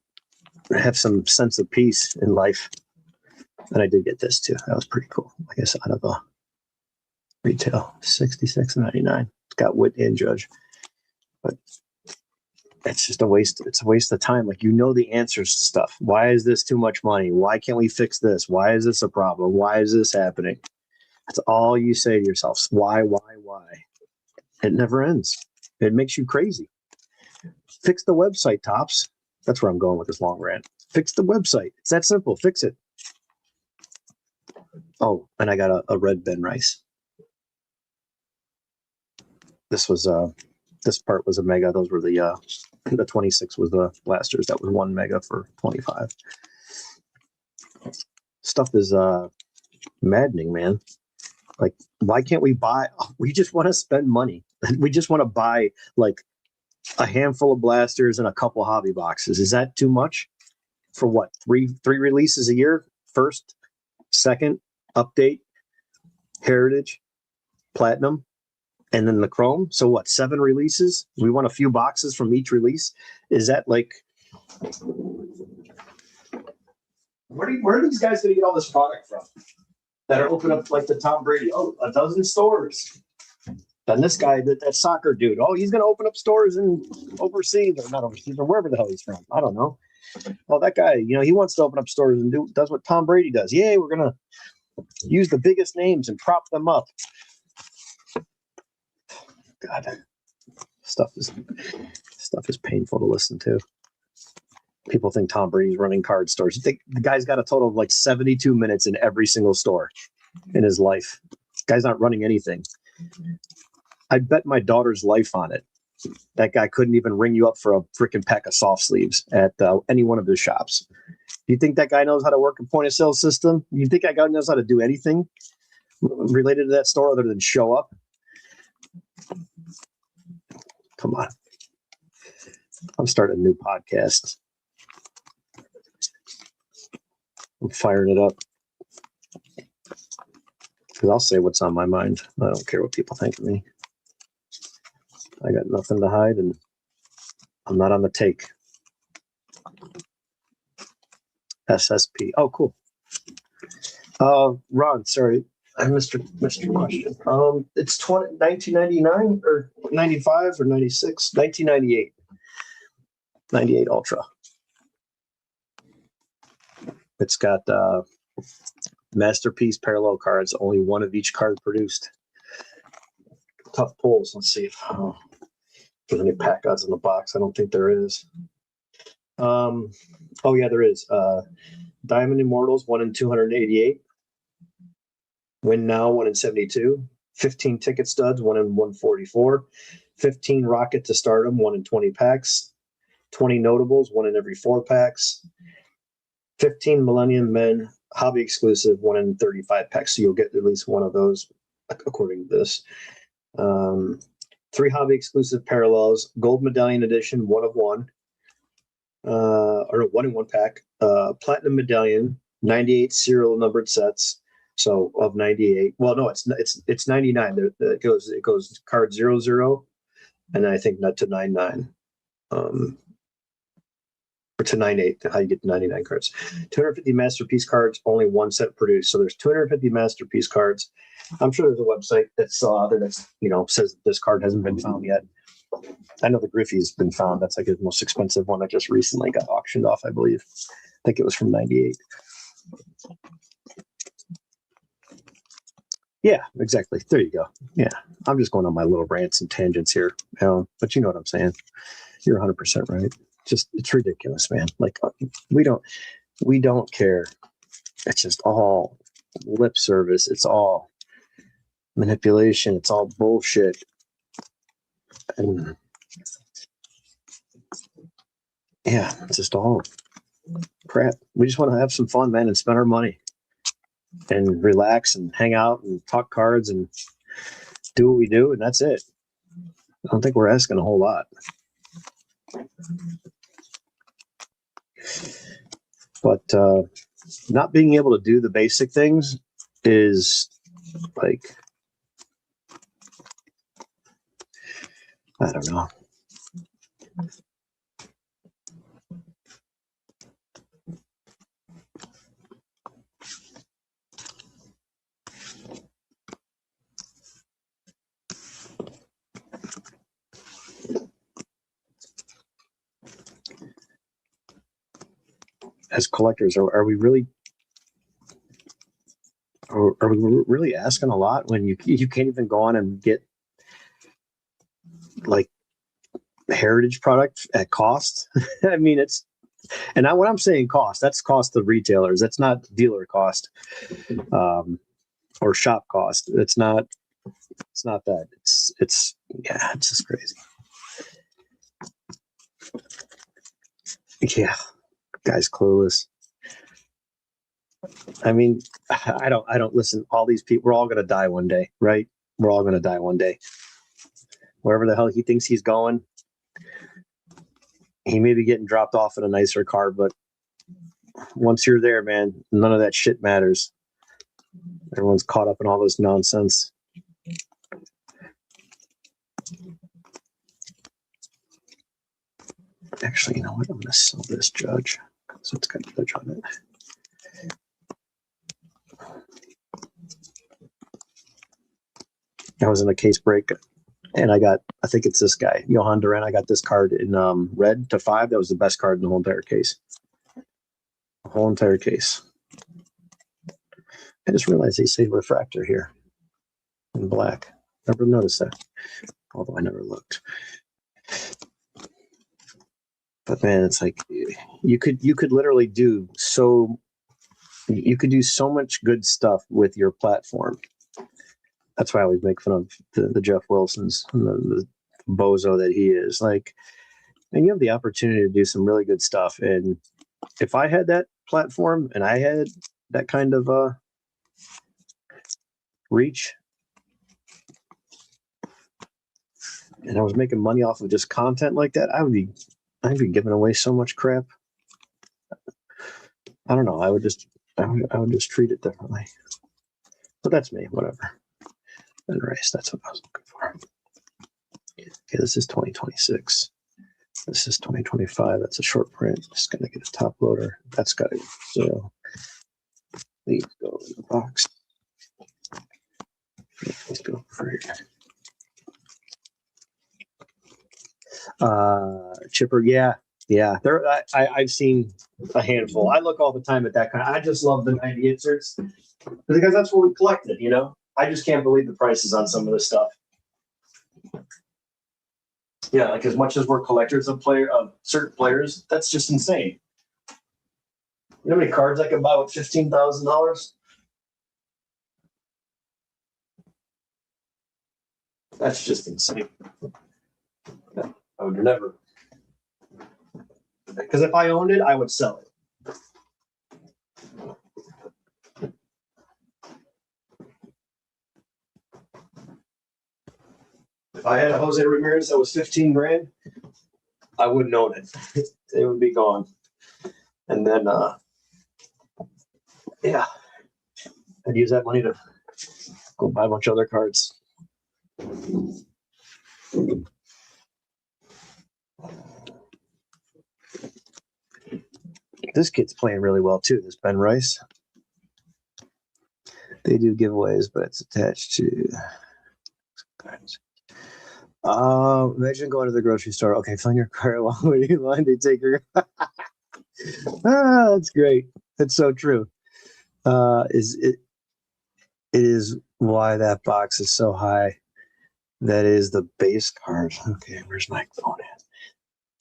have some sense of peace in life. And I did get this too. That was pretty cool. I guess out of a retail, $66.99. It's got Whitney and Judge, but it's just a waste. It's a waste of time. Like, you know the answers to stuff. Why is this too much money? Why can't we fix this? Why is this a problem? Why is this happening? That's all you say to yourself. Why? It never ends. It makes you crazy. Fix the website, Tops. That's where I'm going with this long rant. Fix the website. It's that simple. Fix it. Oh, and I got a red Ben Rice. This was this part was a mega. Those were the 26 was the blasters. That was 1 mega for 25. Stuff is maddening, man. Like, why can't we buy? We just want to spend money. We just want to buy like a handful of blasters and a couple hobby boxes. Is that too much for what? Three releases a year? First, second, update, heritage, platinum, and then the chrome. So what? 7 releases? We want a few boxes from each release. Is that like? Where are these guys going to get all this product from? That are open up like the Tom Brady. Oh, a dozen stores. Then this guy, that soccer dude. Oh, he's going to open up stores in overseas, or not overseas, or wherever the hell he's from. I don't know. Oh, that guy, he wants to open up stores and does what Tom Brady does. Yay, we're going to use the biggest names and prop them up. God, stuff is painful to listen to. People think Tom Brady's running card stores. You think the guy's got a total of like 72 minutes in every single store in his life. Guy's not running anything. I'd bet my daughter's life on it. That guy couldn't even ring you up for a freaking pack of soft sleeves at any one of his shops. Do you think that guy knows how to work a point of sale system? You think that guy knows how to do anything related to that store other than show up? Come on. I'm starting a new podcast. I'm firing it up. Because I'll say what's on my mind. I don't care what people think of me. I got nothing to hide, and I'm not on the take. SSP. Oh, cool. Ron, sorry. I missed your question. It's 1999 or 95 or 96? 1998. 98 Ultra. It's got Masterpiece parallel cards, only one of each card produced. Tough pulls. Let's see if there's any pack odds in the box. I don't think there is. Oh yeah, there is. Diamond Immortals, 1 in 288. Win Now, 1 in 72. 15 Ticket Studs, 1 in 144. 15 Rocket to Stardom, 1 in 20 packs. 20 Notables, 1 in every 4 packs. 15 Millennium Men hobby exclusive, 1 in 35 packs. So you'll get at least one of those, according to this. 3 hobby exclusive parallels, Gold Medallion Edition, 1 of 1. Or 1 in 1 pack. Platinum Medallion, 98 serial numbered sets. So of 98. Well, no, it's 99. It goes card 00, and I think not to 99. Or to 98, how you get 99 cards. 250 Masterpiece cards, only 1 set produced. So there's 250 Masterpiece cards. I'm sure there's a website that's still out there that's, says that this card hasn't been found yet. I know the Griffey's been found. That's like his most expensive one that just recently got auctioned off, I believe. I think it was from 98. Yeah, exactly. There you go. Yeah, I'm just going on my little rants and tangents here, but you know what I'm saying. You're 100% right. Just, it's ridiculous, man. Like, we don't care. It's just all lip service. It's all manipulation. It's all bullshit. And yeah, it's just all crap. We just want to have some fun, man, and spend our money and relax and hang out and talk cards and do what we do, and that's it. I don't think we're asking a whole lot. But not being able to do the basic things is like, I don't know. as collectors, are we really are we really asking a lot when you can't even go on and get like heritage product at cost? I mean, it's, and when I'm saying cost, that's cost of retailers. That's not dealer cost, or shop cost. It's not that. It's yeah, it's just crazy. Yeah, guy's clueless. I mean, I don't listen. All these people, we're all gonna die one day, right? We're all gonna die one day. Wherever the hell he thinks he's going, he may be getting dropped off in a nicer car, but once you're there, man, none of that shit matters. Everyone's caught up in all this nonsense. Actually, you know what? I'm going to sell this Judge because it's got Judge on it. I was in a case break, and I think it's this guy, Johan Duran. I got this card in red to 5. That was the best card in the whole entire case. The whole entire case. I just realized they say refractor here in black. Never noticed that, although I never looked. But man, it's like you could literally do so. You could do so much good stuff with your platform. That's why I always make fun of the Jeff Wilsons and the bozo that he is. Like, and you have the opportunity to do some really good stuff. And if I had that platform and I had that kind of reach, and I was making money off of just content like that, I'd be giving away so much crap. I don't know. I would just treat it differently. But that's me. Whatever. And race. That's what I was looking for. Okay, this is 2026. This is 2025. That's a short print. Just gonna get a top loader. That's got to go. Please go in the box. Let's go for here. Chipper, yeah. There, I've seen a handful. I look all the time at that kind. I just love the 90 inserts because that's what we collected. You know, I just can't believe the prices on some of this stuff. Yeah, like as much as we're collectors of certain players, that's just insane. You know how many cards I could buy with $15,000? That's just insane. I would never. Because if I owned it, I would sell it. If I had a Jose Ramirez that was 15 grand, I wouldn't own it. It would be gone. And then, yeah, I'd use that money to go buy a bunch of other cards. This kid's playing really well too, this Ben Rice. They do giveaways, but it's attached to cards. Imagine going to the grocery store. Okay, fill in your cart while waiting in line. They take your. That's great. That's so true. It is why that box is so high. That is the base card. Okay, where's my phone at?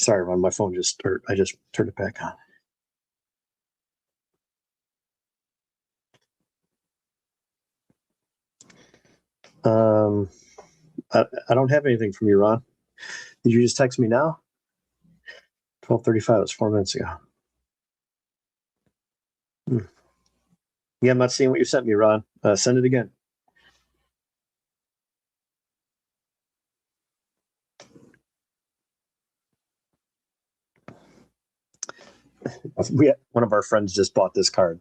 Sorry, Ron, my phone just I just turned it back on. I don't have anything from you, Ron. Did you just text me now? 12:35. It was 4 minutes ago. Yeah, I'm not seeing what you sent me, Ron. Send it again. One of our friends just bought this card.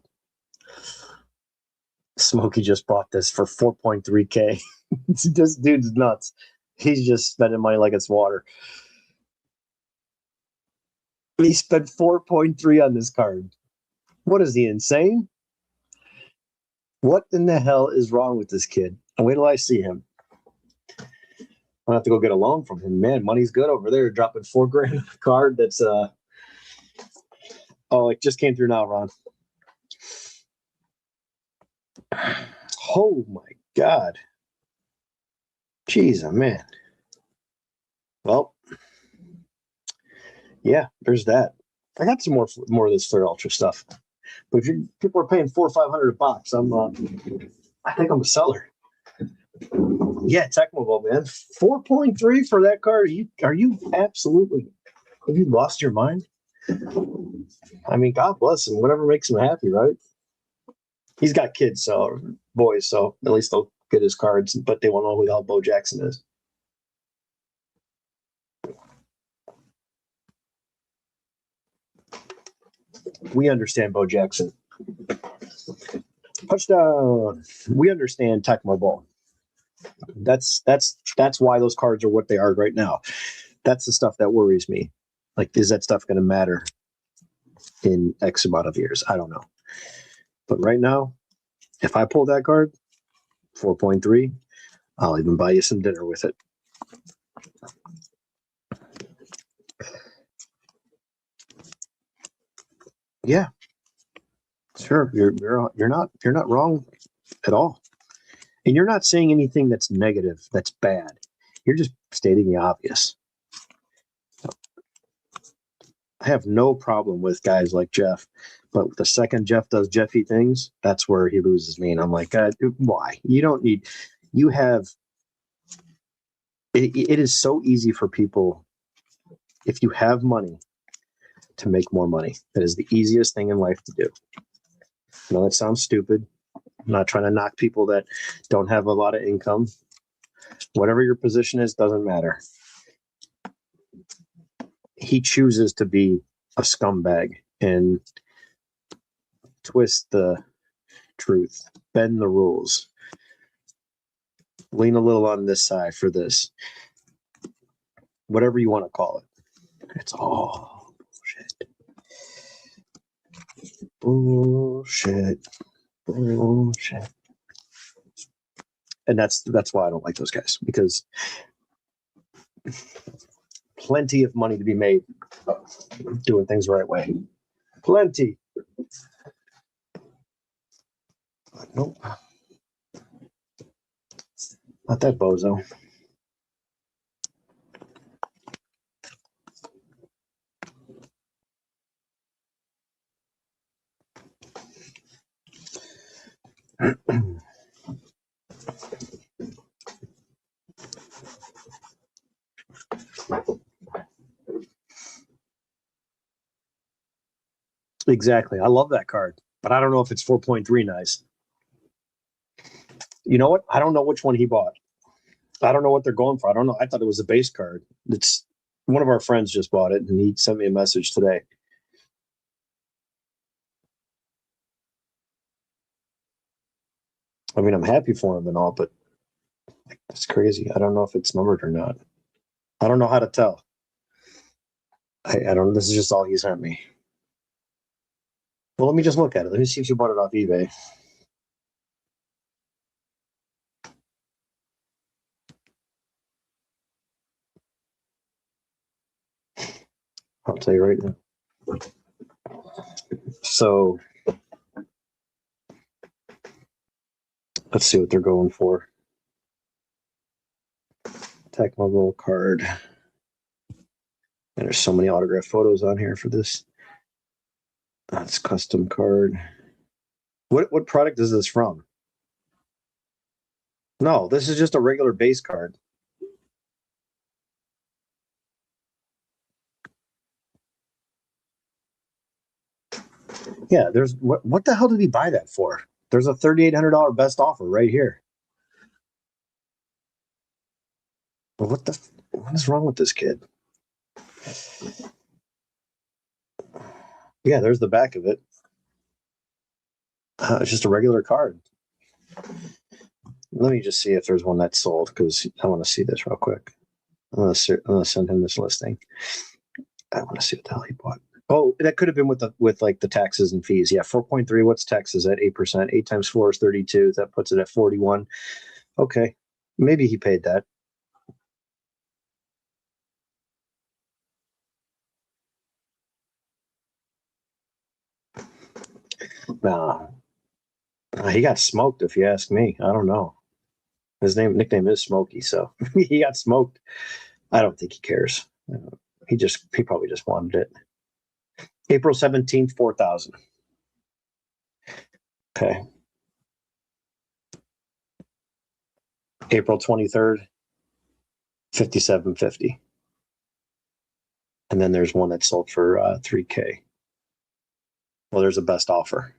Smokey just bought this for 4.3K. This dude's nuts. He's just spending money like it's water. He spent 4.3 on this card. What is he, insane? What in the hell is wrong with this kid? And wait till I see him. I'll have to go get a loan from him. Man, money's good over there. Dropping $4 grand on a card that's Oh, it just came through now, Ron. Oh my God. Jeez, oh man. Well, yeah, there's that. I got some more of this Flair Ultra stuff. But if people are paying $400 or $500 a box, I think I'm a seller. Yeah, Tecmo Bowl, man. 4.3 for that card. Have you lost your mind? I mean, God bless him. Whatever makes him happy, right? He's got kids, so boys, so at least they'll get his cards, but they won't know who the hell Bo Jackson is. We understand Bo Jackson. Touchdown. We understand Tecmo Bowl. That's why those cards are what they are right now. That's the stuff that worries me. Like, is that stuff going to matter in X amount of years? I don't know. But right now, if I pull that card, 4.3, I'll even buy you some dinner with it. Yeah, sure. You're not wrong at all, and you're not saying anything that's negative, that's bad. You're just stating the obvious. I have no problem with guys like Jeff, but the second Jeff does Jeffy things, that's where he loses me, and I'm like, why? You don't need. You have. It is so easy for people, if you have money, to make more money. That is the easiest thing in life to do. I know that sounds stupid. I'm not trying to knock people that don't have a lot of income. Whatever your position is, doesn't matter. He chooses to be a scumbag and twist the truth, bend the rules, lean a little on this side for this. Whatever you want to call it. It's all bullshit. Bullshit. And that's why I don't like those guys, because plenty of money to be made doing things the right way. Plenty. But nope. Not that bozo. Exactly. I love that card, but I don't know if it's 4.3 nice. You know what? I don't know which one he bought. I don't know what they're going for. I don't know. I thought it was a base card. It's one of our friends just bought it, and he sent me a message today. I mean, I'm happy for him and all, but it's crazy. I don't know if it's numbered or not. I don't know how to tell. I don't. This is just all he sent me. Well, let me just look at it. Let me see if you bought it off eBay. I'll tell you right now. So let's see what they're going for. Tecmo Bowl card. And there's so many autographed photos on here for this. That's custom card. What product is this from? No, this is just a regular base card. Yeah, there's what the hell did he buy that for? There's a $3,800 best offer right here. But what is wrong with this kid? Yeah, there's the back of it. It's just a regular card. Let me just see if there's one that's sold, because I want to see this real quick. I'm gonna send him this listing. I want to see what the hell he bought. Oh, that could have been with like the taxes and fees. Yeah, 4.3. What's taxes at 8%? 8 times 4 is 32. That puts it at 41. Okay, maybe he paid that. He got smoked, if you ask me. I don't know. His nickname is Smokey, so he got smoked. I don't think he cares. He probably just wanted it. April 17th, 4,000. Okay. April 23rd, 57.50. And then there's one that sold for $3K. Well, there's a best offer.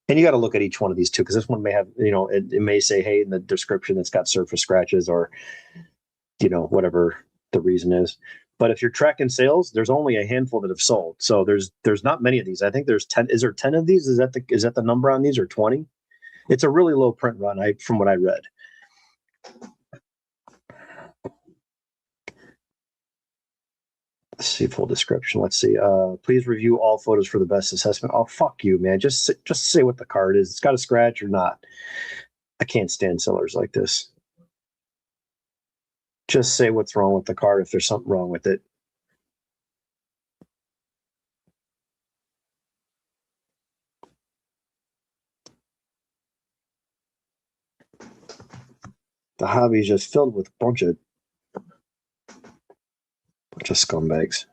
And you got to look at each one of these too, because this one may have, it may say, hey, in the description, it's got surface scratches or, whatever the reason is. But if you're tracking sales, there's only a handful that have sold. So there's not many of these. I think there's 10. Is there 10 of these? Is that the number on these, or 20? It's a really low print run, from what I read. Let's see, full description. Let's see. Please review all photos for the best assessment. Oh, fuck you, man. Just say what the card is. It's got a scratch or not. I can't stand sellers like this. Just say what's wrong with the card if there's something wrong with it. The hobby is just filled with a bunch of scumbags.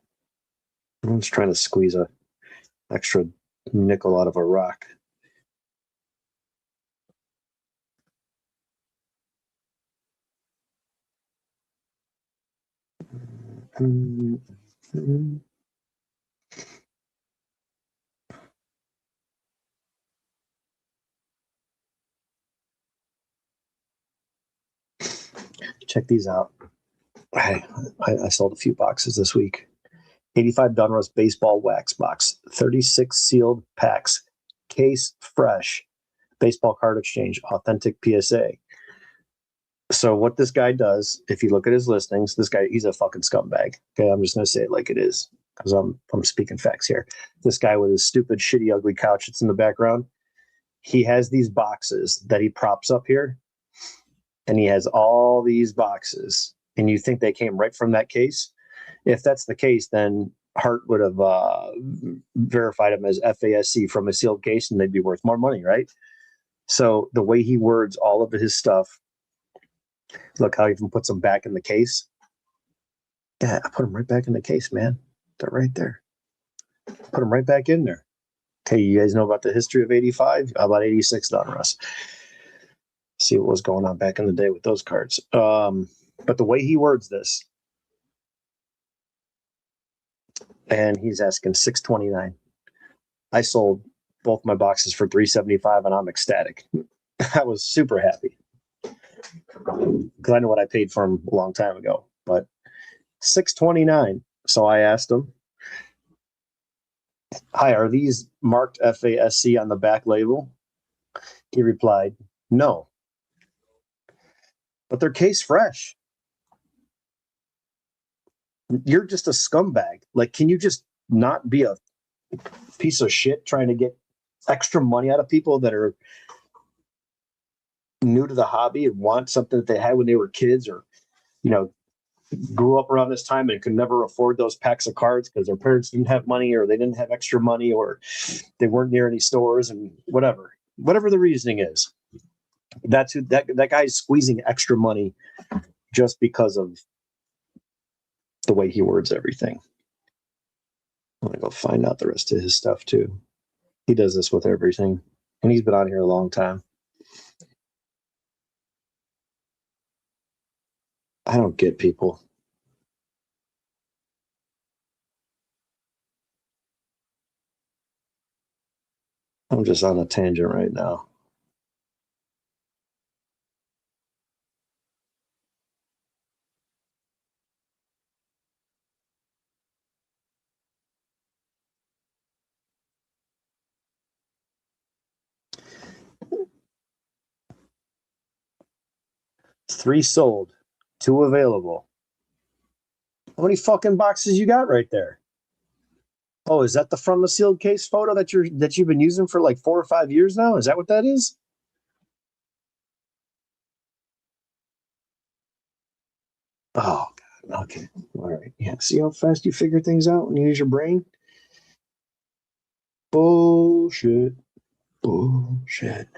Everyone's trying to squeeze a extra nickel out of a rock. Check these out. I sold a few boxes this week. 85 Donruss baseball wax box, 36 sealed packs, case fresh, baseball card exchange, authentic PSA. So what this guy does, if you look at his listings, this guy, he's a fucking scumbag. Okay, I'm just going to say it like it is, because I'm speaking facts here. This guy with his stupid, shitty, ugly couch that's in the background, he has these boxes that he props up here, and he has all these boxes, and you think they came right from that case? If that's the case, then Hart would have verified them as FASC from a sealed case, and they'd be worth more money, right? So the way he words all of his stuff, look how he even puts them back in the case. Yeah, I put them right back in the case, man. They're right there. Put them right back in there. Okay, you guys know about the history of 85? How about 86 Donruss? See what was going on back in the day with those cards. But the way he words this, and he's asking $629. I sold both my boxes for $375, and I'm ecstatic. I was super happy because I know what I paid for them a long time ago. But $629. So I asked him, "Hi, are these marked FASC on the back label?" He replied, "No, but they're case fresh." You're just a scumbag. Like, can you just not be a piece of shit trying to get extra money out of people that are new to the hobby and want something that they had when they were kids, or, grew up around this time and could never afford those packs of cards because their parents didn't have money, or they didn't have extra money, or they weren't near any stores, and whatever the reasoning is. That's who that guy's squeezing extra money just because of the way he words everything. I'm gonna go find out the rest of his stuff too. He does this with everything, and he's been on here a long time. I don't get people. I'm just on a tangent right now. Three sold, two available. How many fucking boxes you got right there? Oh, is that the from a sealed case photo that you've been using for like 4 or 5 years now? Is that what that is? Oh, God. Okay. All right. Yeah. See how fast you figure things out when you use your brain? Bullshit. Bullshit.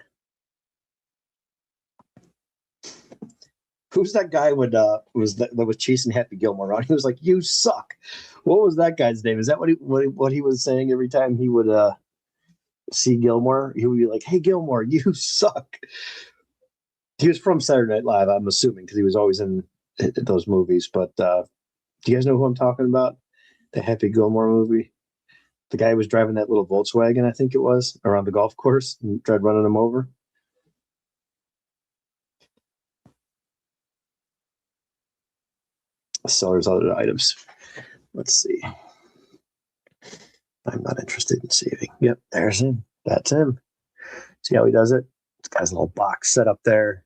Who's that guy that was chasing Happy Gilmore around? He was like, "You suck." What was that guy's name? Is that what he was saying every time he would see Gilmore? He would be like, "Hey Gilmore, you suck." He was from Saturday Night Live, I'm assuming, because he was always in those movies. But do you guys know who I'm talking about? The Happy Gilmore movie. The guy who was driving that little Volkswagen, I think it was, around the golf course and tried running him over. Seller's other items. Let's see. I'm not interested in saving. Yep, there's him. That's him. See how he does it? This guy's a little box set up there.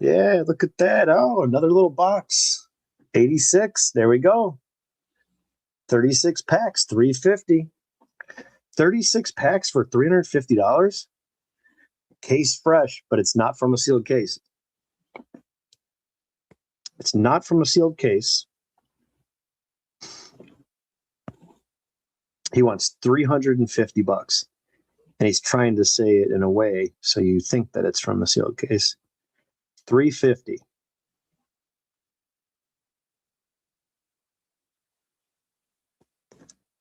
Yeah, look at that. Oh, another little box. 86. There we go. 36 packs, $350. 36 packs for $350. Case fresh, but it's not from a sealed case. It's not from a sealed case. He wants $350, and he's trying to say it in a way so you think that it's from a sealed case. $350.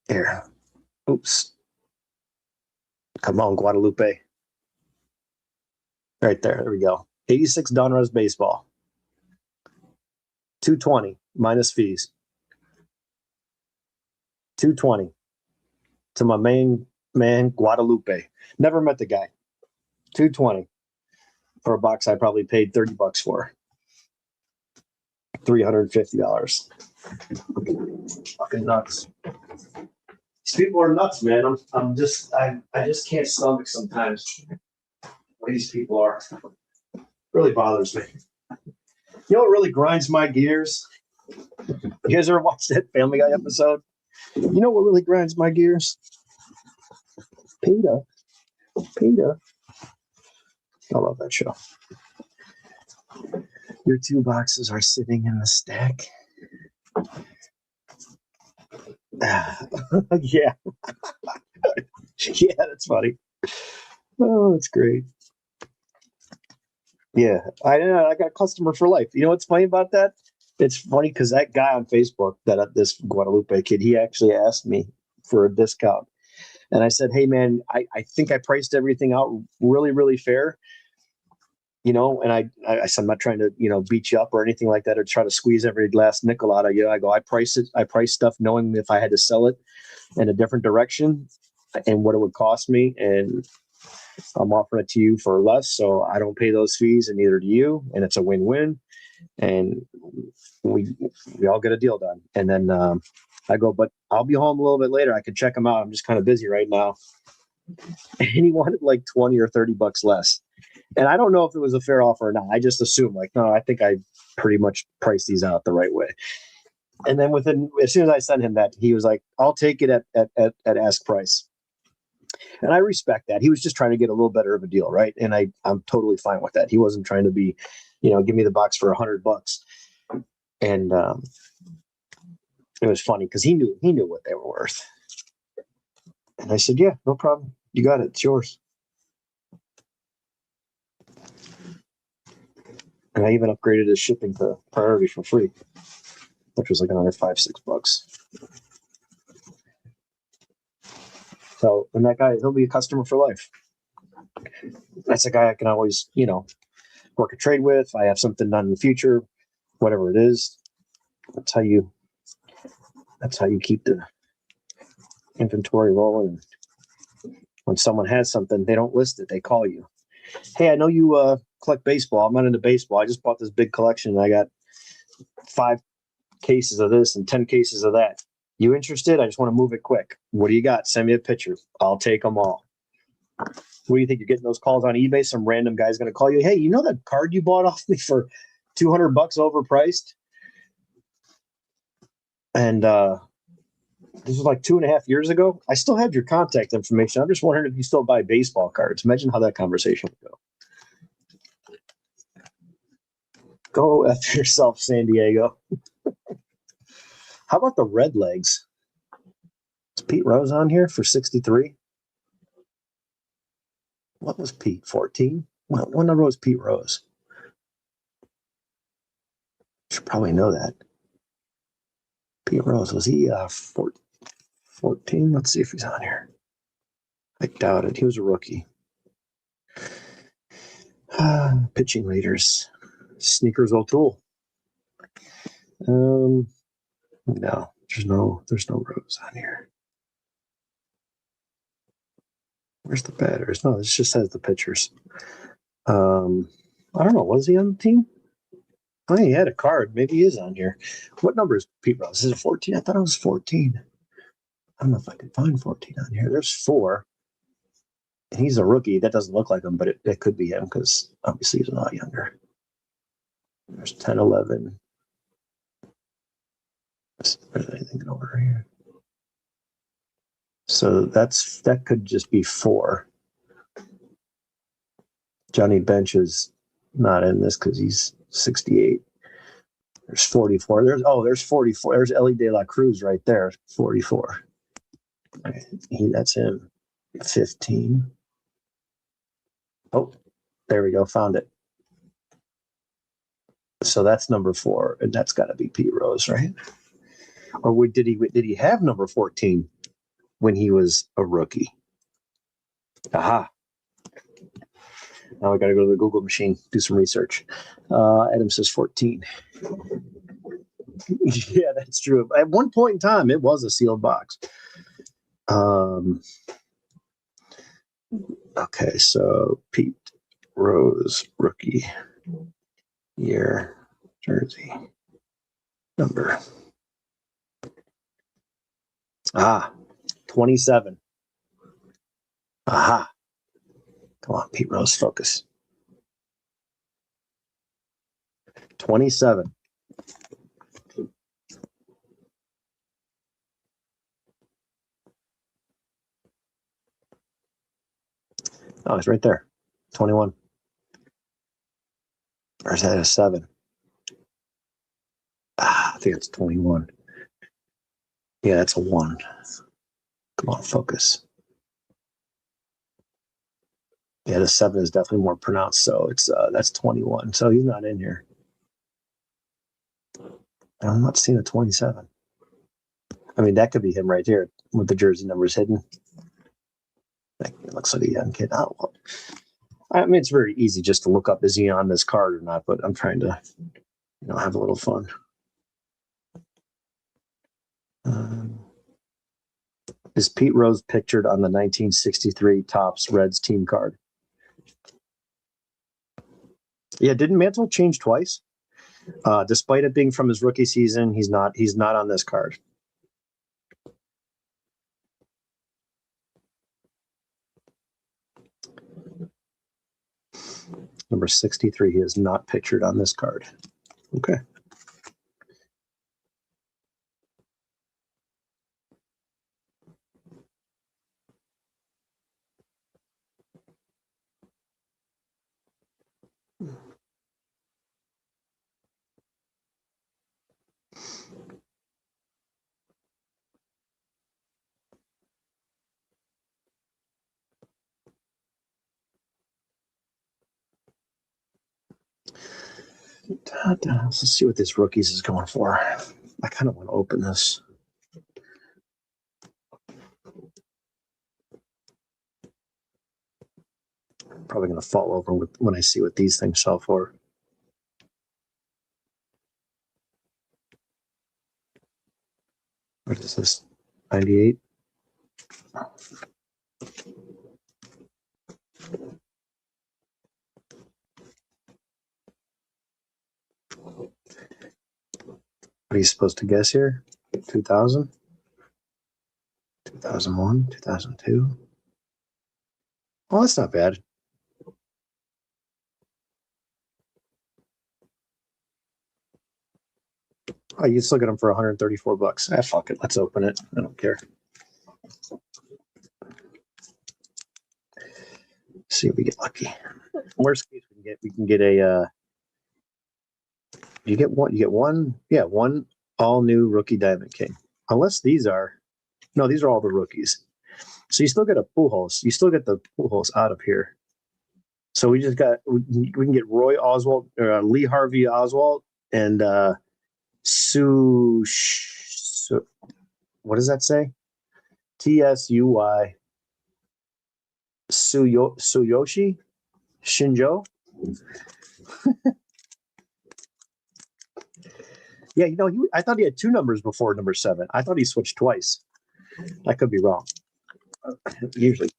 Here. Oops. Come on, Guadalupe. Right there. There we go. 86 Donruss baseball. $220 minus fees. $220 to my main man Guadalupe. Never met the guy. $220 for a box I probably paid $30 for. $350. Fucking nuts. These people are nuts, man. I just can't stomach sometimes what these people are. It really bothers me. You know what really grinds my gears? You guys ever watched that Family Guy episode? You know what really grinds my gears? PETA. I love that show. Your 2 boxes are sitting in the stack. Yeah. Yeah, that's funny. Oh, that's great. Yeah, I got a customer for life. You know what's funny about that? It's funny because that guy on Facebook, this Guadalupe kid, he actually asked me for a discount. And I said, hey, man, I think I priced everything out really, really fair. And I said, I'm not trying to, beat you up or anything like that or try to squeeze every last nickel out of you. I go, I price stuff knowing if I had to sell it in a different direction and what it would cost me. And I'm offering it to you for less. So I don't pay those fees and neither do you. And it's a win-win. And we all get a deal done. And then I go, but I'll be home a little bit later. I could check them out. I'm just kind of busy right now. And he wanted like 20 or $30 less. And I don't know if it was a fair offer or not. I just assumed no, I think I pretty much priced these out the right way. And then as soon as I sent him that, he was like, I'll take it at ask price. And I respect that. He was just trying to get a little better of a deal. Right. And I'm totally fine with that. He wasn't trying to be, give me the box for $100. And it was funny because he knew what they were worth. And I said, yeah, no problem. You got it. It's yours. And I even upgraded his shipping to priority for free, which was like another $5-6. So, and that guy, he'll be a customer for life. That's a guy I can always, work a trade with. I have something done in the future, whatever it is. That's how you keep the inventory rolling. When someone has something, they don't list it. They call you. Hey, I know you collect baseball. I'm not into baseball. I just bought this big collection. And I got 5 cases of this and 10 cases of that. You interested? I just want to move it quick. What do you got? Send me a picture. I'll take them all. What do you think? You're getting those calls on eBay? Some random guy's going to call you. Hey, you know that card you bought off me for $200 overpriced? And this was like 2.5 years ago. I still have your contact information. I'm just wondering if you still buy baseball cards. Imagine how that conversation would go. Go F yourself, San Diego. How about the Red Legs? Is Pete Rose on here for 63? What was Pete? 14? What number was Pete Rose? Should probably know that. Pete Rose, was he 14? Let's see if he's on here. I doubt it. He was a rookie. Pitching leaders. Sneakers O'Toole. No, there's no Rose on here. Where's the batters? No, this just has the pitchers. I don't know. Was he on the team? Oh, he had a card. Maybe he is on here. What number is Pete Rose? Is it 14? I thought it was 14. I don't know if I can find 14 on here. There's 4. And he's a rookie. That doesn't look like him, but it could be him because obviously he's a lot younger. There's 10, 11. Where's anything over here? So that could just be 4. Johnny Bench is not in this because he's 68. There's 44. There's 44. There's Ellie De La Cruz right there. 44. That's him. 15. Oh, there we go. Found it. So that's number 4, and that's got to be Pete Rose, right? Or did he have number 14 when he was a rookie? Aha. Now I got to go to the Google machine, do some research. Adam says 14. Yeah, that's true. At one point in time, it was a sealed box. Okay, so Pete Rose, rookie year, jersey, number. 27. Aha. Come on, Pete Rose, focus. 27. Oh, it's right there. 21. Or is that a 7? I think it's 21. Yeah, that's a 1. Come on, focus. Yeah, the 7 is definitely more pronounced, so it's that's 21. So he's not in here. I'm not seeing a 27. I mean, that could be him right here with the jersey numbers hidden. It looks like a young kid. Oh, well. I mean, it's very easy just to look up, is he on this card or not, but I'm trying to, have a little fun. Is Pete Rose pictured on the 1963 Topps Reds team card? Yeah, didn't Mantle change twice? Despite it being from his rookie season, he's not on this card. Number 63, he is not pictured on this card. Okay. Let's see what this rookies is going for. I kind of want to open this. Probably going to fall over when I see what these things sell for. What is this? 98? What are you supposed to guess here? 2000? 2001? 2002? Oh, that's not bad. Oh, you still get them for $134. Fuck it. Let's open it. I don't care. See if we get lucky. Worst case we can get a you get one. Yeah, one all new rookie Diamond King. Unless these are all the rookies. So you still get a Pujols. You still get the Pujols out of here. So we just got we can get Roy Oswald or Lee Harvey Oswald and what does that say? TSUY Tsuyoshi Shinjo. Yeah, I thought he had 2 numbers before number 7. I thought he switched twice. I could be wrong. Usually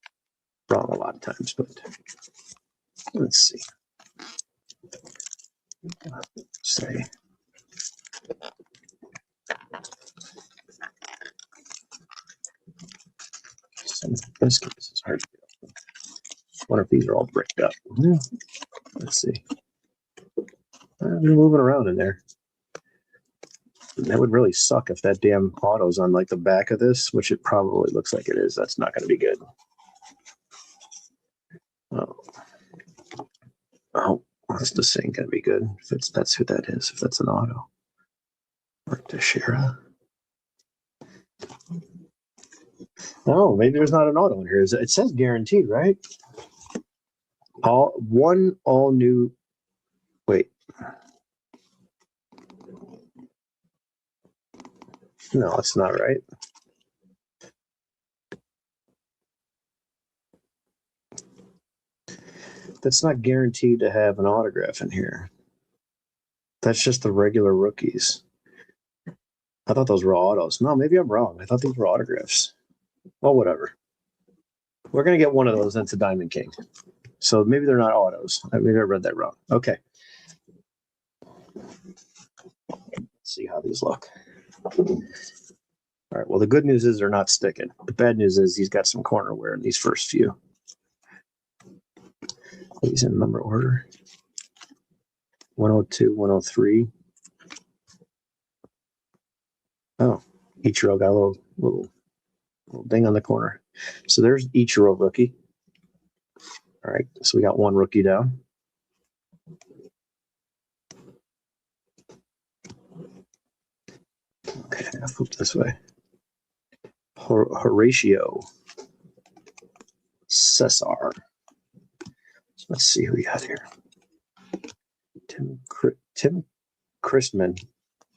wrong a lot of times, but let's see. Say some biscuits. It's hard to get up. I wonder if these are all bricked up. Let's see. They're moving around in there. That would really suck if that damn auto's on like the back of this, which it probably looks like it is. That's not going to be good. Oh, that's the same going to be good. If that's who that is. If that's an auto. Or Teixeira. Oh, maybe there's not an auto in here. It says guaranteed, right? All new. Wait. No, it's not right. That's not guaranteed to have an autograph in here. That's just the regular rookies. I thought those were autos. No, maybe I'm wrong. I thought these were autographs. Well, whatever. We're going to get one of those into Diamond King. So maybe they're not autos. Maybe I read that wrong. Okay. Let's see how these look. All right. Well, the good news is they're not sticking. The bad news is he's got some corner wear in these first few. He's in number order. 102, 103. Oh, Ichiro got a little ding on the corner. So there's Ichiro rookie. All right, so we got one rookie down. Okay, I'll flip this way. Horatio Cesar. Let's see who we got here. Tim Christman.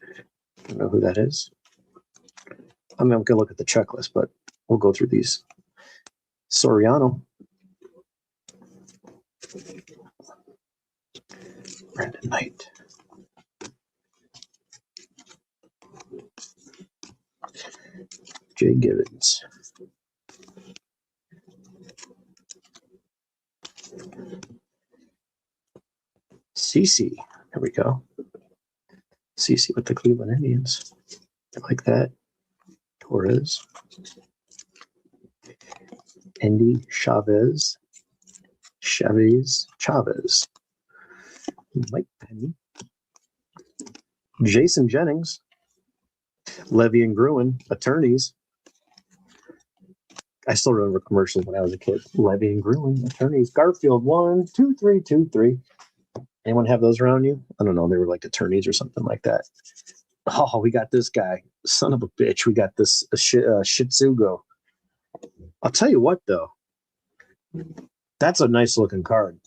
I don't know who that is. I'm going to look at the checklist, but we'll go through these. Soriano. Brandon Knight. Jay Gibbons. CeCe. There we go. CeCe with the Cleveland Indians. I like that. Torres. Andy Chavez. Mike Penny. Jason Jennings. Levy and Gruen, attorneys. I still remember commercials when I was a kid. Levy and Gruen, attorneys. Garfield 12323. Anyone have those around you? I don't know. They were like attorneys or something like that. Oh, we got this guy. Son of a bitch. We got this Shitsugo. I'll tell you what, though. That's a nice looking card.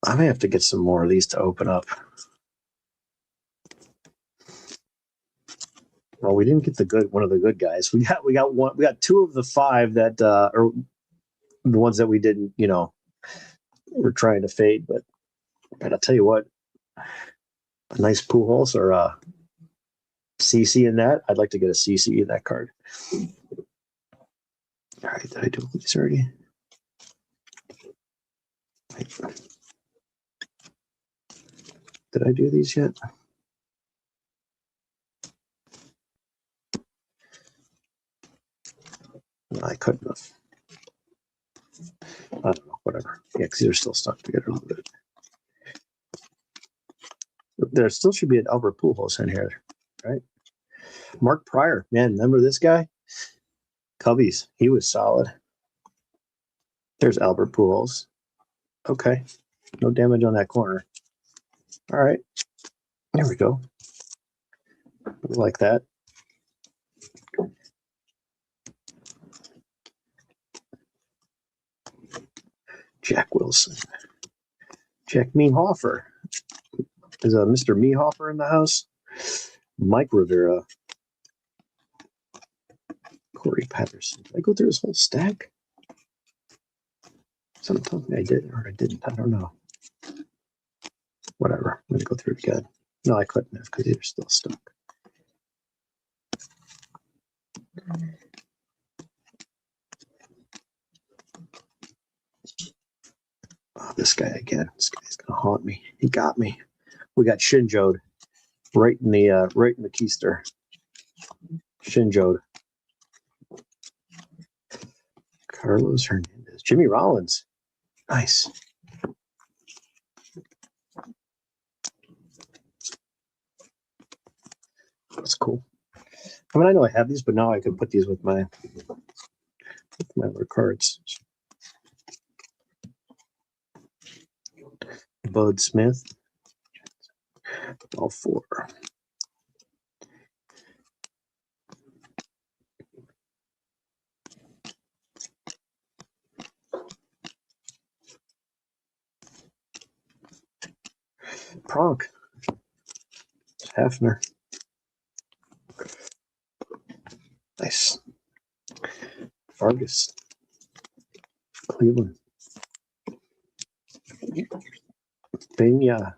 I may have to get some more of these to open up. Well, we didn't get one of the good guys. We got 2 of the 5 that are the ones that we didn't, we're trying to fade. But I'll tell you what, a nice Pujols or a CeCe in that. I'd like to get a CeCe in that card. All right, did I do these already? Did I do these yet? No, I couldn't have. I don't know, whatever. Yeah, because they're still stuck together a little bit. There still should be an Albert Pujols in here, right? Mark Pryor, man, remember this guy? Cubbies, he was solid. There's Albert Pujols. Okay, no damage on that corner. All right, there we go. Like that. Jack Wilson. Jack Meehoffer. Is Mr. Meehoffer in the house? Mike Rivera. Corey Patterson. Did I go through his whole stack? Someone told me I did or I didn't. I don't know. Whatever. I'm going to go through it again. No, I couldn't have because they're still stuck. Oh, this guy again. This guy's going to haunt me. He got me. We got Shinjod right in the keister. Shinjod. Carlos Hernandez. Jimmy Rollins. Nice. That's cool. I mean, I know I have these, but now I can put these with my other cards. Bud Smith. All four. Pronk. Hafner. Nice. Vargas. Cleveland. Pena.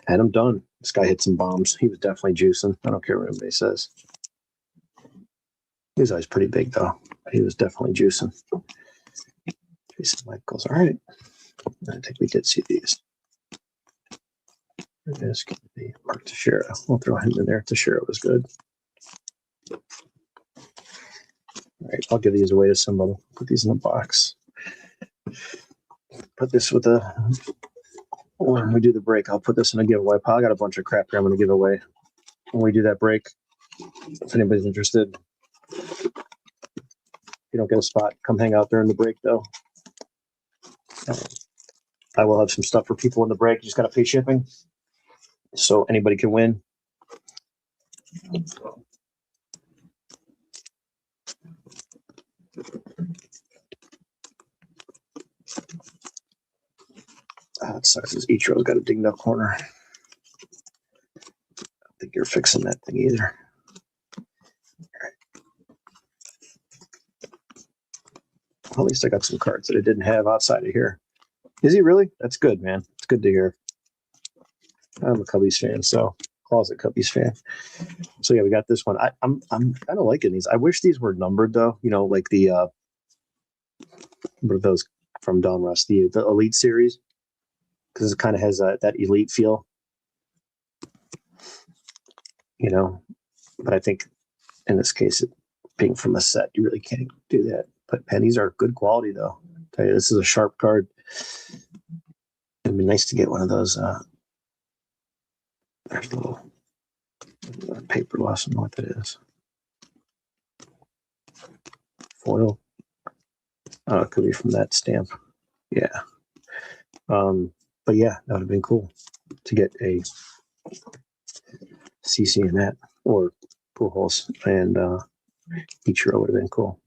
Adam Dunn. This guy hit some bombs. He was definitely juicing. I don't care what anybody says. He was always pretty big, though. He was definitely juicing. Jason Michaels. All right. I think we did see these. There's going to be Mark Teixeira. We'll throw him in there. Teixeira was good. All right. I'll give these away to somebody. Put these in a box. Put this with the... When we do the break, I'll put this in a giveaway. I got a bunch of crap here I'm going to give away when we do that break. If anybody's interested. If you don't get a spot, come hang out during the break, though. I will have some stuff for people in the break. You just got to pay shipping. So anybody can win. It sucks. This Ichiro's got a dinged up corner. I don't think you're fixing that thing either. All right. Well, at least I got some cards that I didn't have outside of here. Is he really? That's good, man. It's good to hear. I'm a Cubbies fan, so closet Cubbies fan. So yeah, we got this one. I'm kind of liking these. I wish these were numbered though. You know, like the what are those from Don Russ, the Elite series, because it kind of has that elite feel. You know, but I think in this case, it being from a set, you really can't do that. But pennies are good quality though. I'll tell you, this is a sharp card. It'd be nice to get one of those. There's a little paper loss. I don't know what that is. Foil. Oh, it could be from that stamp. Yeah. But yeah, that would have been cool to get a CC in that or Pujols and Ichiro would have been cool.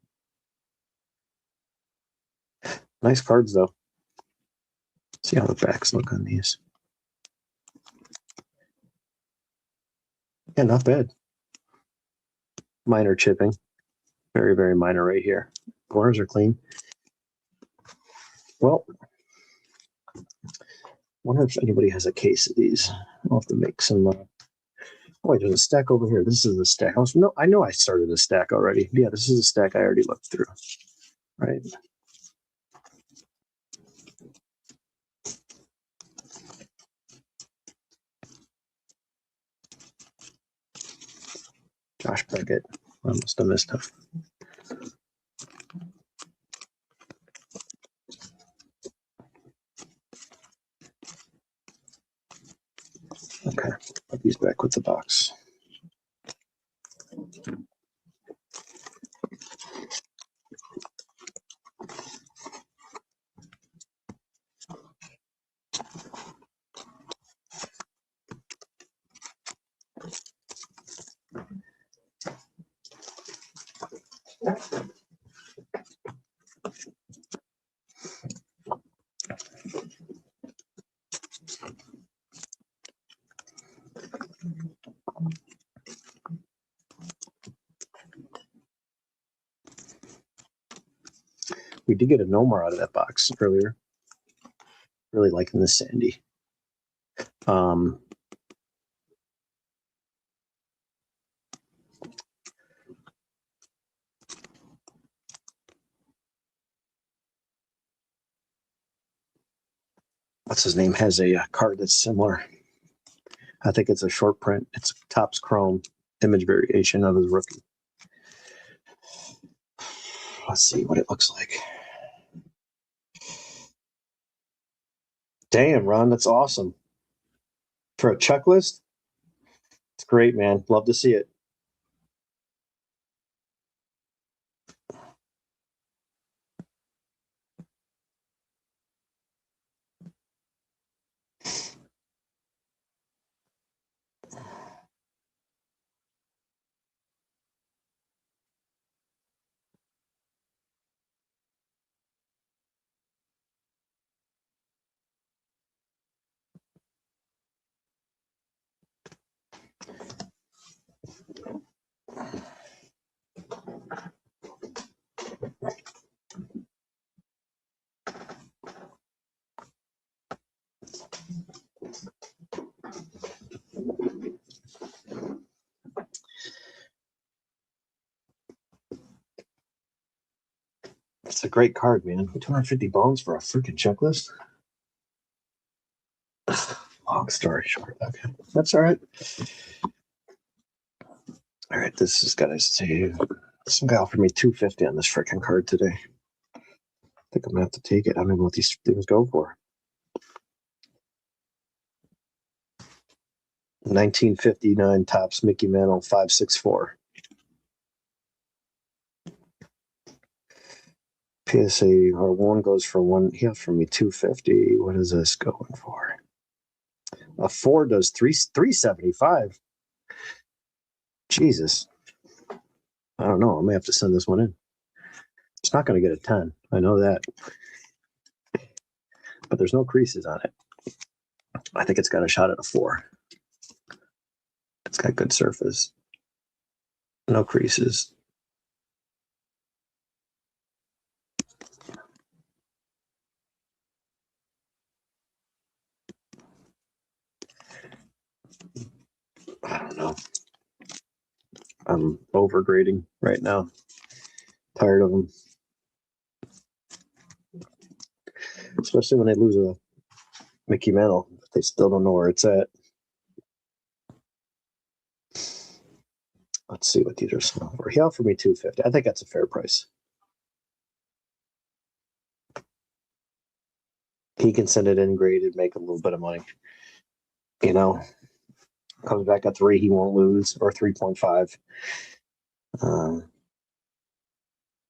Nice cards though. See how the backs look on these. Yeah, not bad. Minor chipping. Very, very minor right here. Corners are clean. Well, wonder if anybody has a case of these. I'll have to make some. Oh, wait, there's a stack over here. This is the stack. I know I started a stack already. Yeah, this is a stack I already looked through. Right. Josh Beckett. I must have missed him. Okay, put these back with the box. We did get a Nomar out of that box earlier. Really liking this Sandy. What's his name has a card that's similar. I think it's a short print. It's Topps Chrome image variation of his rookie. Let's see what it looks like. Damn, Ron, that's awesome. For a checklist, it's great, man. Love to see it. It's a great card, man. 250 bones for a freaking checklist. Long story short. Okay. That's all right. All right, this has got to say some guy offered me 250 on this freaking card today. I think I'm gonna have to take it. I don't know what these things go for. 1959 Topps Mickey Mantle 564. PSA R1 goes for one. He offered me 250. What is this going for? A 4 does 375. Jesus. I don't know. I may have to send this one in. It's not going to get a 10. I know that. But there's no creases on it. I think it's got a shot at a 4. It's got good surface. No creases. I don't know. I'm overgrading right now. Tired of them. Especially when they lose a Mickey Mantle. They still don't know where it's at. Let's see what these are selling for. He offered me 250. I think that's a fair price. He can send it in graded, make a little bit of money. You know, comes back at 3, he won't lose, or 3.5.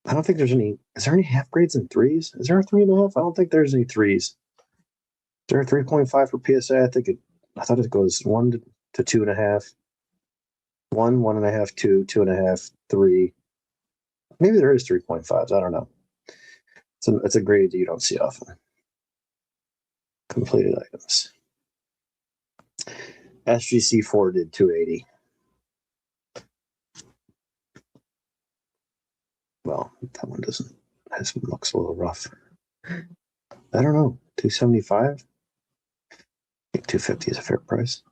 I don't think there's any. Is there any half grades in 3s? Is there a 3.5? I don't think there's any 3s. Is there a 3.5 for PSA? I thought it goes 1 to 2.5. 1, 1.5, 2, 2.5, 3. Maybe there is 3.5s. I don't know. It's a grade that you don't see often. Completed items. SGC4 did 280. Well, that one doesn't. This one looks a little rough. I don't know. 275? I think 250 is a fair price.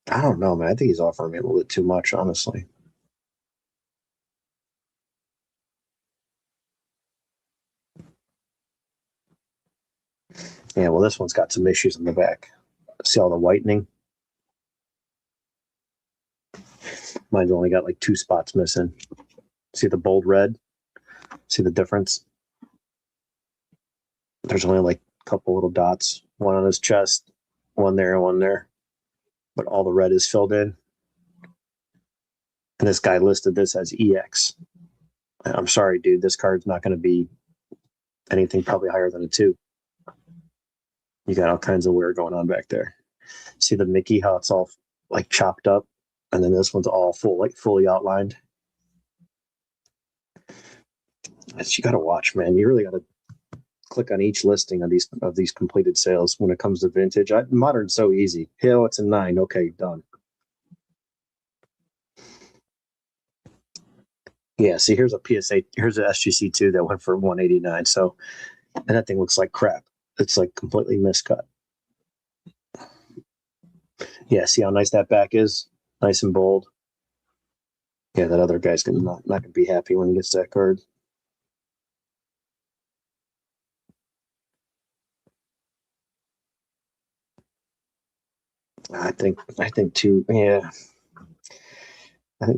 I don't know, man. I think he's offering me a little bit too much, honestly. Yeah, well, this one's got some issues in the back. See all the whitening? Mine's only got like 2 spots missing. See the bold red? See the difference? There's only like a couple little dots. One on his chest, one there and one there. But all the red is filled in. And this guy listed this as EX. I'm sorry, dude. This card's not going to be anything probably higher than a 2. You got all kinds of wear going on back there. See the Mickey, how it's all like chopped up? And then this one's all full, like fully outlined. You got to watch, man. You really got to click on each listing of these completed sales when it comes to vintage. Modern's so easy. Hill, it's a 9. Okay, done. Yeah, see, here's a PSA. Here's a SGC2 that went for 189. So, and that thing looks like crap. It's like completely miscut. Yeah, see how nice that back is? Nice and bold. Yeah, that other guy's not gonna be happy when he gets that card. I think yeah. I think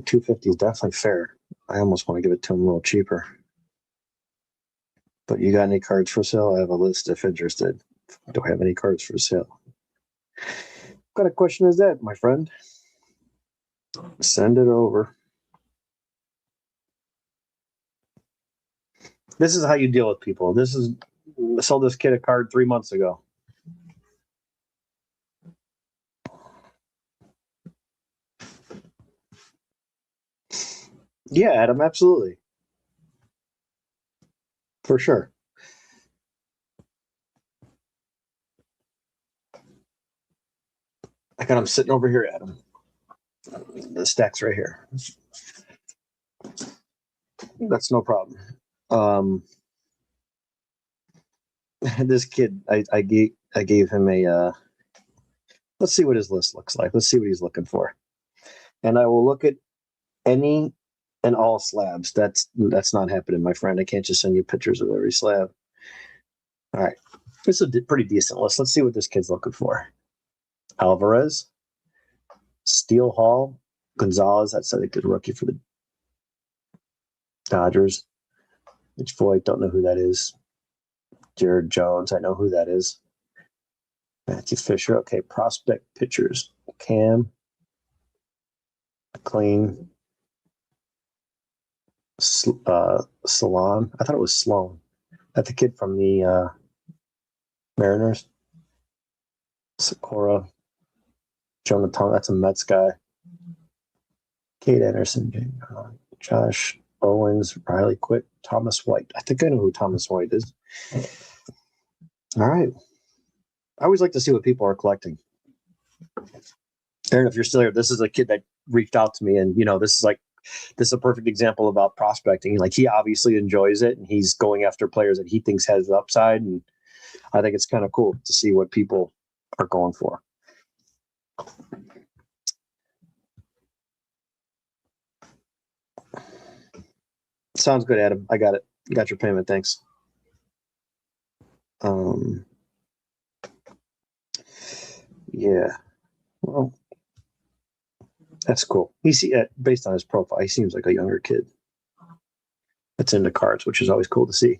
250 is definitely fair. I almost want to give it to him a little cheaper. But you got any cards for sale? I have a list if interested. Do I have any cards for sale? What kind of question is that, my friend? Send it over. This is how you deal with people. I sold this kid a card 3 months ago. Yeah, Adam, absolutely. For sure. I got him sitting over here, Adam. The stack's right here. That's no problem. This kid, I gave him a. Let's see what his list looks like. Let's see what he's looking for, and I will look at any and all slabs. That's not happening, my friend. I can't just send you pictures of every slab. All right, this is a pretty decent list. Let's see what this kid's looking for. Alvarez, Steele Hall, Gonzalez. That's a good rookie for the Dodgers. Mitch Voigt, don't know who that is. Jared Jones, I know who that is. Matthew Fisher, okay. Prospect pitchers, Cam, McLean, Salon. I thought it was Sloan. That's the kid from the Mariners. Sakura, Jonathan, that's a Mets guy. Kate Anderson, Josh Owens, Riley Quick, Thomas White. I think I know who Thomas White is. All right. I always like to see what people are collecting. Aaron, if you're still here, this is a kid that reached out to me, and this is a perfect example about prospecting. Like, he obviously enjoys it, and he's going after players that he thinks has the upside, and I think it's kind of cool to see what people are going for. Sounds good, Adam. I got it. Got your payment. Thanks. Yeah. Well, that's cool. Based on his profile, he seems like a younger kid that's into cards, which is always cool to see.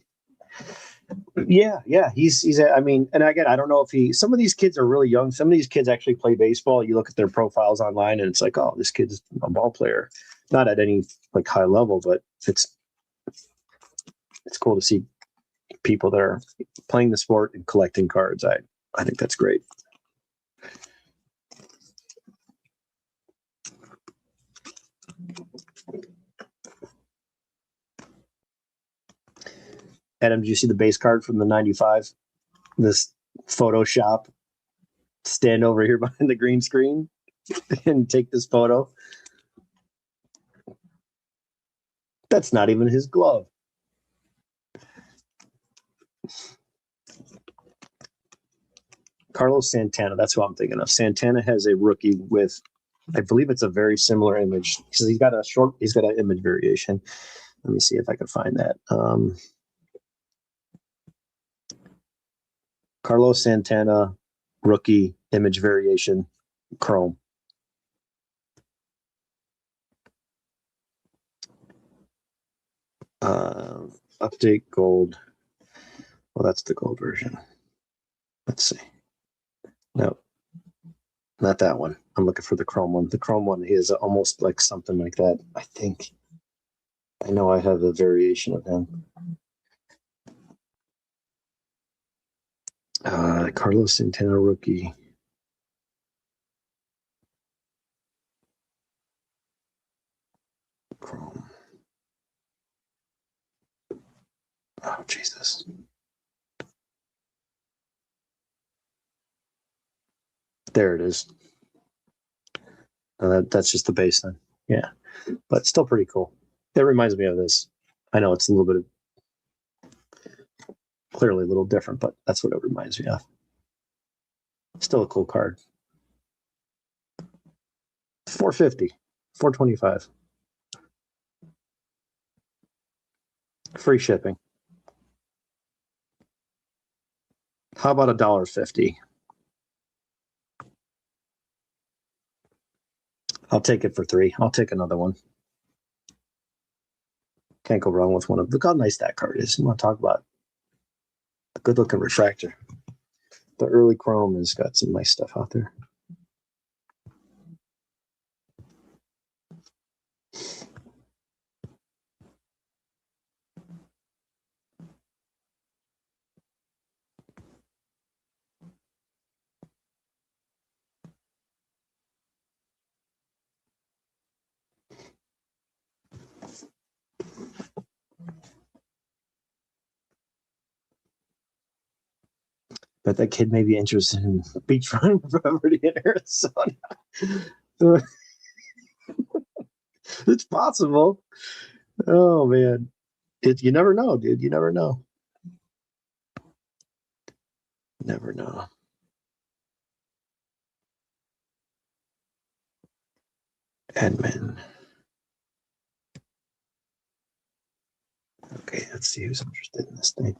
Yeah. He's. I mean, and again, I don't know if some of these kids are really young. Some of these kids actually play baseball. You look at their profiles online, and it's like, oh, this kid's a ball player, not at any like high level, but it's cool to see people that are playing the sport and collecting cards. I think that's great. Adam, did you see the base card from the 95? This Photoshop. Stand over here behind the green screen and take this photo. That's not even his glove. Carlos Santana, that's who I'm thinking of. Santana has a rookie with, I believe it's a very similar image. He's got an image variation. Let me see if I can find that. Carlos Santana, rookie, image variation, Chrome. Update gold. Well, that's the gold version. Let's see. No, not that one. I'm looking for the Chrome one. The Chrome one is almost like something like that. I think. I know I have a variation of him. Carlos Santana rookie. Chrome. Oh, Jesus. There it is. That's just the baseline. Yeah. But still pretty cool. It reminds me of this. I know it's a little bit clearly a little different, but that's what it reminds me of. Still a cool card. $450, $425. Free shipping. How about $1.50? I'll take it for $3. I'll take another one. Can't go wrong with one of. Look how nice that card is. You want to talk about a good-looking refractor? The early Chrome has got some nice stuff out there. But that kid may be interested in beachfront property in Arizona. It's possible. Oh man, you never know, dude. You never know. Never know. Admin. Okay, let's see who's interested in this thing.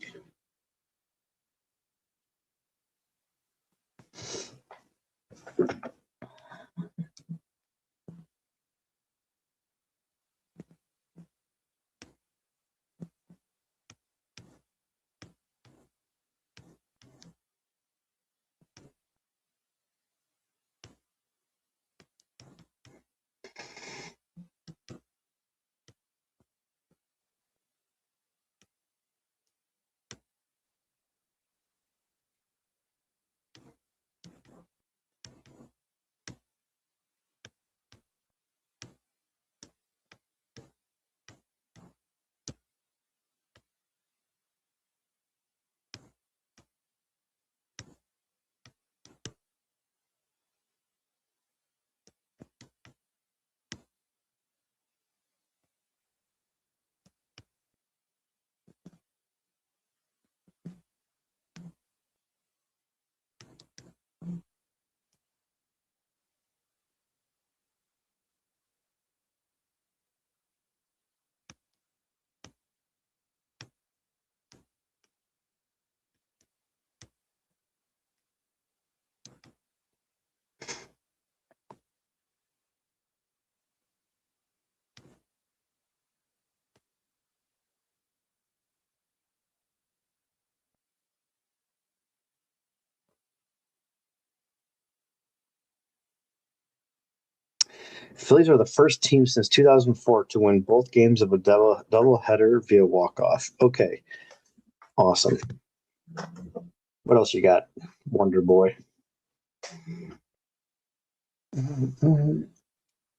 Phillies are the first team since 2004 to win both games of a double header via walk-off. Okay, awesome. What else you got, Wonder Boy?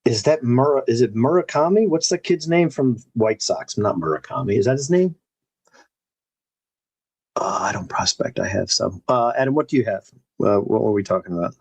Is it Murakami? What's the kid's name from White Sox? Not Murakami. Is that his name? I don't prospect. I have some. Adam, what do you have? What were we talking about?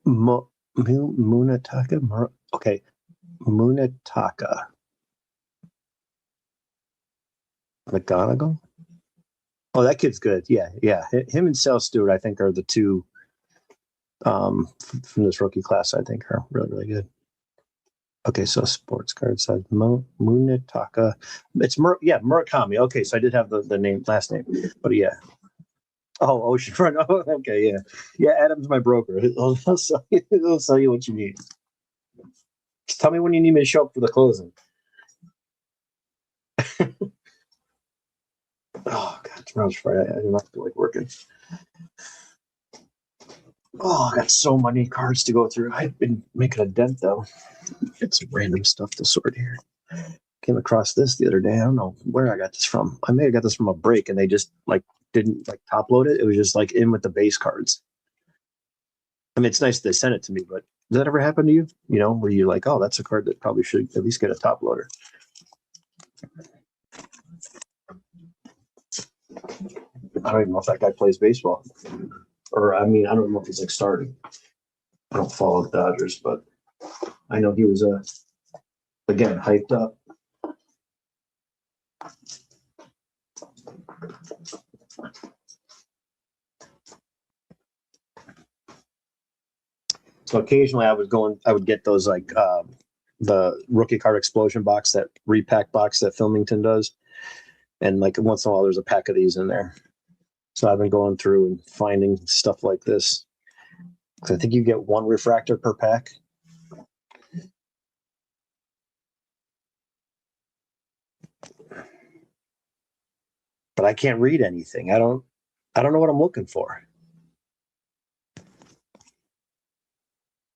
Munataka? Okay. Munataka. McGonagall? Oh, that kid's good. Yeah. Him and Sal Stewart, I think, are the two from this rookie class. I think are really, really good. Okay, so sports card size Munetaka. It's Murakami. Okay, so I did have the name last name, but yeah. Oh, Oceanfront. Oh, okay, yeah. Adam's my broker. He'll sell you what you need. Just tell me when you need me to show up for the closing. Oh God, tomorrow's Friday. I do not feel like working. Oh, I got so many cards to go through. I've been making a dent though. Get some random stuff to sort here. Came across this the other day. I don't know where I got this from. I may have got this from a break, and they just didn't top load it. It was just in with the base cards. I mean, it's nice they sent it to me, but does that ever happen to you? You know, where you're like, oh, that's a card that probably should at least get a top loader. I don't even know if that guy plays baseball, or I mean, I don't know if he's starting. I don't follow the Dodgers, but I know he was again hyped up. So occasionally I would get those the rookie card explosion box, that repack box that Filmington does. And once in a while there's a pack of these in there. So I've been going through and finding stuff like this. I think you get one refractor per pack. But I can't read anything. I don't know what I'm looking for.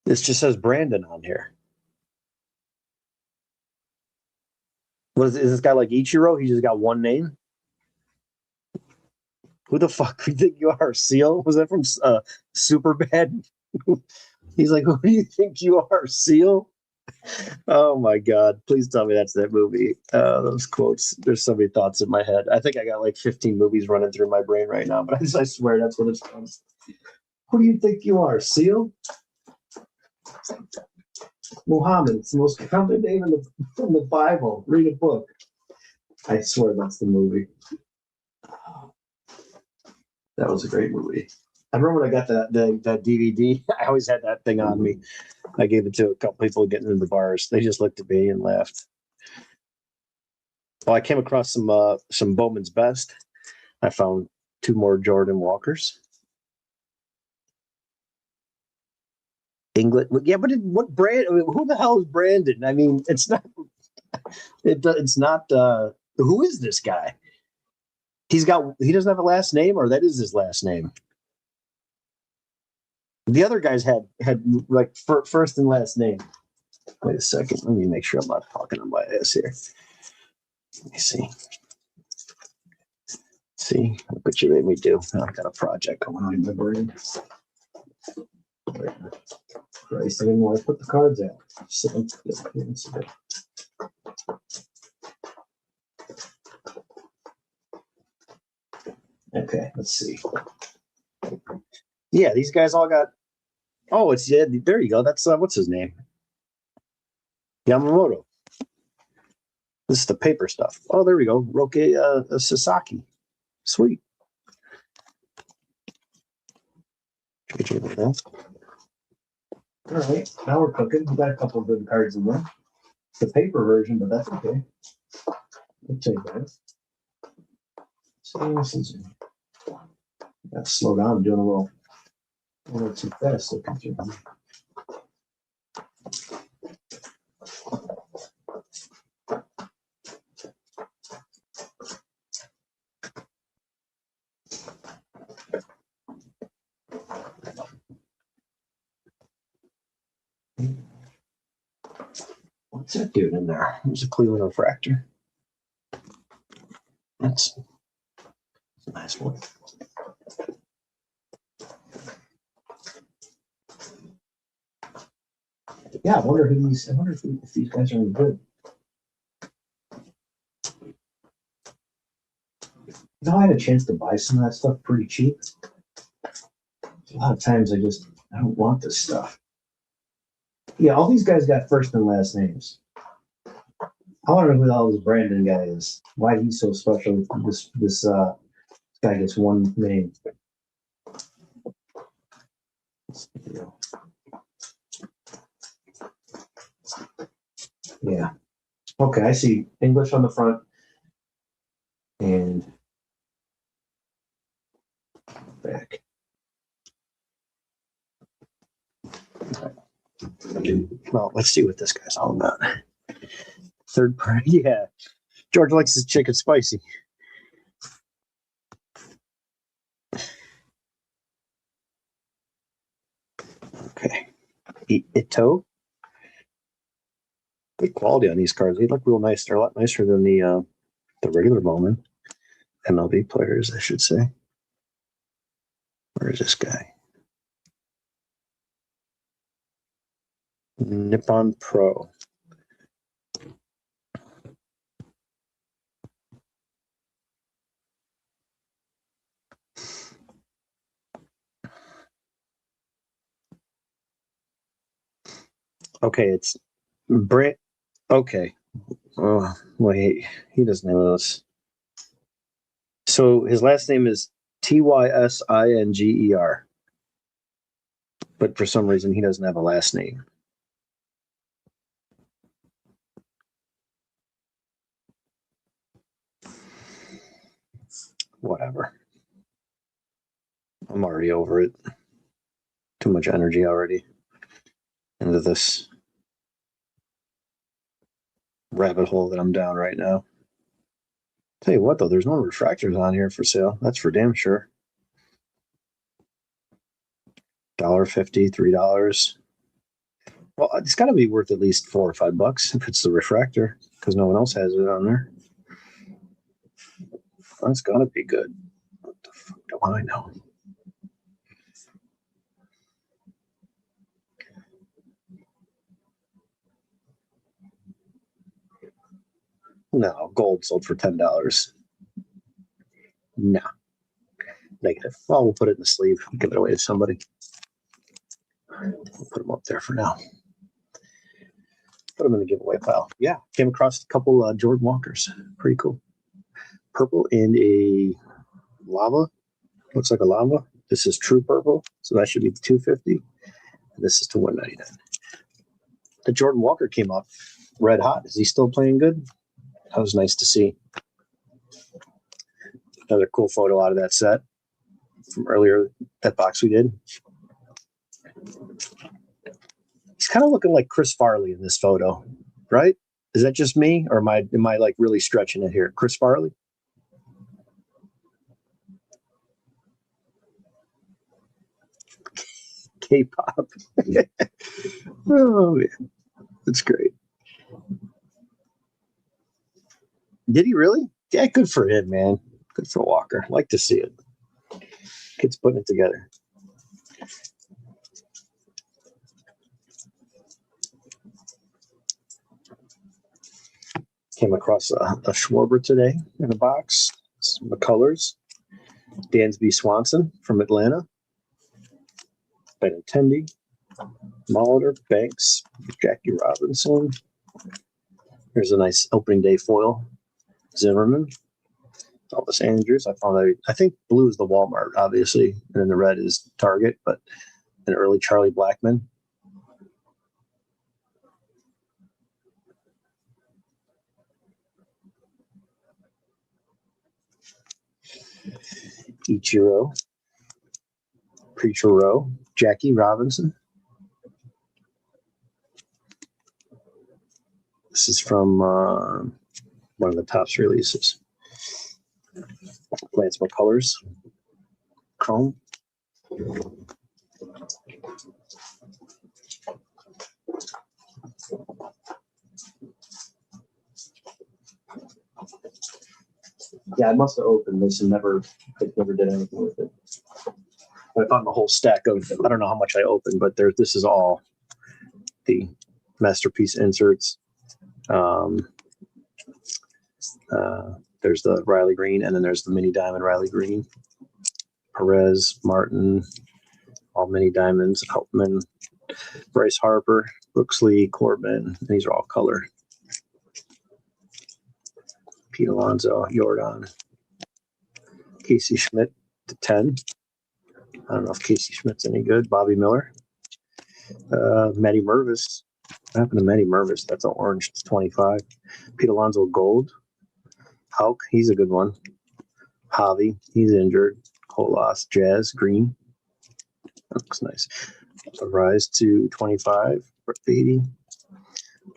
This just says Brandon on here. Is this guy like Ichiro? He just got one name? Who the fuck do you think you are? Seal? Was that from Superbad? He's like, who do you think you are? Seal? Oh my God. Please tell me that's that movie. Those quotes. There's so many thoughts in my head. I think I got 15 movies running through my brain right now, but I swear that's what it's from. Who do you think you are? Seal? Muhammad. It's the most common name from the Bible. Read a book. I swear that's the movie. That was a great movie. I remember when I got that DVD, I always had that thing on me. I gave it to a couple people getting into the bars. They just looked at me and laughed. Well, I came across some Bowman's Best. I found 2 more Jordan Walkers. England, yeah, but what brand? I mean, who the hell is Brandon? I mean, it's not. It's not. Who is this guy? He doesn't have a last name, or that is his last name. The other guys had first and last name. Wait a second. Let me make sure I'm not talking on my ass here. Let me see. See, look what you made me do. I got a project going on in my brain. Christ, I didn't want to put the cards out. Okay, let's see. Yeah, these guys all got. Oh, there you go. That's what's his name? Yamamoto. This is the paper stuff. Oh, there we go. Roque Sasaki. Sweet. All right, now we're cooking. We got a couple of good cards in there. It's the paper version, but that's okay. I'll take that. So this is. Got to slow down. I'm doing a little too fast. Looking through. What's that dude in there? There's a Cleveland refractor. That's a nice one. Yeah, I wonder if these guys are any good. You know, I had a chance to buy some of that stuff pretty cheap. A lot of times I don't want this stuff. Yeah, all these guys got first and last names. I want to know who the hell this Brandon guy is. Why he's so special. This guy gets one name. Yeah. Okay, I see English on the front and back. Well, let's see what this guy's all about. Third party, yeah. George likes his chicken spicy. Okay. Ito. Good quality on these cards. They look real nice. They're a lot nicer than the regular Bowman. MLB players, I should say. Where is this guy? Nippon Pro. Okay, it's Brent. Okay. Oh, wait. He doesn't have those. So his last name is Tysinger. But for some reason, he doesn't have a last name. Whatever. I'm already over it. Too much energy already into this rabbit hole that I'm down right now. Tell you what, though, there's no refractors on here for sale. That's for damn sure. $1.50, $3. Well, it's got to be worth at least $4 or $5 if it's the refractor, because no one else has it on there. That's gonna be good. What the fuck do I know? No, gold sold for $10. No. Negative. Well, we'll put it in the sleeve. Give it away to somebody. We'll put them up there for now. Put them in the giveaway pile. Yeah, came across a couple Jordan Walkers. Pretty cool. Purple and a lava. Looks like a lava. This is true purple, so that should be $250. And this is to $199. The Jordan Walker came up red hot. Is he still playing good? That was nice to see. Another cool photo out of that set from earlier, that box we did. He's kind of looking like Chris Farley in this photo, right? Is that just me, or am I like really stretching it here? Chris Farley? K-pop. Oh, yeah. That's great. Did he really? Yeah, good for him, man. Good for Walker. Like to see it. Kids putting it together. Came across a Schwarber today in a box. Some McCullers. Dansby Swanson from Atlanta. Benintendi. Molitor. Banks. Jackie Robinson. Here's a nice opening day foil. Zimmerman. Elvis Andrews. I think blue is the Walmart, obviously, and then the red is Target, but an early Charlie Blackmon. Ichiro. Preacher Row. Jackie Robinson. This is from one of the Topps releases. Lance McCullers. Chrome. Yeah, I must have opened this and never did anything with it. I found the whole stack of, I don't know how much I opened, but this is all the Masterpiece inserts. There's the Riley Green, and then there's the mini diamond Riley Green. Perez, Martin, all mini diamonds. Helpman, Bryce Harper, Brooksley, Corbin. These are all color. Pete Alonso, Jordan, Casey Schmidt to 10. I don't know if Casey Schmidt's any good. Bobby Miller, Matty Mervis, What happened to Manny Mervis? That's an orange. It's 25. Pete Alonso gold. Hauk, he's a good one. Javi, he's injured. Colas, Jazz, green. That looks nice. A rise to 25. Brett Beatty.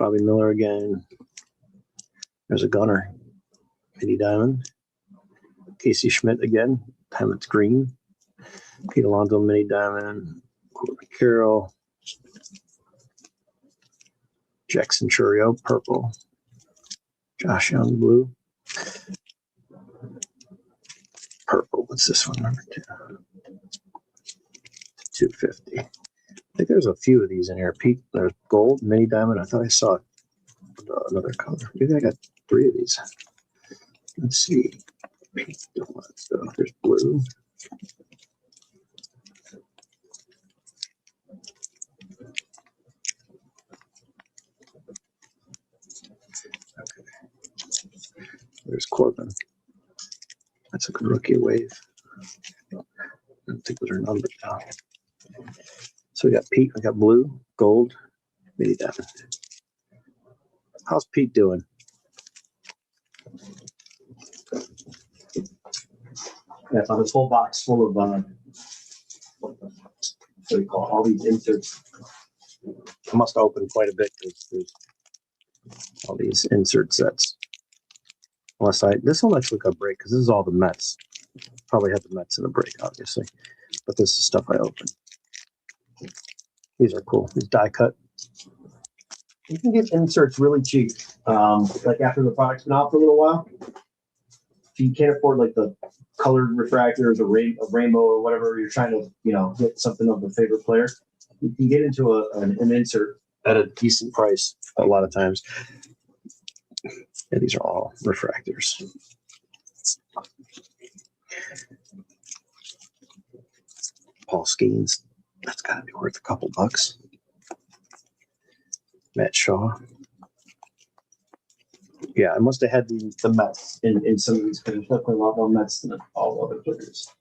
Bobby Miller again. There's a gunner. Mini Diamond. Casey Schmidt again. Diamond's green. Pete Alonso, Mini Diamond. Corbin Carroll. Jackson Churio, purple. Josh Young, blue. Purple. What's this one? Number 2. 250. I think there's a few of these in here. Pete, there's gold, mini diamond. I thought I saw another color. Maybe I got 3 of these. Let's see. Pink, so there's blue. Okay. There's Corbin. That's a good rookie wave. I don't think those are numbered now. So we got Pete, we got blue, gold, mini diamond. How's Pete doing? Yeah, it's on this whole box full of what do you call it? All these inserts. I must open quite a bit because there's all these insert sets. Unless this will actually look a break because this is all the Mets. Probably had the Mets in the break, obviously, but this is stuff I opened. These are cool. These die cut. You can get inserts really cheap. Like after the product's been out for a little while. If you can't afford like the colored refractors or a rainbow or whatever you're trying to, get something of a favorite player, you can get into an insert at a decent price a lot of times. Yeah, these are all refractors. Paul Skeens, that's got to be worth a couple bucks. Matt Shaw. Yeah, I must have had the Mets in some of these, because there's definitely a lot more Mets than all other players.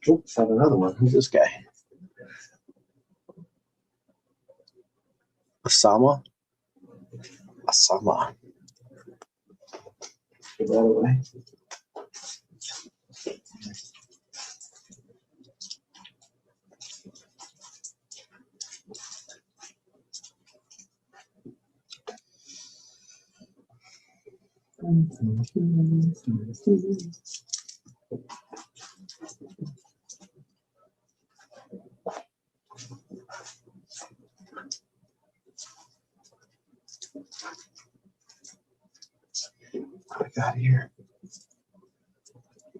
Oh, found another one. Who's this guy? Asama. Give that away. What I got here?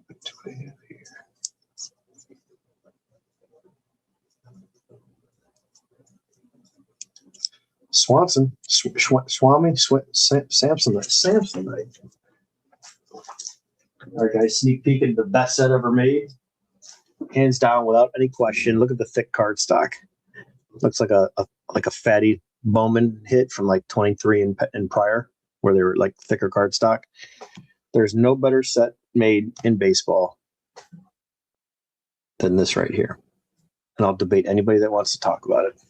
What do I have here? Swanson, Samsonite. All right, guys, sneak peek at the best set ever made. Hands down, without any question. Look at the thick cardstock. Looks like a fatty Bowman hit from like 23 and prior, where they were like thicker cardstock. There's no better set made in baseball than this right here. And I'll debate anybody that wants to talk about it.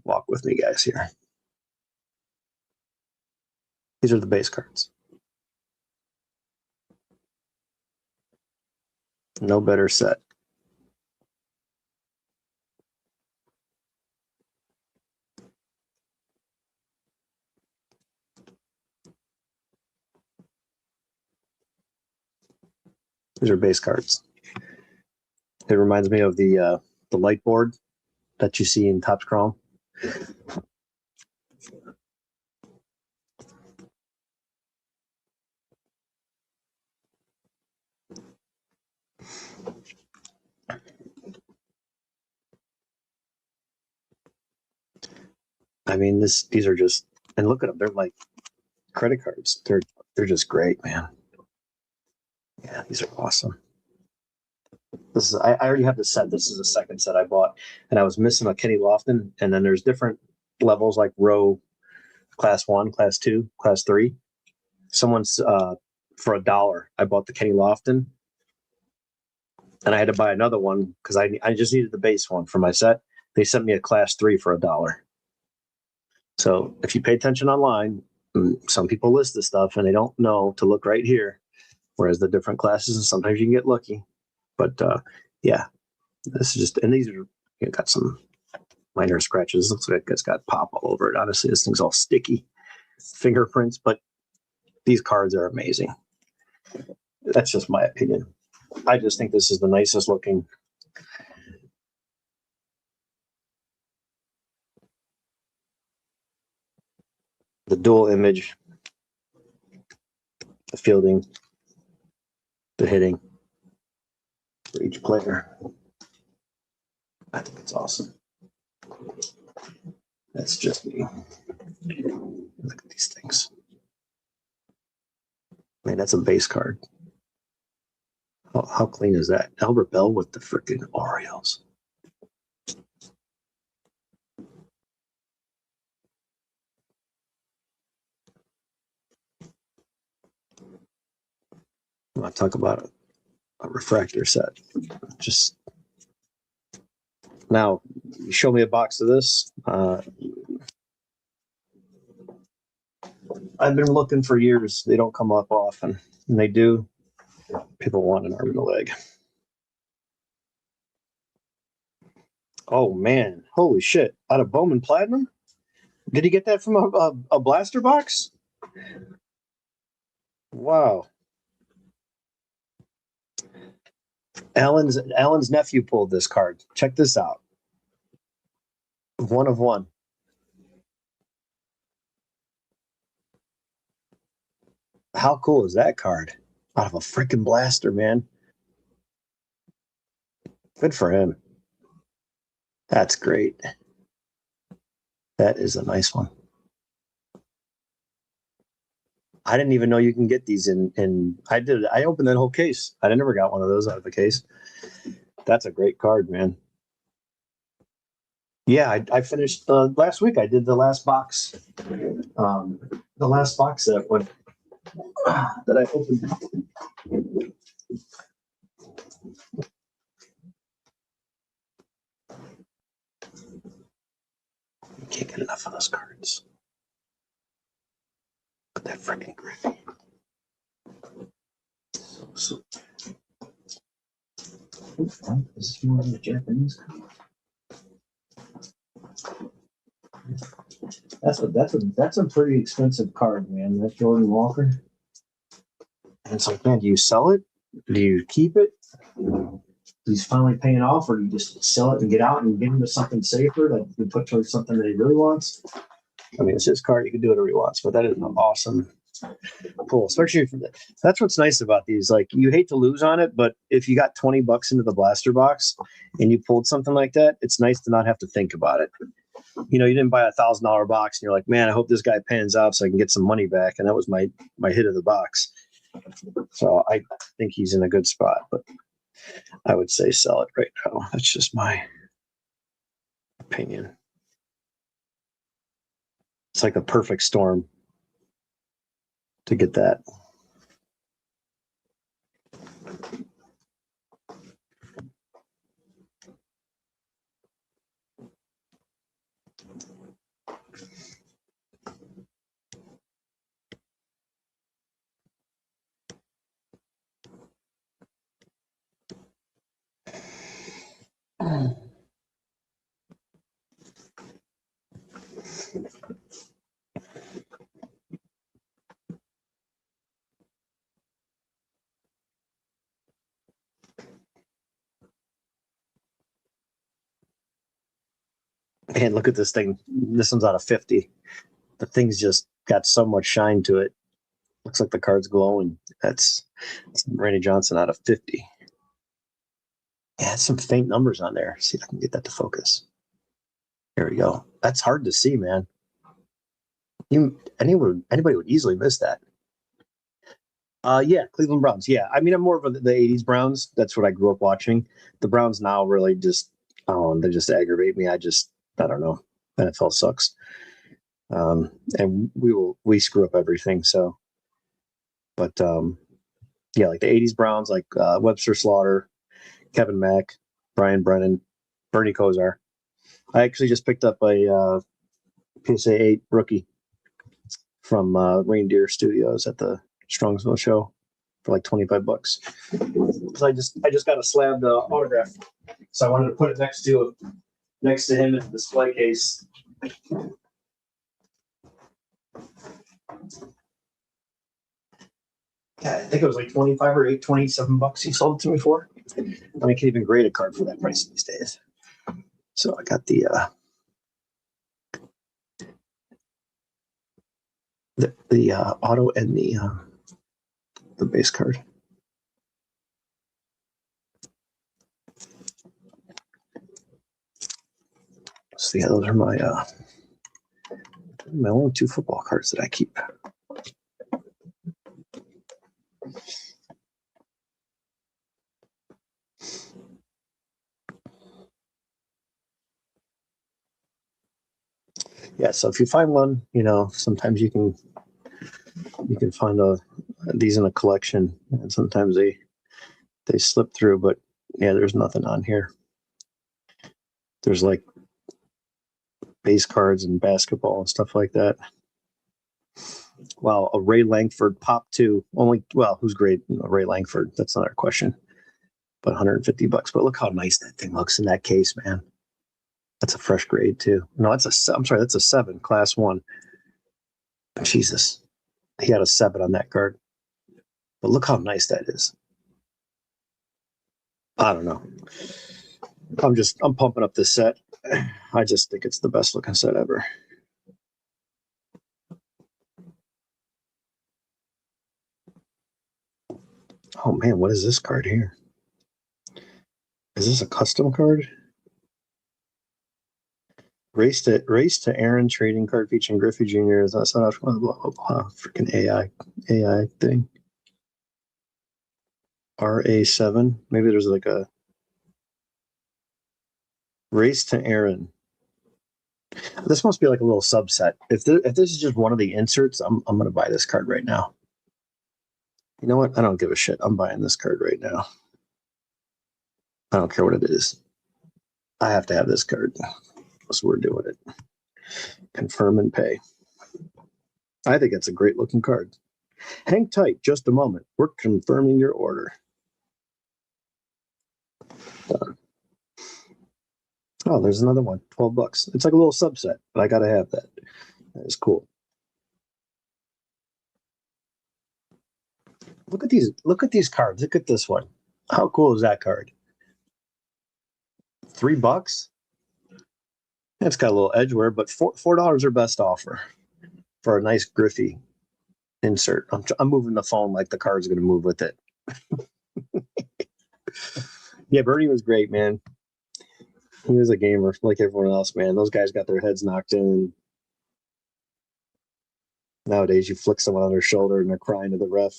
Walk with me, guys, here. These are the base cards. No better set. These are base cards. It reminds me of the light board that you see in Topps Chrome. I mean, these are just, and look at them. They're like credit cards. They're just great, man. Yeah, these are awesome. This is, I already have the set. This is the second set I bought, and I was missing a Kenny Lofton. And then there's different levels, like row class 1, class 2, class 3. Someone's for $1, I bought the Kenny Lofton. and I had to buy another one because I just needed the base one for my set. They sent me a class 3 for $1. So if you pay attention online, some people list this stuff and they don't know to look right here, whereas the different classes, and sometimes you can get lucky. But yeah, this is just, and these are, got some minor scratches. Looks like it's got pop all over it. Honestly, this thing's all sticky, fingerprints, but these cards are amazing. That's just my opinion. I just think this is the nicest looking. The dual image, the fielding, the hitting for each player. I think it's awesome. That's just me. Look at these things. Man, that's a base card. How clean is that? Albert Bell with the freaking Orioles. I want to talk about a refractor set. Just now, you show me a box of this. I've been looking for years. They don't come up often. And they do. People want an arm and a leg. Oh, man. Holy shit. Out of Bowman Platinum? Did he get that from a blaster box? Wow. Alan's nephew pulled this card. Check this out. 1 of 1. How cool is that card? Out of a freaking blaster, man. Good for him. That's great. That is a nice one. I didn't even know you can get these in I opened that whole case. I never got one of those out of the case. That's a great card, man. Yeah, I finished last week. I did the last box. The last box that I opened. You can't get enough of those cards. Look at that freaking Griffey. So. Is this more than a Japanese card? That's a pretty expensive card, man. That Jordan Walker. And it's like, man, do you sell it? Do you keep it? He's finally paying off, or you just sell it and get out and give him to something safer that you can put towards something that he really wants. I mean, it's his card; you can do whatever he wants. But that is an awesome pull, especially for that. That's what's nice about these. Like, you hate to lose on it, but if you got $20 into the blaster box and you pulled something like that, it's nice to not have to think about it. You know, you didn't buy $1,000 box, and you're like, man, I hope this guy pans out so I can get some money back. And that was my hit of the box. So I think he's in a good spot, but I would say sell it right now. That's just my opinion. It's like a perfect storm to get that. Man, look at this thing. This one's out of 50. The thing's just got so much shine to it. Looks like the card's glowing. That's Randy Johnson out of 50. Yeah, it's some faint numbers on there. See if I can get that to focus. There we go. That's hard to see, man. Anybody would easily miss that. Yeah, Cleveland Browns. Yeah, I mean, I'm more of the 80s Browns. That's what I grew up watching. The Browns now really just, they just aggravate me. I don't know. NFL sucks. And we screw up everything. So, but yeah, like the 80s Browns, like Webster Slaughter, Kevin Mack, Brian Brennan, Bernie Kosar. I actually just picked up a PSA 8 rookie from Reindeer Studios at the Strongsville show for like $25. So I just got a slabbed autograph. So I wanted to put it next to him in the display case. Yeah, I think it was like 25 or 27 bucks he sold it to me for. And I can't even grade a card for that price these days. So I got the auto and the base card. So yeah, those are my only 2 football cards that I keep. Yeah, so if you find one, sometimes you can find these in a collection, and sometimes they slip through. But yeah, there's nothing on here. There's like base cards and basketball and stuff like that. Wow, a Ray Langford Pop 2. Who's great? Ray Langford. That's another question. But $150. But look how nice that thing looks in that case, man. That's a fresh grade too. No, that's a 7, class 1. Jesus. He had a 7 on that card. But look how nice that is. I don't know. I'm pumping up this set. I just think it's the best looking set ever. Oh man, what is this card here? Is this a custom card? Race to Aaron trading card featuring Griffey Jr. Is that not blah, blah, blah, freaking AI thing? RA7. Maybe there's like a Race to Aaron. This must be like a little subset. If this is just one of the inserts, I'm gonna buy this card right now. You know what? I don't give a shit. I'm buying this card right now. I don't care what it is. I have to have this card. So we're doing it. Confirm and pay. I think it's a great looking card. Hang tight just a moment. We're confirming your order. Done. Oh, there's another one. $12. It's like a little subset, but I gotta have that. That is cool. Look at these cards. Look at this one. How cool is that card? $3? It's got a little edge wear, but $4 are best offer for a nice Griffey insert. I'm moving the phone like the card's going to move with it. Yeah, Bernie was great, man. He was a gamer like everyone else, man. Those guys got their heads knocked in. Nowadays, you flick someone on their shoulder and they're crying to the ref.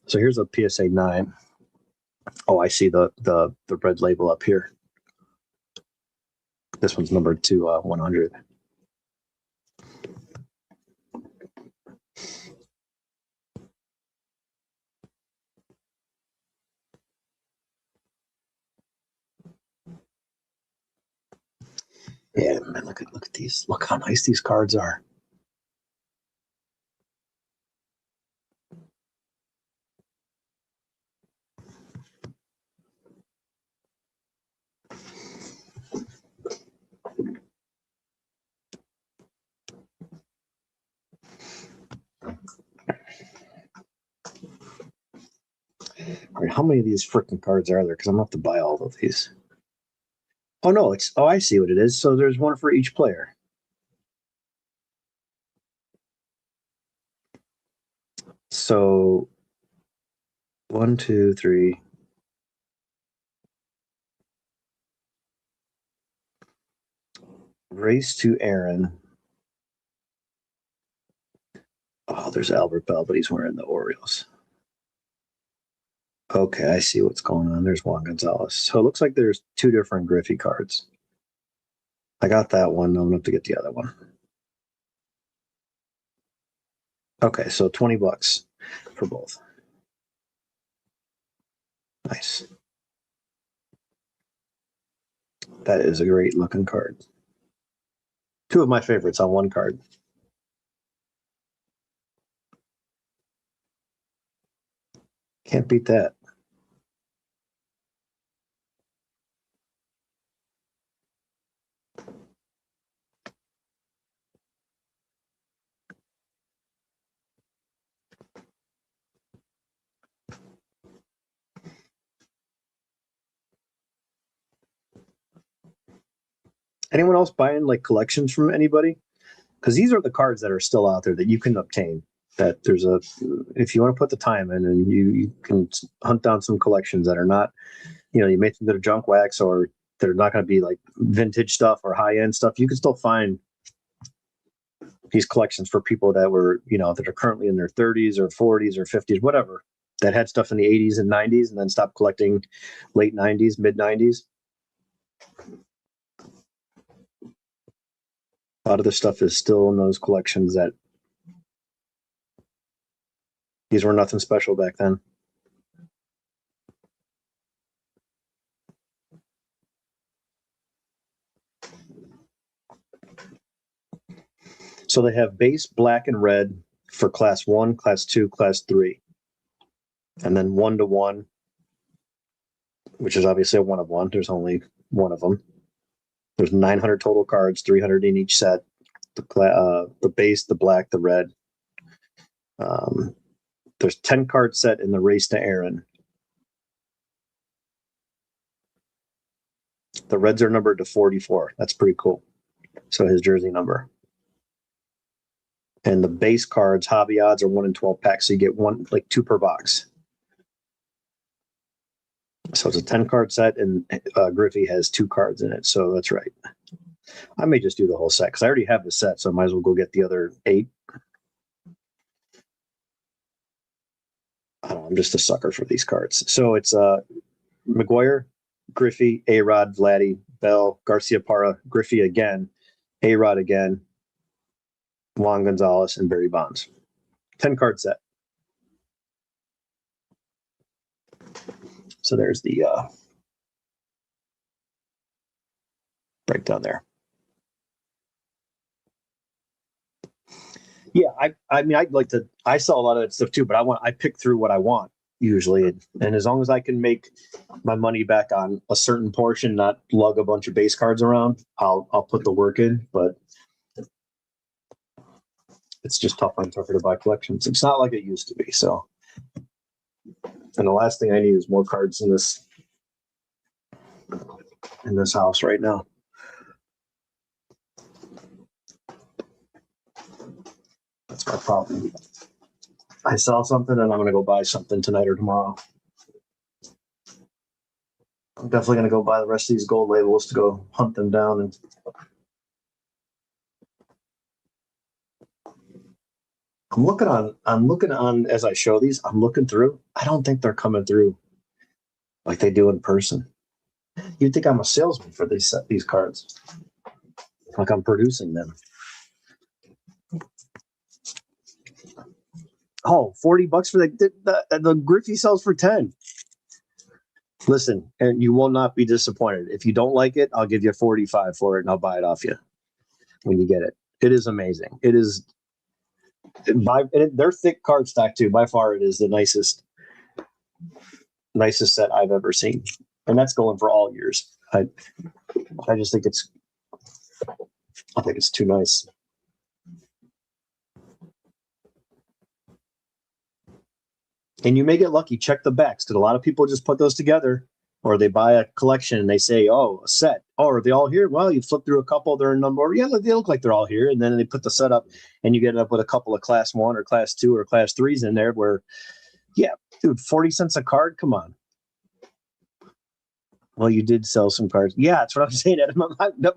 So here's a PSA 9. Oh, I see the red label up here. This one's numbered to 100. Yeah, man, look at these. Look how nice these cards are. All right, how many of these freaking cards are there? Because I'm gonna have to buy all of these. Oh no, I see what it is. So there's one for each player. So 1, 2, 3. Race to Aaron. Oh, there's Albert Bell, but he's wearing the Orioles. Okay, I see what's going on. There's Juan Gonzalez. So it looks like there's 2 different Griffey cards. I got that one. I'm going to have to get the other one. Okay, so $20 for both. Nice. That is a great looking card. Two of my favorites on one card. Can't beat that. Anyone else buying like collections from anybody? Because these are the cards that are still out there that you can obtain. That there's a, if you want to put the time in, and you can hunt down some collections that are not, you know, you may think they're junk wax or they're not going to be like vintage stuff or high end stuff. You can still find these collections for people that were, you know, that are currently in their 30s or 40s or 50s, whatever, that had stuff in the 80s and 90s and then stopped collecting late 90s, mid 90s. A lot of this stuff is still in those collections that these were nothing special back then. So they have base black and red for class 1, class 2, class 3. And then 1-to-1, which is obviously a 1-of-1. There's only one of them. There's 900 total cards, 300 in each set. The base, the black, the red. There's 10 card set in the Race to Aaron. The Reds are numbered to 44. That's pretty cool. So his jersey number. And the base cards, hobby odds, are 1 in 12 packs. So you get one, like 2 per box. So it's a 10 card set, and Griffey has 2 cards in it. So that's right. I may just do the whole set because I already have the set. So I might as well go get the other 8. I don't know, I'm just a sucker for these cards. So it's McGuire, Griffey, A-Rod, Vladdy, Bell, Garcia Parra, Griffey again, A-Rod again, Juan Gonzalez, and Barry Bonds. 10 card set. So there's the breakdown there. Yeah, I mean, I'd like to. I sell a lot of that stuff too, but I pick through what I want usually, and as long as I can make my money back on a certain portion, not lug a bunch of base cards around, I'll put the work in. But it's just tougher and tougher to buy collections. It's not like it used to be. So, and the last thing I need is more cards in this house right now. That's my problem. I sell something and I'm going to go buy something tonight or tomorrow. I'm definitely going to go buy the rest of these gold labels to go hunt them down. And I'm looking on as I show these, I'm looking through. I don't think they're coming through like they do in person. You'd think I'm a salesman for these cards. Like I'm producing them. Oh, $40 for the Griffey sells for 10. Listen, and you will not be disappointed. If you don't like it, I'll give you 45 for it and I'll buy it off you when you get it. It is amazing. It is they're thick card stock too. By far it is the nicest set I've ever seen. And that's going for all years. I just think it's too nice. And you may get lucky. Check the backs, because a lot of people just put those together, or they buy a collection and they say, "Oh, a set. Oh, are they all here?" Well, you flip through a couple, they're in number. Yeah, they look like they're all here, and then they put the set up, and you get up with a couple of class 1 or class 2 or class 3s in there. Where, yeah, dude, 40 cents a card. Come on. Well, you did sell some cards. Yeah, that's what I'm saying. I'm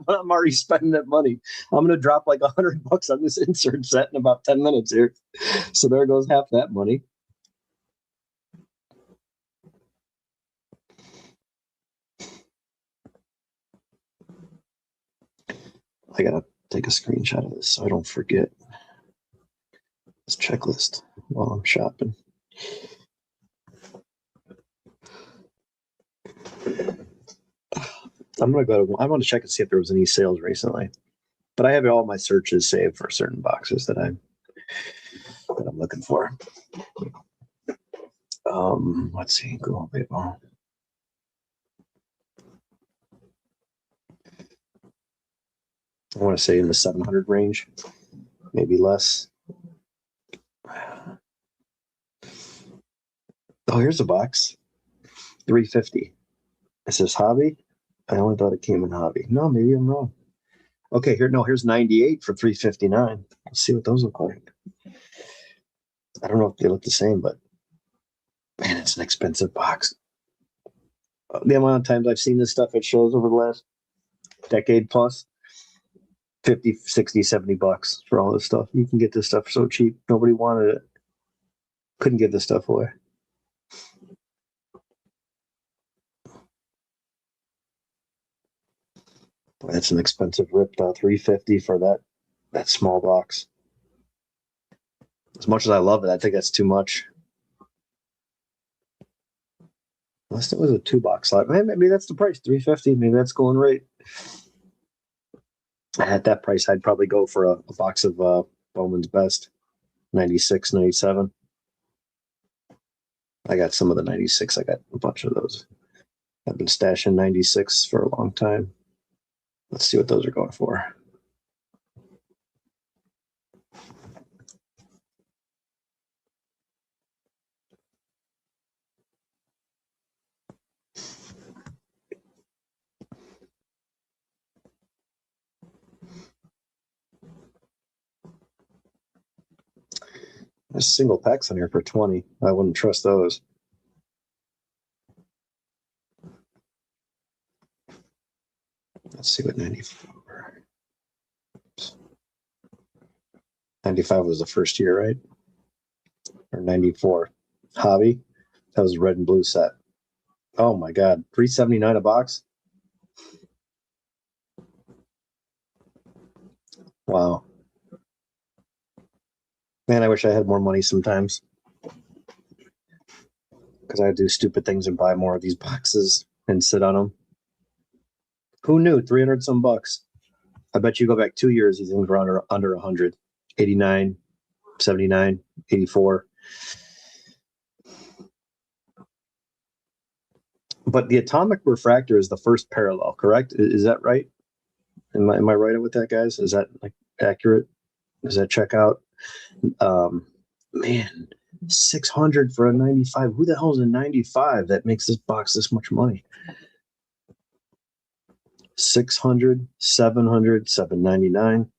already spending that money. I'm going to drop like $100 on this insert set in about 10 minutes here. So there goes half that money. I got to take a screenshot of this so I don't forget. This checklist while I'm shopping. I'm gonna go. I want to check and see if there was any sales recently, but I have all my searches saved for certain boxes that I'm looking for. Let's see. Go baseball. I want to say in the 700 range, maybe less. Oh, here's a box. 350. It says hobby. I only thought it came in hobby. No, maybe I'm wrong. Okay, here's 98 for 359. Let's see what those look like. I don't know if they look the same, but man, it's an expensive box. The amount of times I've seen this stuff at shows over the last decade plus, 50, 60, 70 bucks for all this stuff. You can get this stuff so cheap. Nobody wanted it. Couldn't give this stuff away. That's an expensive rip, $350 for that small box. As much as I love it, I think that's too much. Unless it was a 2-box slot. Maybe that's the price, $350. Maybe that's going right. At that price, I'd probably go for a box of Bowman's Best, 96, 97. I got some of the 96. I got a bunch of those. I've been stashing 96 for a long time. Let's see what those are going for. There's single packs on here for 20. I wouldn't trust those. Let's see what 94. 95 was the first year, right? Or 94. Hobby. That was a red and blue set. Oh my God. $379 a box. Wow. Man, I wish I had more money sometimes. Because I do stupid things and buy more of these boxes and sit on them. Who knew? 300 some bucks. I bet you go back 2 years, these things were under 100. 89, 79, 84. But the atomic refractor is the first parallel, correct? Is that right? Am I right with that, guys? Is that like accurate? Does that check out? Man, 600 for a 95. Who the hell is a 95 that makes this box this much money? 600, 700, 799.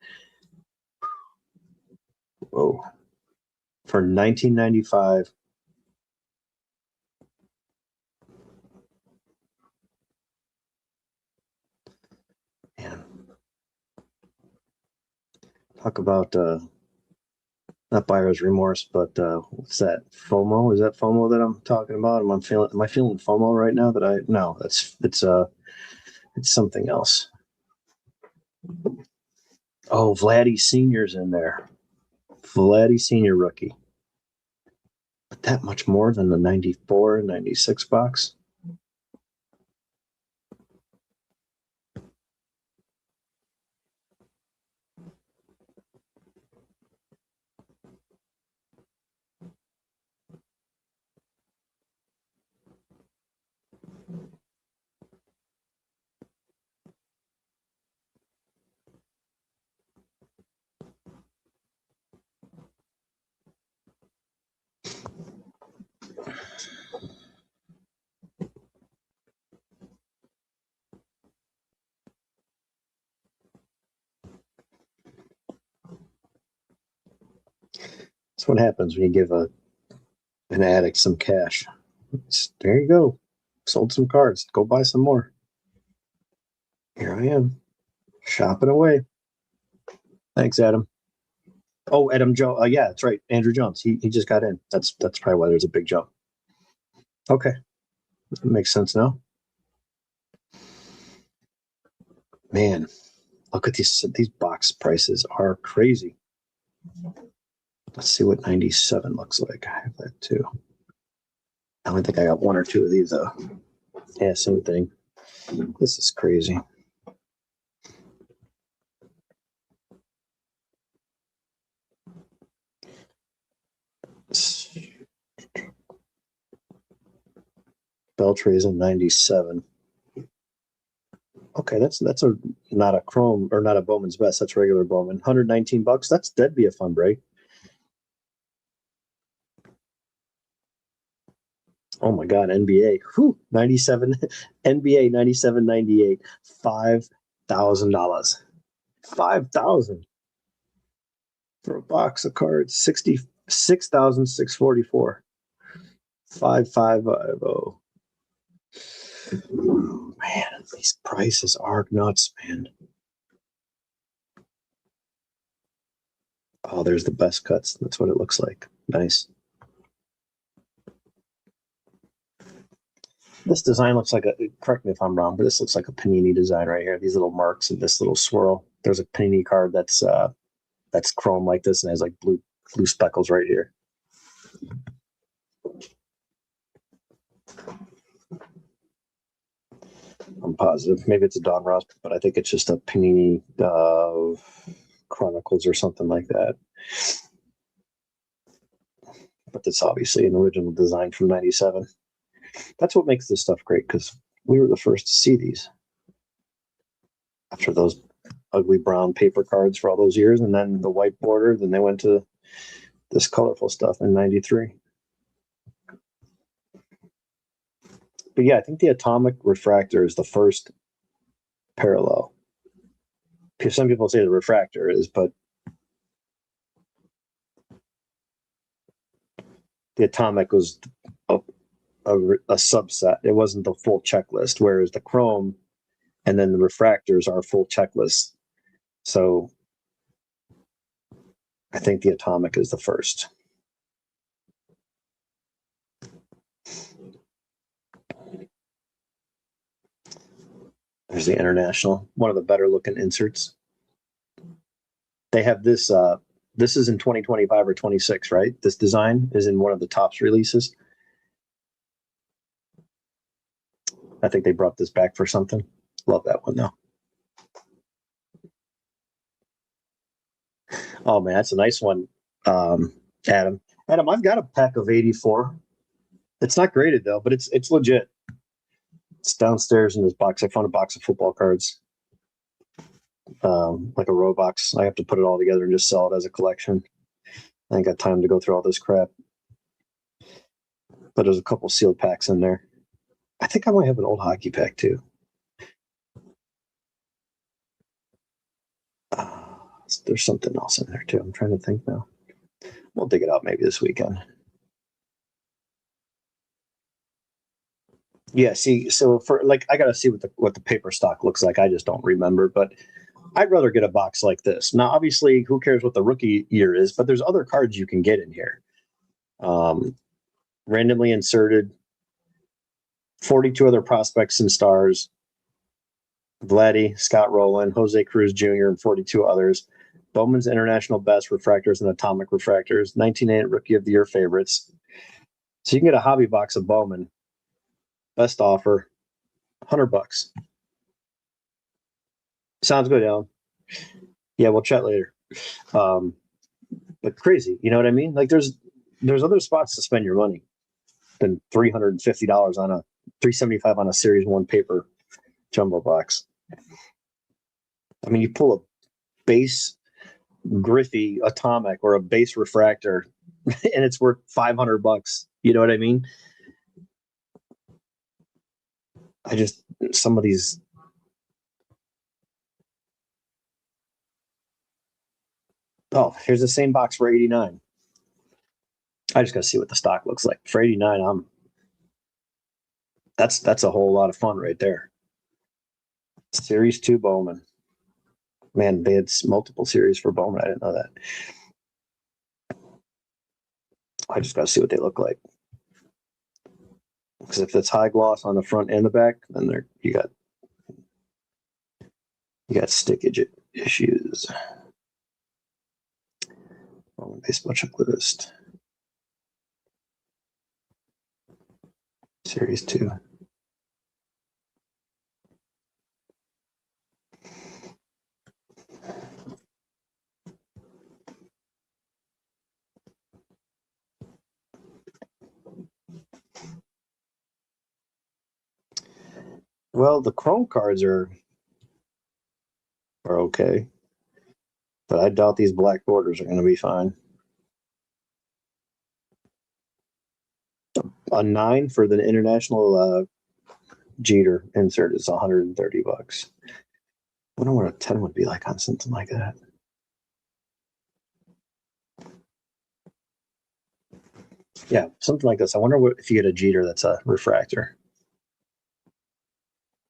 Whoa. For 1995. Man. Talk about not buyer's remorse, but what's that? FOMO? Is that FOMO that I'm talking about? Am I feeling FOMO right now? No, it's something else. Oh, Vladdy Senior's in there. Vladdy Senior rookie. But that much more than the 94, 96 box. That's what happens when you give an addict some cash. There you go. Sold some cards. Go buy some more. Here I am, shopping away. Thanks, Adam. Oh, Adam Jones. Yeah, that's right. Andrew Jones. He just got in. That's probably why there's a big jump. Okay, that makes sense now. Man, look at these box prices are crazy. Let's see what 97 looks like. I have that too. I only think I got one or two of these though. Yeah, same thing. This is crazy. Beltrais in 97. Okay, that's a not a chrome or not a Bowman's Best. That's regular Bowman. $119. That'd be a fun break. Oh my God, NBA. Whew, 97, NBA 97, 98. $5,000. 5,000 for a box of cards. 66,644. 5550. Oh, man, these prices are nuts, man. Oh, there's the best cuts. That's what it looks like. Nice. This design looks like correct me if I'm wrong, but this looks like a Panini design right here. These little marks and this little swirl. There's a Panini card that's chrome like this and has like blue speckles right here. I'm positive. Maybe it's a Don Ross, but I think it's just a Panini Chronicles or something like that. But it's obviously an original design from 97. That's what makes this stuff great, because we were the first to see these after those ugly brown paper cards for all those years, and then the white border. Then they went to this colorful stuff in 93. But yeah, I think the atomic refractor is the first parallel. Because some people say the refractor is, but the atomic was a subset. It wasn't the full checklist, whereas the chrome and then the refractors are full checklists. So I think the atomic is the first. There's the International, one of the better looking inserts. They have this, this is in 2025 or 26, right? This design is in one of the Topps releases. I think they brought this back for something. Love that one though. Oh man, that's a nice one, Adam. Adam, I've got a pack of 84. It's not graded though, but it's legit. It's downstairs in this box. I found a box of football cards, like a row box. I have to put it all together and just sell it as a collection. I ain't got time to go through all this crap. But there's a couple sealed packs in there. I think I might have an old hockey pack too. There's something else in there too. I'm trying to think now. We'll dig it out maybe this weekend. Yeah, see, so for like, I gotta see what the paper stock looks like. I just don't remember, but I'd rather get a box like this. Now, obviously, who cares what the rookie year is? But there's other cards you can get in here. Randomly inserted, 42 other prospects and stars. Vladdy, Scott Rowland, Jose Cruz Jr., and 42 others. Bowman's International Best Refractors and Atomic Refractors. 1988 Rookie of the Year favorites. So you can get a hobby box of Bowman. Best offer, $100. Sounds good, Alan. Yeah, we'll chat later. But crazy, you know what I mean? Like there's other spots to spend your money than $350 on a $375 on a Series 1 paper jumbo box. I mean, you pull a base Griffey Atomic or a base refractor, and it's worth $500. You know what I mean? Some of these. Oh, here's the same box for 89. I just got to see what the stock looks like. For 89, that's a whole lot of fun right there. Series 2 Bowman. Man, they had multiple series for Bowman. I didn't know that. I just got to see what they look like. Because if it's high gloss on the front and the back, then you got stickage issues. Baseball checklist. Series 2. Well, the Chrome cards are okay, but I doubt these black borders are going to be fine. A 9 for the international Jeter insert is $130. I wonder what a 10 would be like on something like that. Yeah, something like this. I wonder what if you get a Jeter that's a refractor.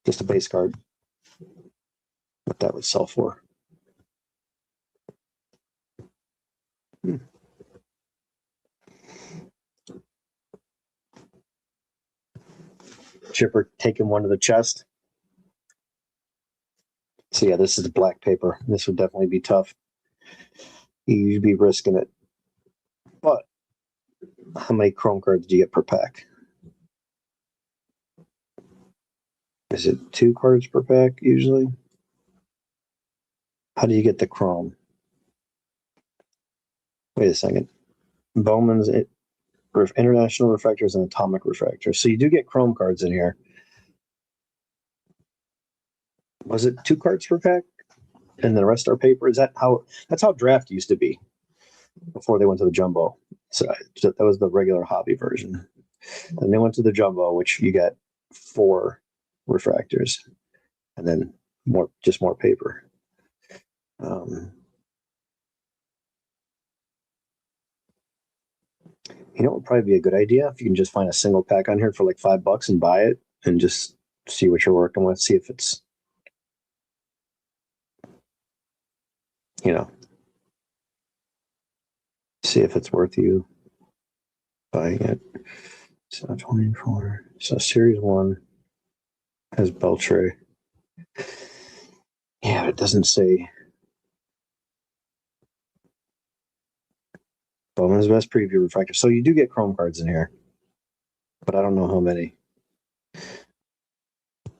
Just a base card. What that would sell for. Chipper taking one to the chest. So yeah, this is black paper. This would definitely be tough. You'd be risking it. But how many Chrome cards do you get per pack? Is it 2 cards per pack usually? How do you get the Chrome? Wait a second. Bowman's international refractors and atomic refractors. So you do get Chrome cards in here. Was it 2 cards per pack? And the rest are paper? Is that how? That's how draft used to be before they went to the jumbo. So that was the regular hobby version. And they went to the jumbo, which you get 4 refractors, and then more paper. You know what would probably be a good idea if you can just find a single pack on here for like $5 and buy it and just see what you're working with, see if it's, see if it's worth you buying it. So 24. So series 1 has Beltre. Yeah, it doesn't say Bowman's best preview refractor. So you do get Chrome cards in here, but I don't know how many.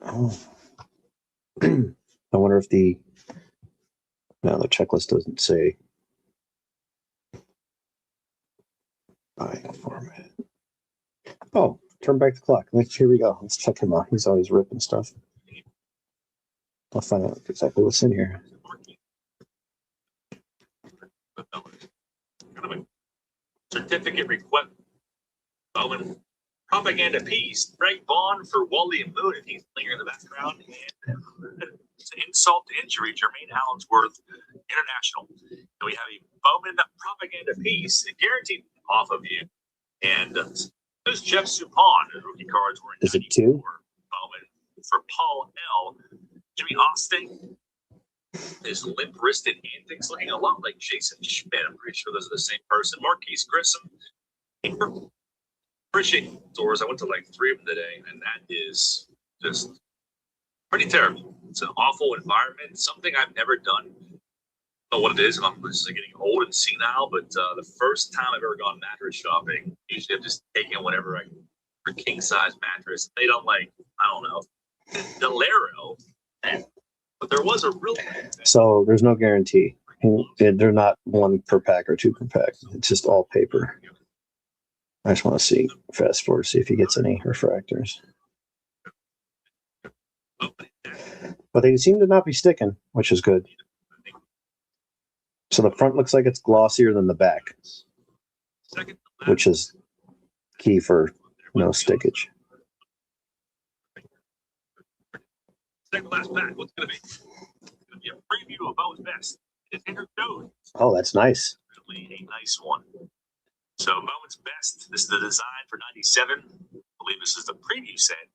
Oh. I wonder if the checklist doesn't say buying format. Oh, turn back the clock. Here we go. Let's check him out. He's always ripping stuff. I'll find out exactly what's in here. Certificate request. Bowman propaganda piece. Greg Vaughn for Wally and Moon, and he's playing in the background. And it's an insult to injury. Jermaine Allensworth, international. And we have a Bowman propaganda piece, guaranteed off of you. And there's Jeff Suppan. The rookie cards were in Is it 2? Bowman for Paul L. Jimmy Austin. His limp-wristed antics looking a lot like Jason Schmidt. I'm pretty sure those are the same person. Marquise Grissom. Appreciate stores. I went to like 3 of them today, and that is just pretty terrible. It's an awful environment. Something I've never done. I don't know what it is. I'm just getting old and senile, but the first time I've ever gone mattress shopping, usually I'm just taking whatever I can for king-size mattress. They don't I don't know, Delero. But there was a real. So there's no guarantee. They're not 1 per pack or 2 per pack. It's just all paper. I just want to see, fast forward, see if he gets any refractors. But they seem to not be sticking, which is good. So the front looks like it's glossier than the back, which is key for no stickage. Second last pack, what's going to be? It's going to be a preview of Bowen's best. It's Andrew Jones. Oh, that's nice. Really a nice one. So Bowen's best. This is the design for 97. I believe this is the preview set.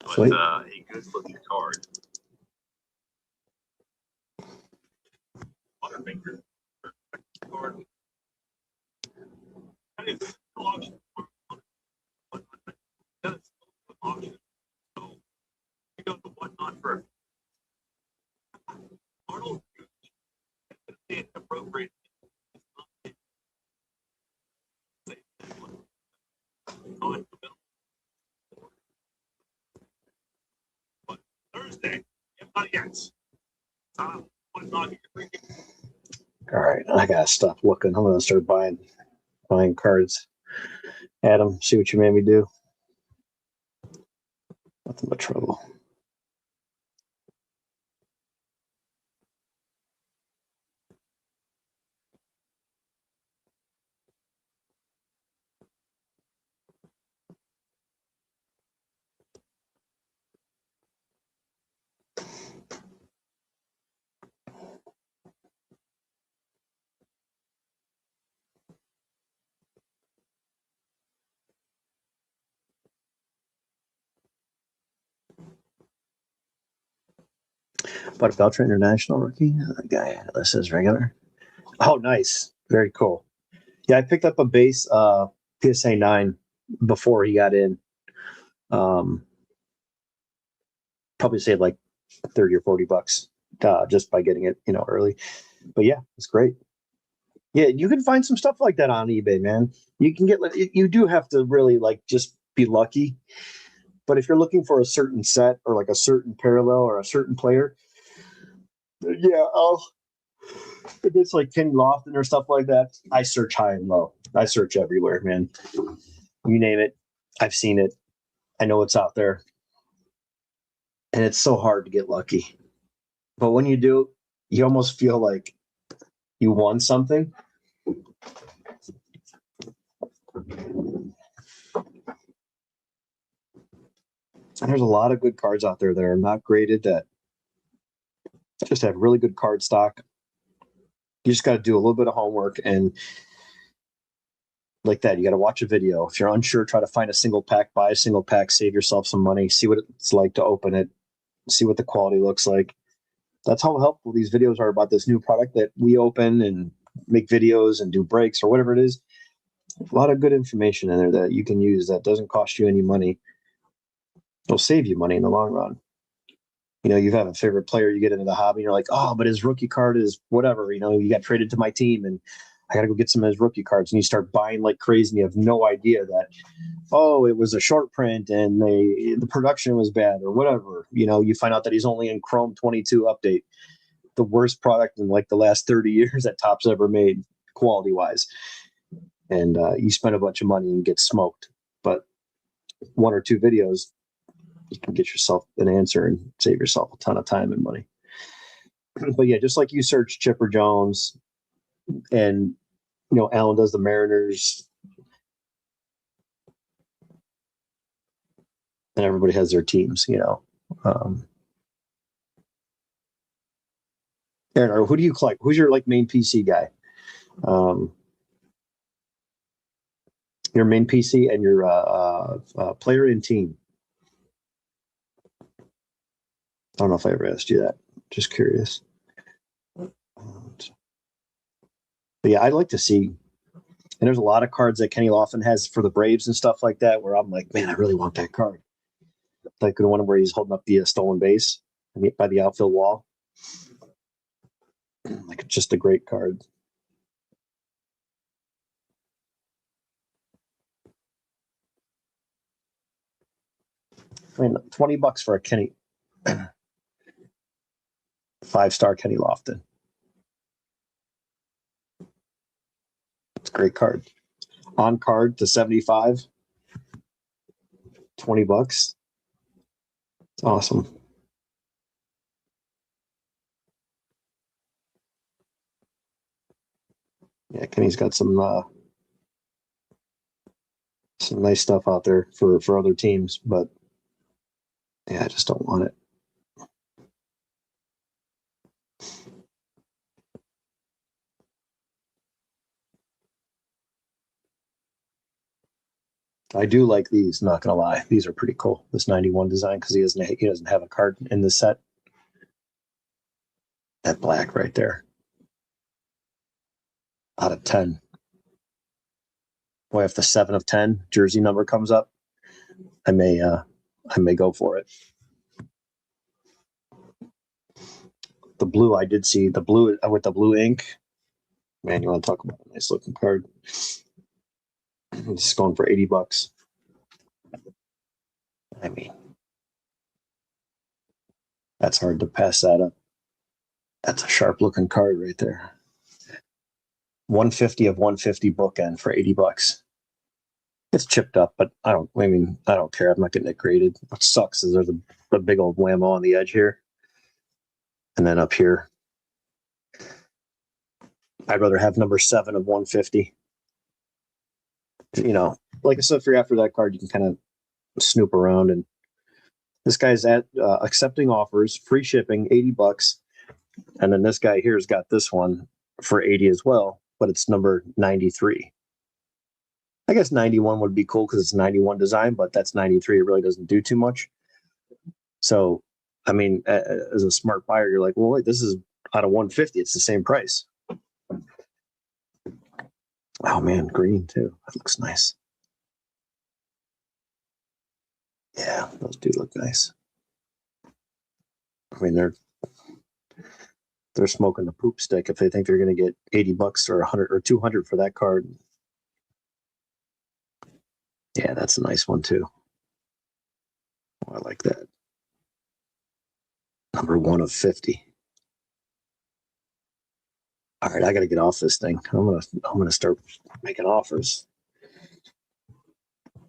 But Sweet. A good looking card. Butterfinger. Card. Auction. So you go to whatnot for Arnold. Appropriate Not yet. But not yet. All right, I gotta stop looking. I'm gonna start buying cards. Adam, see what you made me do. Nothing but trouble. But Beltran International rookie, the guy that says regular. Oh, nice, very cool. Yeah, I picked up a base PSA 9 before he got in. Probably saved like 30 or 40 bucks just by getting it, early. But yeah, it's great. Yeah, you can find some stuff like that on eBay, man. You can get, you do have to really just be lucky. But if you're looking for a certain set or like a certain parallel or a certain player, yeah, if it's like Kenny Lofton or stuff like that, I search high and low. I search everywhere, man. You name it, I've seen it. I know it's out there. And it's so hard to get lucky. But when you do, you almost feel like you won something. And there's a lot of good cards out there that are not graded that just have really good card stock. You just got to do a little bit of homework and like that. You got to watch a video. If you're unsure, try to find a single pack, buy a single pack, save yourself some money, see what it's like to open it, see what the quality looks like. That's how helpful these videos are about this new product that we open and make videos and do breaks or whatever it is. A lot of good information in there that you can use that doesn't cost you any money. It'll save you money in the long run. You have a favorite player, you get into the hobby, and you're like, oh, but his rookie card is whatever. You got traded to my team, and I got to go get some of his rookie cards. And you start buying like crazy, and you have no idea that, oh, it was a short print, and the production was bad or whatever. You find out that he's only in Chrome 22 update, the worst product in like the last 30 years that Topps ever made, quality-wise. And you spend a bunch of money and get smoked. But one or two videos, you can get yourself an answer and save yourself a ton of time and money. But yeah, just like you search Chipper Jones and, Alan does the Mariners and everybody has their teams, Aaron, who do you collect? Who's your main PC guy? Your main PC and your player and team. I don't know if I ever asked you that. Just curious. But yeah, I'd like to see. And there's a lot of cards that Kenny Lofton has for the Braves and stuff like that, where I'm like, man, I really want that card. Like the one where he's holding up the stolen base by the outfield wall. Like it's just a great card. I mean, $20 for a Kenny. 5-star Kenny Lofton. It's a great card. On card to 75. $20. It's awesome. Yeah, Kenny's got some nice stuff out there for other teams, but yeah, I just don't want it. I do like these, not gonna lie. These are pretty cool. This 91 design, because he doesn't have a card in the set. That black right there. Out of 10. Boy, if the 7 of 10 jersey number comes up, I may go for it. The blue, I did see the blue with the blue ink. Man, you want to talk about a nice looking card? It's going for $80. I mean, That's hard to pass that up. That's a sharp looking card right there. 150 of 150 bookend for $80. It's chipped up, but I don't care. I'm not getting it graded. What sucks is there's a big old whammo on the edge here. And then up here, I'd rather have number 7 of 150. You know, like I said, if you're after that card, you can kind of snoop around. And this guy's at accepting offers, free shipping, $80. And then this guy here's got this one for 80 as well, but it's number 93. I guess 91 would be cool because it's 91 design, but that's 93. It really doesn't do too much. So, I mean, as a smart buyer, you're like, well, wait, this is out of 150. It's the same price. Oh man, green too. That looks nice. Yeah, those do look nice. I mean, they're smoking the poop stick if they think they're going to get $80 or 100 or 200 for that card. Yeah, that's a nice one too. Oh, I like that. Number 1 of 50. All right, I got to get off this thing. I'm gonna start making offers.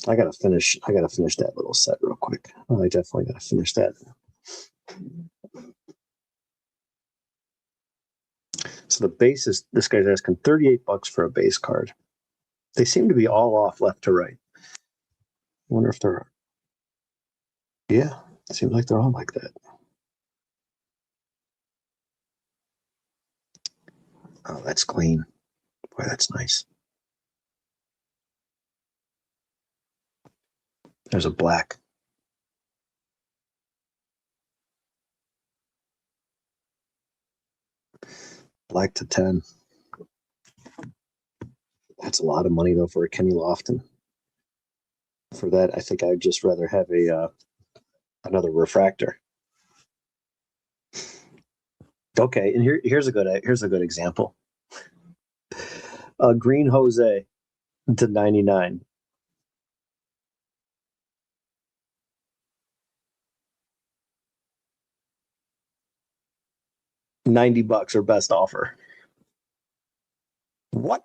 I gotta finish that little set real quick. I definitely gotta finish that. So the base is, this guy's asking $38 for a base card. They seem to be all off left to right. I wonder if they're, yeah, it seems like they're all like that. Oh, that's clean. Boy, that's nice. There's a black. Black to 10. That's a lot of money though for a Kenny Lofton. For that, I think I'd just rather have another refractor. Okay, and here's a good example. Green Jose to 99. $90 or best offer. What?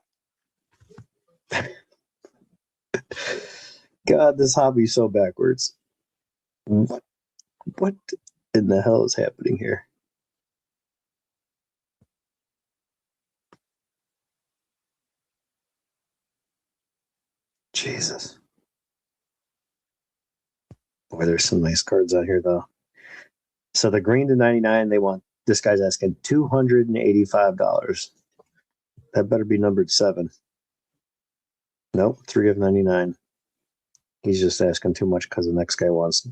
God, this hobby's so backwards. What in the hell is happening here? Jesus. Boy, there's some nice cards out here though. So the green to 99, this guy's asking $285. That better be numbered 7. Nope, 3 of 99. He's just asking too much because the next guy wants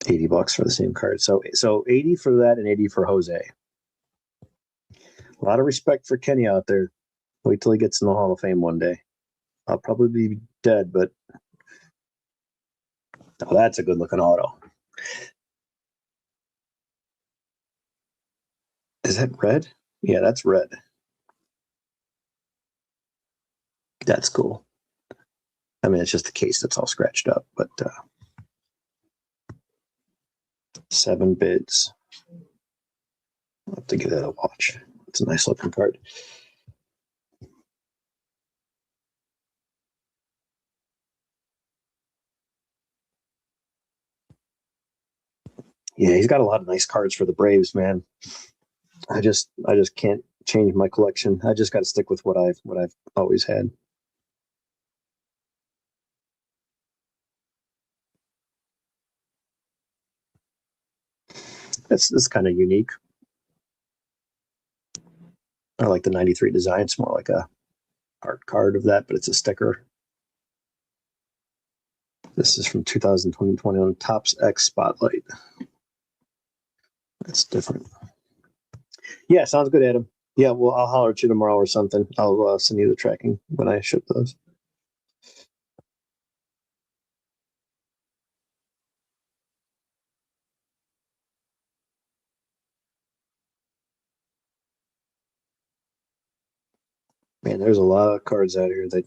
$80 for the same card. So 80 for that and 80 for Jose. A lot of respect for Kenny out there. Wait till he gets in the Hall of Fame one day. I'll probably be dead, but oh, that's a good looking auto. Is that red? Yeah, that's red. That's cool. I mean, it's just the case that's all scratched up, but 7 bids. I'll have to give that a watch. It's a nice looking card. Yeah, he's got a lot of nice cards for the Braves, man. I just can't change my collection. I just got to stick with what I've always had. It's kind of unique. I like the 93 design. It's more like a art card of that, but it's a sticker. This is from 2020 on Topps X Spotlight. That's different. Yeah, sounds good, Adam. Yeah, well, I'll holler at you tomorrow or something. I'll send you the tracking when I ship those. Man, there's a lot of cards out here that.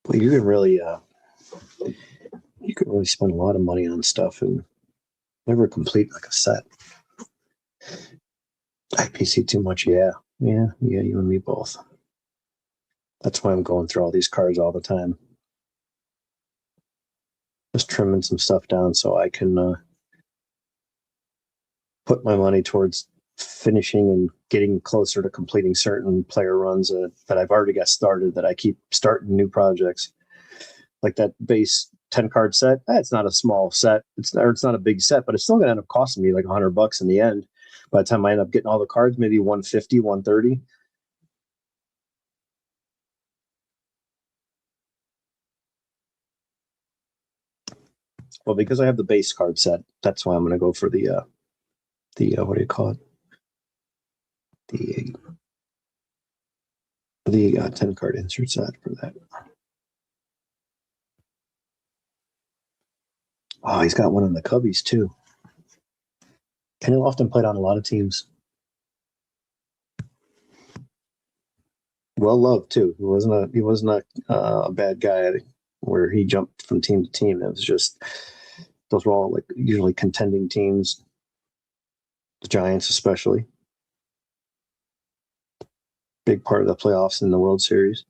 Well, you can really spend a lot of money on stuff and never complete like a set. IPC too much, yeah, you and me both. That's why I'm going through all these cards all the time. Just trimming some stuff down so I can put my money towards finishing and getting closer to completing certain player runs that I've already got started, that I keep starting new projects. Like that base 10 card set, it's not a small set. It's not a big set, but it's still going to end up costing me like $100 in the end. By the time I end up getting all the cards, maybe 150, 130. Well, because I have the base card set, that's why I'm going to go for the what do you call it? The 10 card insert set for that. Oh, he's got one in the Cubbies too. Kenny Lofton played on a lot of teams. Well loved too. He wasn't a bad guy where he jumped from team to team. It was just those were all like usually contending teams. The Giants especially. Big part of the playoffs in the World Series.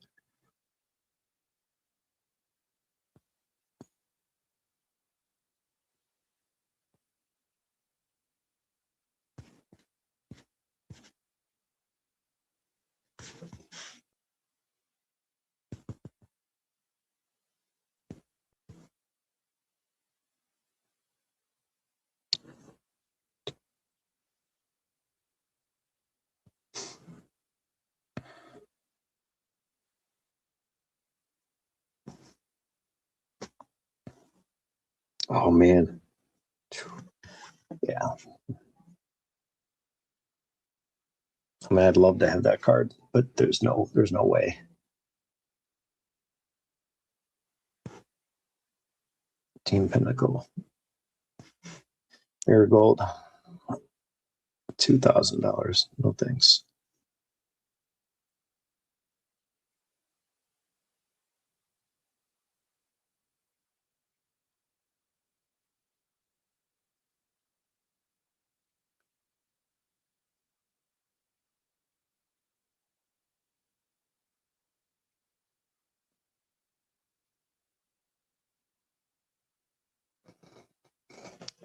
Oh man. Yeah. I mean, I'd love to have that card, but there's no way. Team Pinnacle. Air Gold. $2,000. No thanks.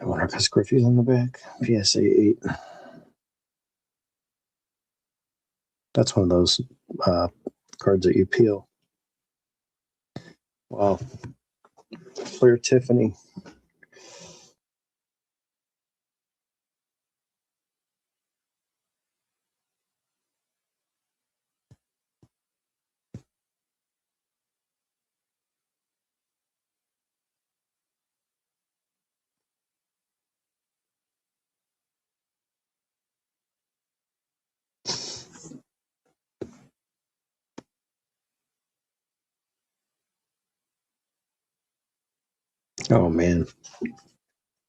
I wonder if Chris Griffey's on the back. PSA 8. That's one of those cards that you peel. Wow. Clear Tiffany. Oh man.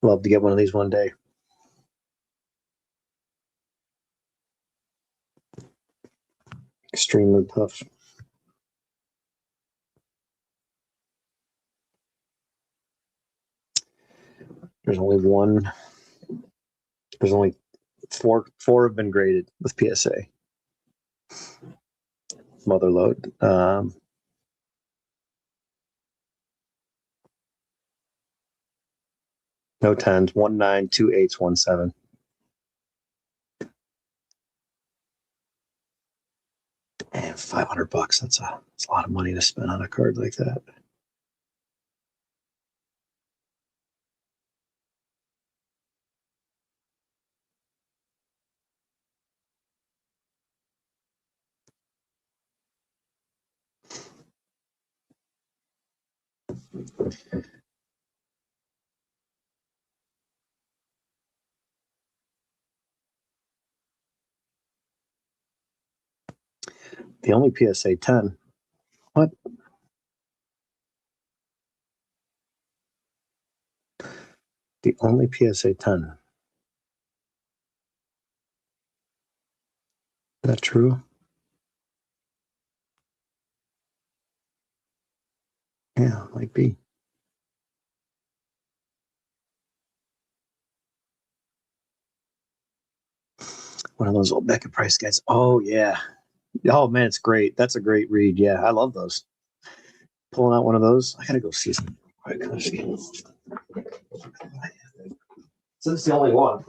Love to get one of these one day. Extremely tough. There's only one. There's only four have been graded with PSA. Motherload. No 10s. 1 9, 2 8s, 1 7. And $500. That's a lot of money to spend on a card like that. The only PSA 10. What? The only PSA 10. Is that true? might be. One of those old Beckett Price guys. Oh, yeah. Oh, man, it's great. That's a great read. Yeah, I love those. Pulling out one of those. I got to go see some. So this is the only one.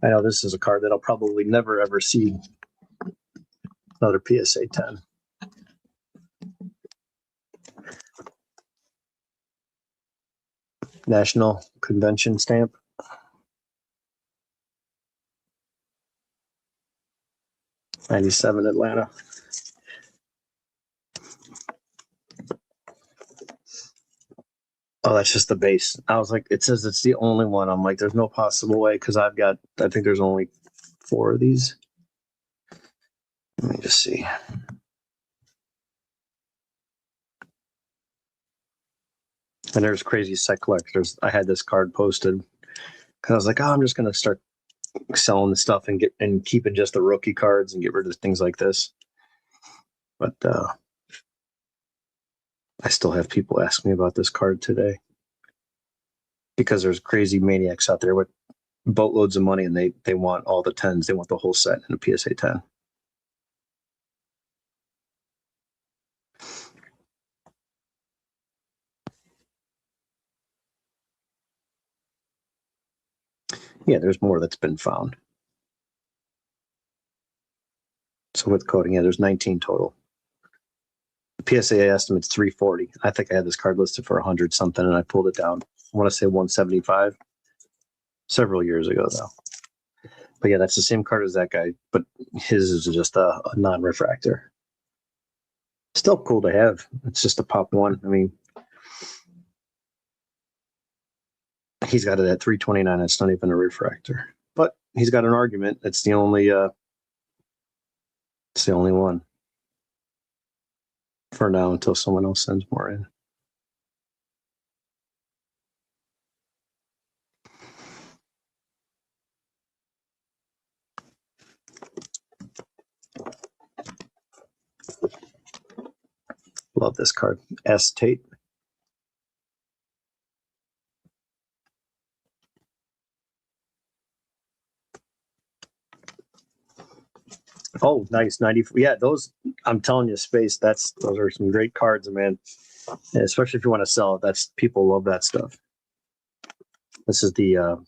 I know this is a card that I'll probably never ever see. Another PSA 10. National Convention stamp. '97 Atlanta. Oh, that's just the base. I was like, it says it's the only one. I'm like, there's no possible way because I think there's only 4 of these. Let me just see. And there's crazy set collectors. I had this card posted because I was like, oh, I'm just gonna start selling the stuff and keeping just the rookie cards and get rid of things like this. But I still have people ask me about this card today because there's crazy maniacs out there with boatloads of money and they want all the 10s. They want the whole set in a PSA 10. Yeah, there's more that's been found. So with coding, yeah, there's 19 total. The PSA estimate's 340. I think I had this card listed for 100 something, and I pulled it down. I want to say 175 several years ago, though. But yeah, that's the same card as that guy, but his is just a non-refractor. Still cool to have. It's just a pop one. I mean, he's got it at 329. It's not even a refractor, but he's got an argument. It's the only one for now until someone else sends more in. Love this card. S. Tate. Oh, nice. 90. Yeah, those, I'm telling you, Space, those are some great cards, man. And especially if you want to sell it. People love that stuff. This is the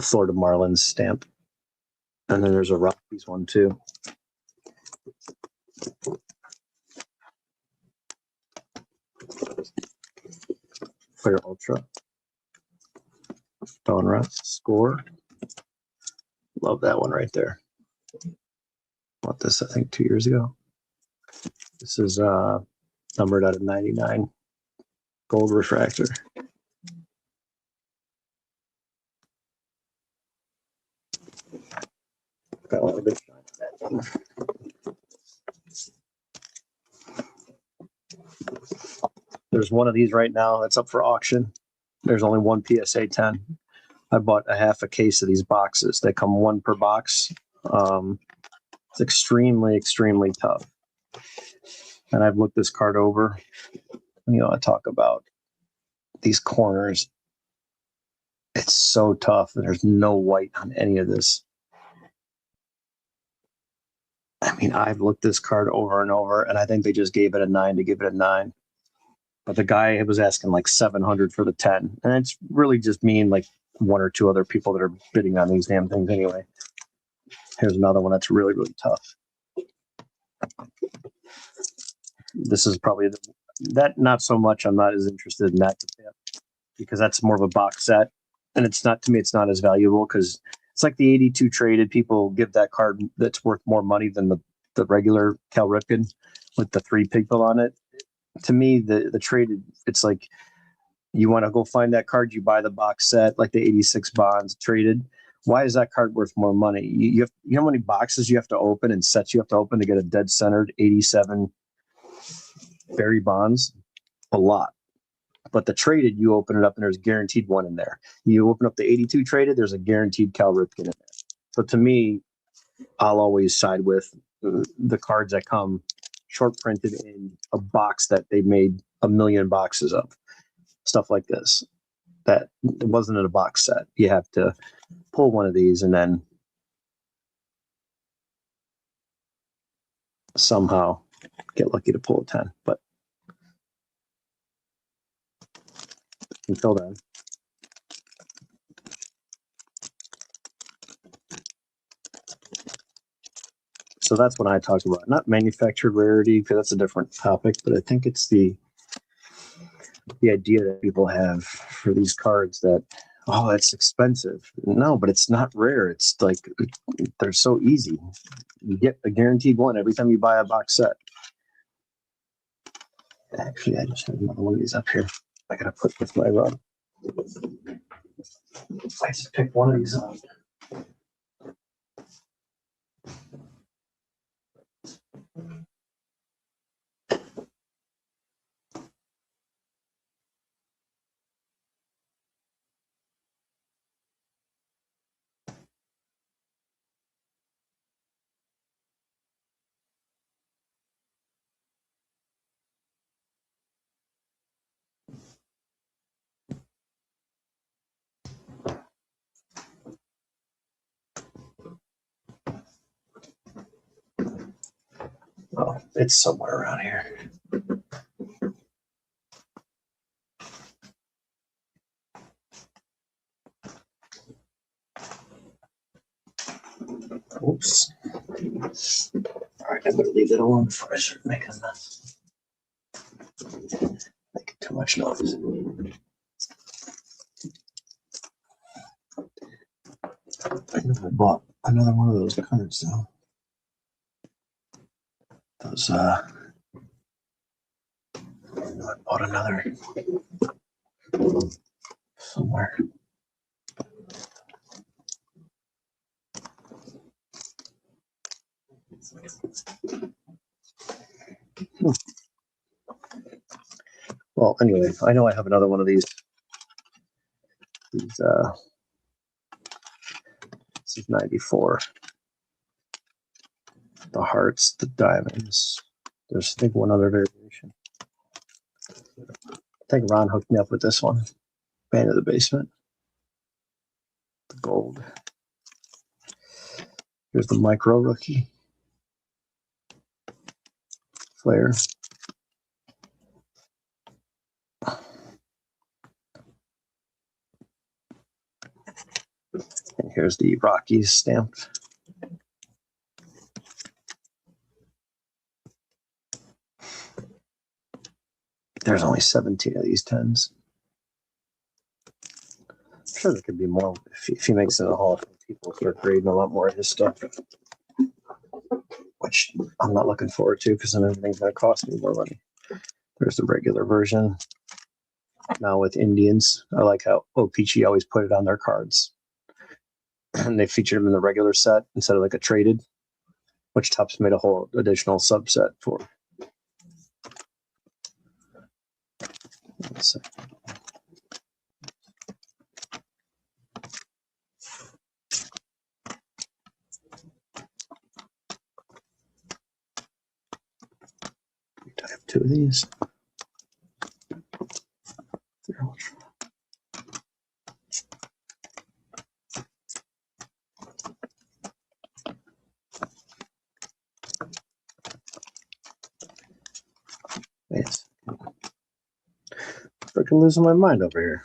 Florida Marlins stamp. And then there's a Rockies one too. Clear Ultra. Donruss Score. Love that one right there. Bought this, I think, 2 years ago. This is numbered out of 99. Gold refractor. Got a lot of good shine on that one. There's one of these right now that's up for auction. There's only one PSA 10. I bought a half a case of these boxes. They come one per box. It's extremely, extremely tough. And I've looked this card over. I talk about these corners. It's so tough. There's no white on any of this. I mean, I've looked this card over and over, and I think they just gave it a 9 to give it a 9. But the guy was asking like $700 for the 10. And it's really just me and like one or two other people that are bidding on these damn things anyway. Here's another one that's really, really tough. This is probably that, not so much. I'm not as interested in that because that's more of a box set. And it's not, to me, it's not as valuable because it's like the 82 traded. People give that card that's worth more money than the regular Cal Ripken with the 3 people on it. To me, the traded, it's like you want to go find that card, you buy the box set, like the 86 Bonds traded. Why is that card worth more money? You know how many boxes you have to open and sets you have to open to get a dead centered 87 Barry Bonds? A lot. But the traded, you open it up and there's a guaranteed one in there. You open up the 82 traded, there's a guaranteed Cal Ripken in there. So to me, I'll always side with the cards that come short printed in a box that they made a million boxes of. Stuff like this. That it wasn't in a box set. You have to pull one of these and then somehow get lucky to pull a 10. But until then, so that's what I talk about. Not manufactured rarity, because that's a different topic, but I think it's the idea that people have for these cards that, oh, it's expensive. No, but it's not rare. It's like they're so easy. You get a guaranteed one every time you buy a box set. Actually, I just have another one of these up here. I gotta put with my run. I just picked one of these up. Oh, it's somewhere around here. Oops. All right, I'm going to leave it alone before I start making a mess. Making too much noise. I never bought another one of those cards, though. Those, I bought another somewhere. Well, anyway, I know I have another one of these. This is 94. The hearts, the diamonds. There's, I think, one other variation. I think Ron hooked me up with this one. Band of the Basement. The gold. Here's the micro rookie. Flair. And here's the Rockies stamp. There's only 17 of these 10s. I'm sure there could be more. If he makes it a Hall of Fame, people start grading a lot more of his stuff, which I'm not looking forward to because then everything's going to cost me more money. There's the regular version. Now with Indians, I like how O-Pee-Chee always put it on their cards. And they featured them in the regular set instead of like a traded, which Topps made a whole additional subset for. Let's see. I have two of these. Yes. Freaking losing my mind over here.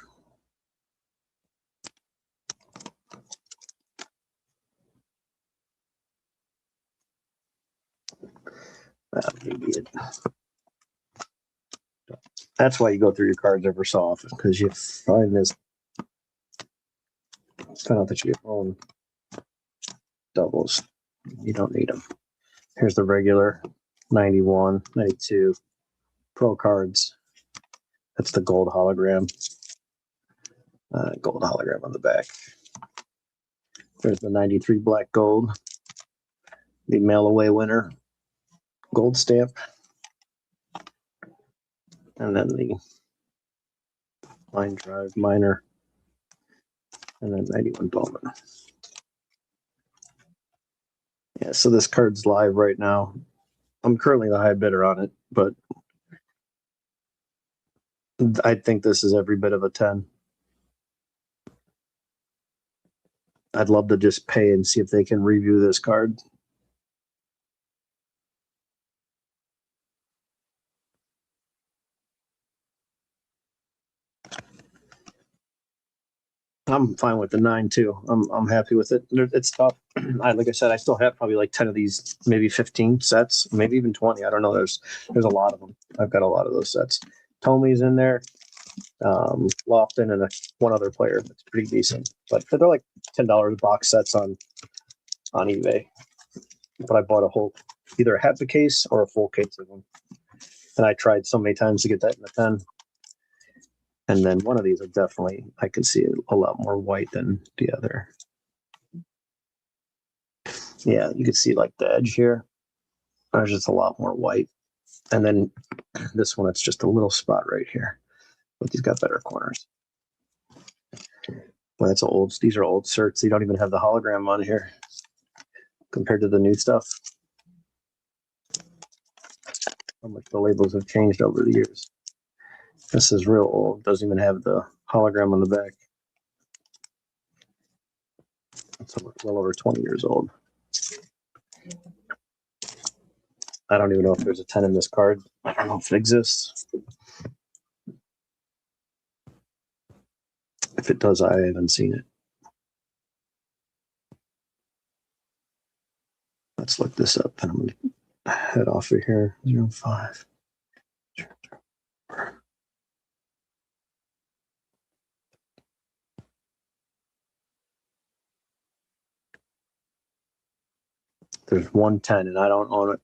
Maybe it. That's why you go through your cards ever so often, because you find this. Find out that you own doubles. You don't need them. Here's the regular 91, 92 pro cards. That's the gold hologram. Gold hologram on the back. There's the 93 black gold. The mail away winner gold stamp. And then the line drive minor. And then 91 Bowman. Yeah, so this card's live right now. I'm currently the high bidder on it, but I think this is every bit of a 10. I'd love to just pay and see if they can review this card. I'm fine with the 9 too. I'm happy with it. It's tough. Like I said, I still have probably like 10 of these, maybe 15 sets, maybe even 20. I don't know. There's a lot of them. I've got a lot of those sets. Tomey's in there, Lofton, and one other player that's pretty decent. But they're like $10 box sets on eBay. But I bought a whole, either a half a case or a full case of them. And I tried so many times to get that in the 10. And then one of these are definitely, I can see a lot more white than the other. Yeah, you can see like the edge here. There's just a lot more white. And then this one, it's just a little spot right here. But these got better corners. Well, that's old. These are old certs. You don't even have the hologram on here compared to the new stuff. How much the labels have changed over the years. This is real old. Doesn't even have the hologram on the back. It's well over 20 years old. I don't even know if there's a 10 in this card. I don't know if it exists. If it does, I haven't seen it. Let's look this up, and I'm going to head off of here. 05. There's 110, and I don't own it.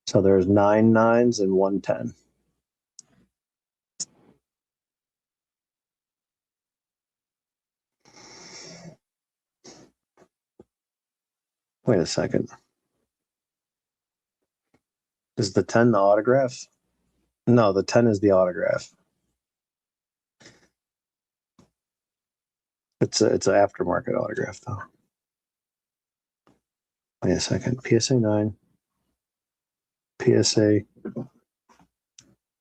So there's 9 9s and 110. Wait a second. Is the 10 the autograph? No, the 10 is the autograph. It's an aftermarket autograph, though. Wait a second. PSA 9. PSA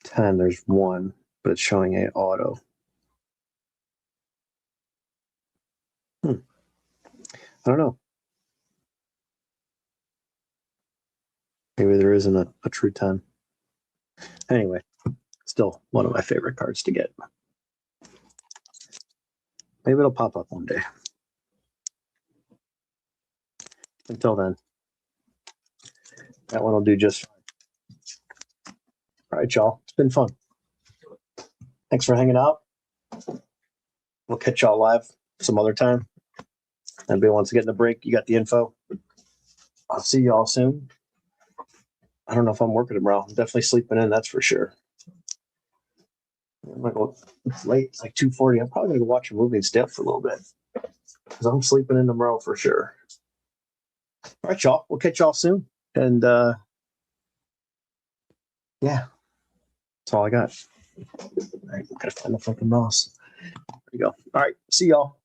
10, there's one, but it's showing a auto. I don't know. Maybe there isn't a true 10. Anyway, still one of my favorite cards to get. Maybe it'll pop up one day. Until then, that one will do just fine. All right, y'all. It's been fun. Thanks for hanging out. We'll catch y'all live some other time. Anybody wants to get in the break, you got the info. I'll see y'all soon. I don't know if I'm working tomorrow. I'm definitely sleeping in, that's for sure. I'm gonna go, it's late, it's like 2:40. I'm probably gonna go watch a movie and stay up for a little bit. Because I'm sleeping in tomorrow for sure. All right, y'all. We'll catch y'all soon. And yeah. That's all I got. All right, gotta find the fucking mouse. There you go. All right, see y'all.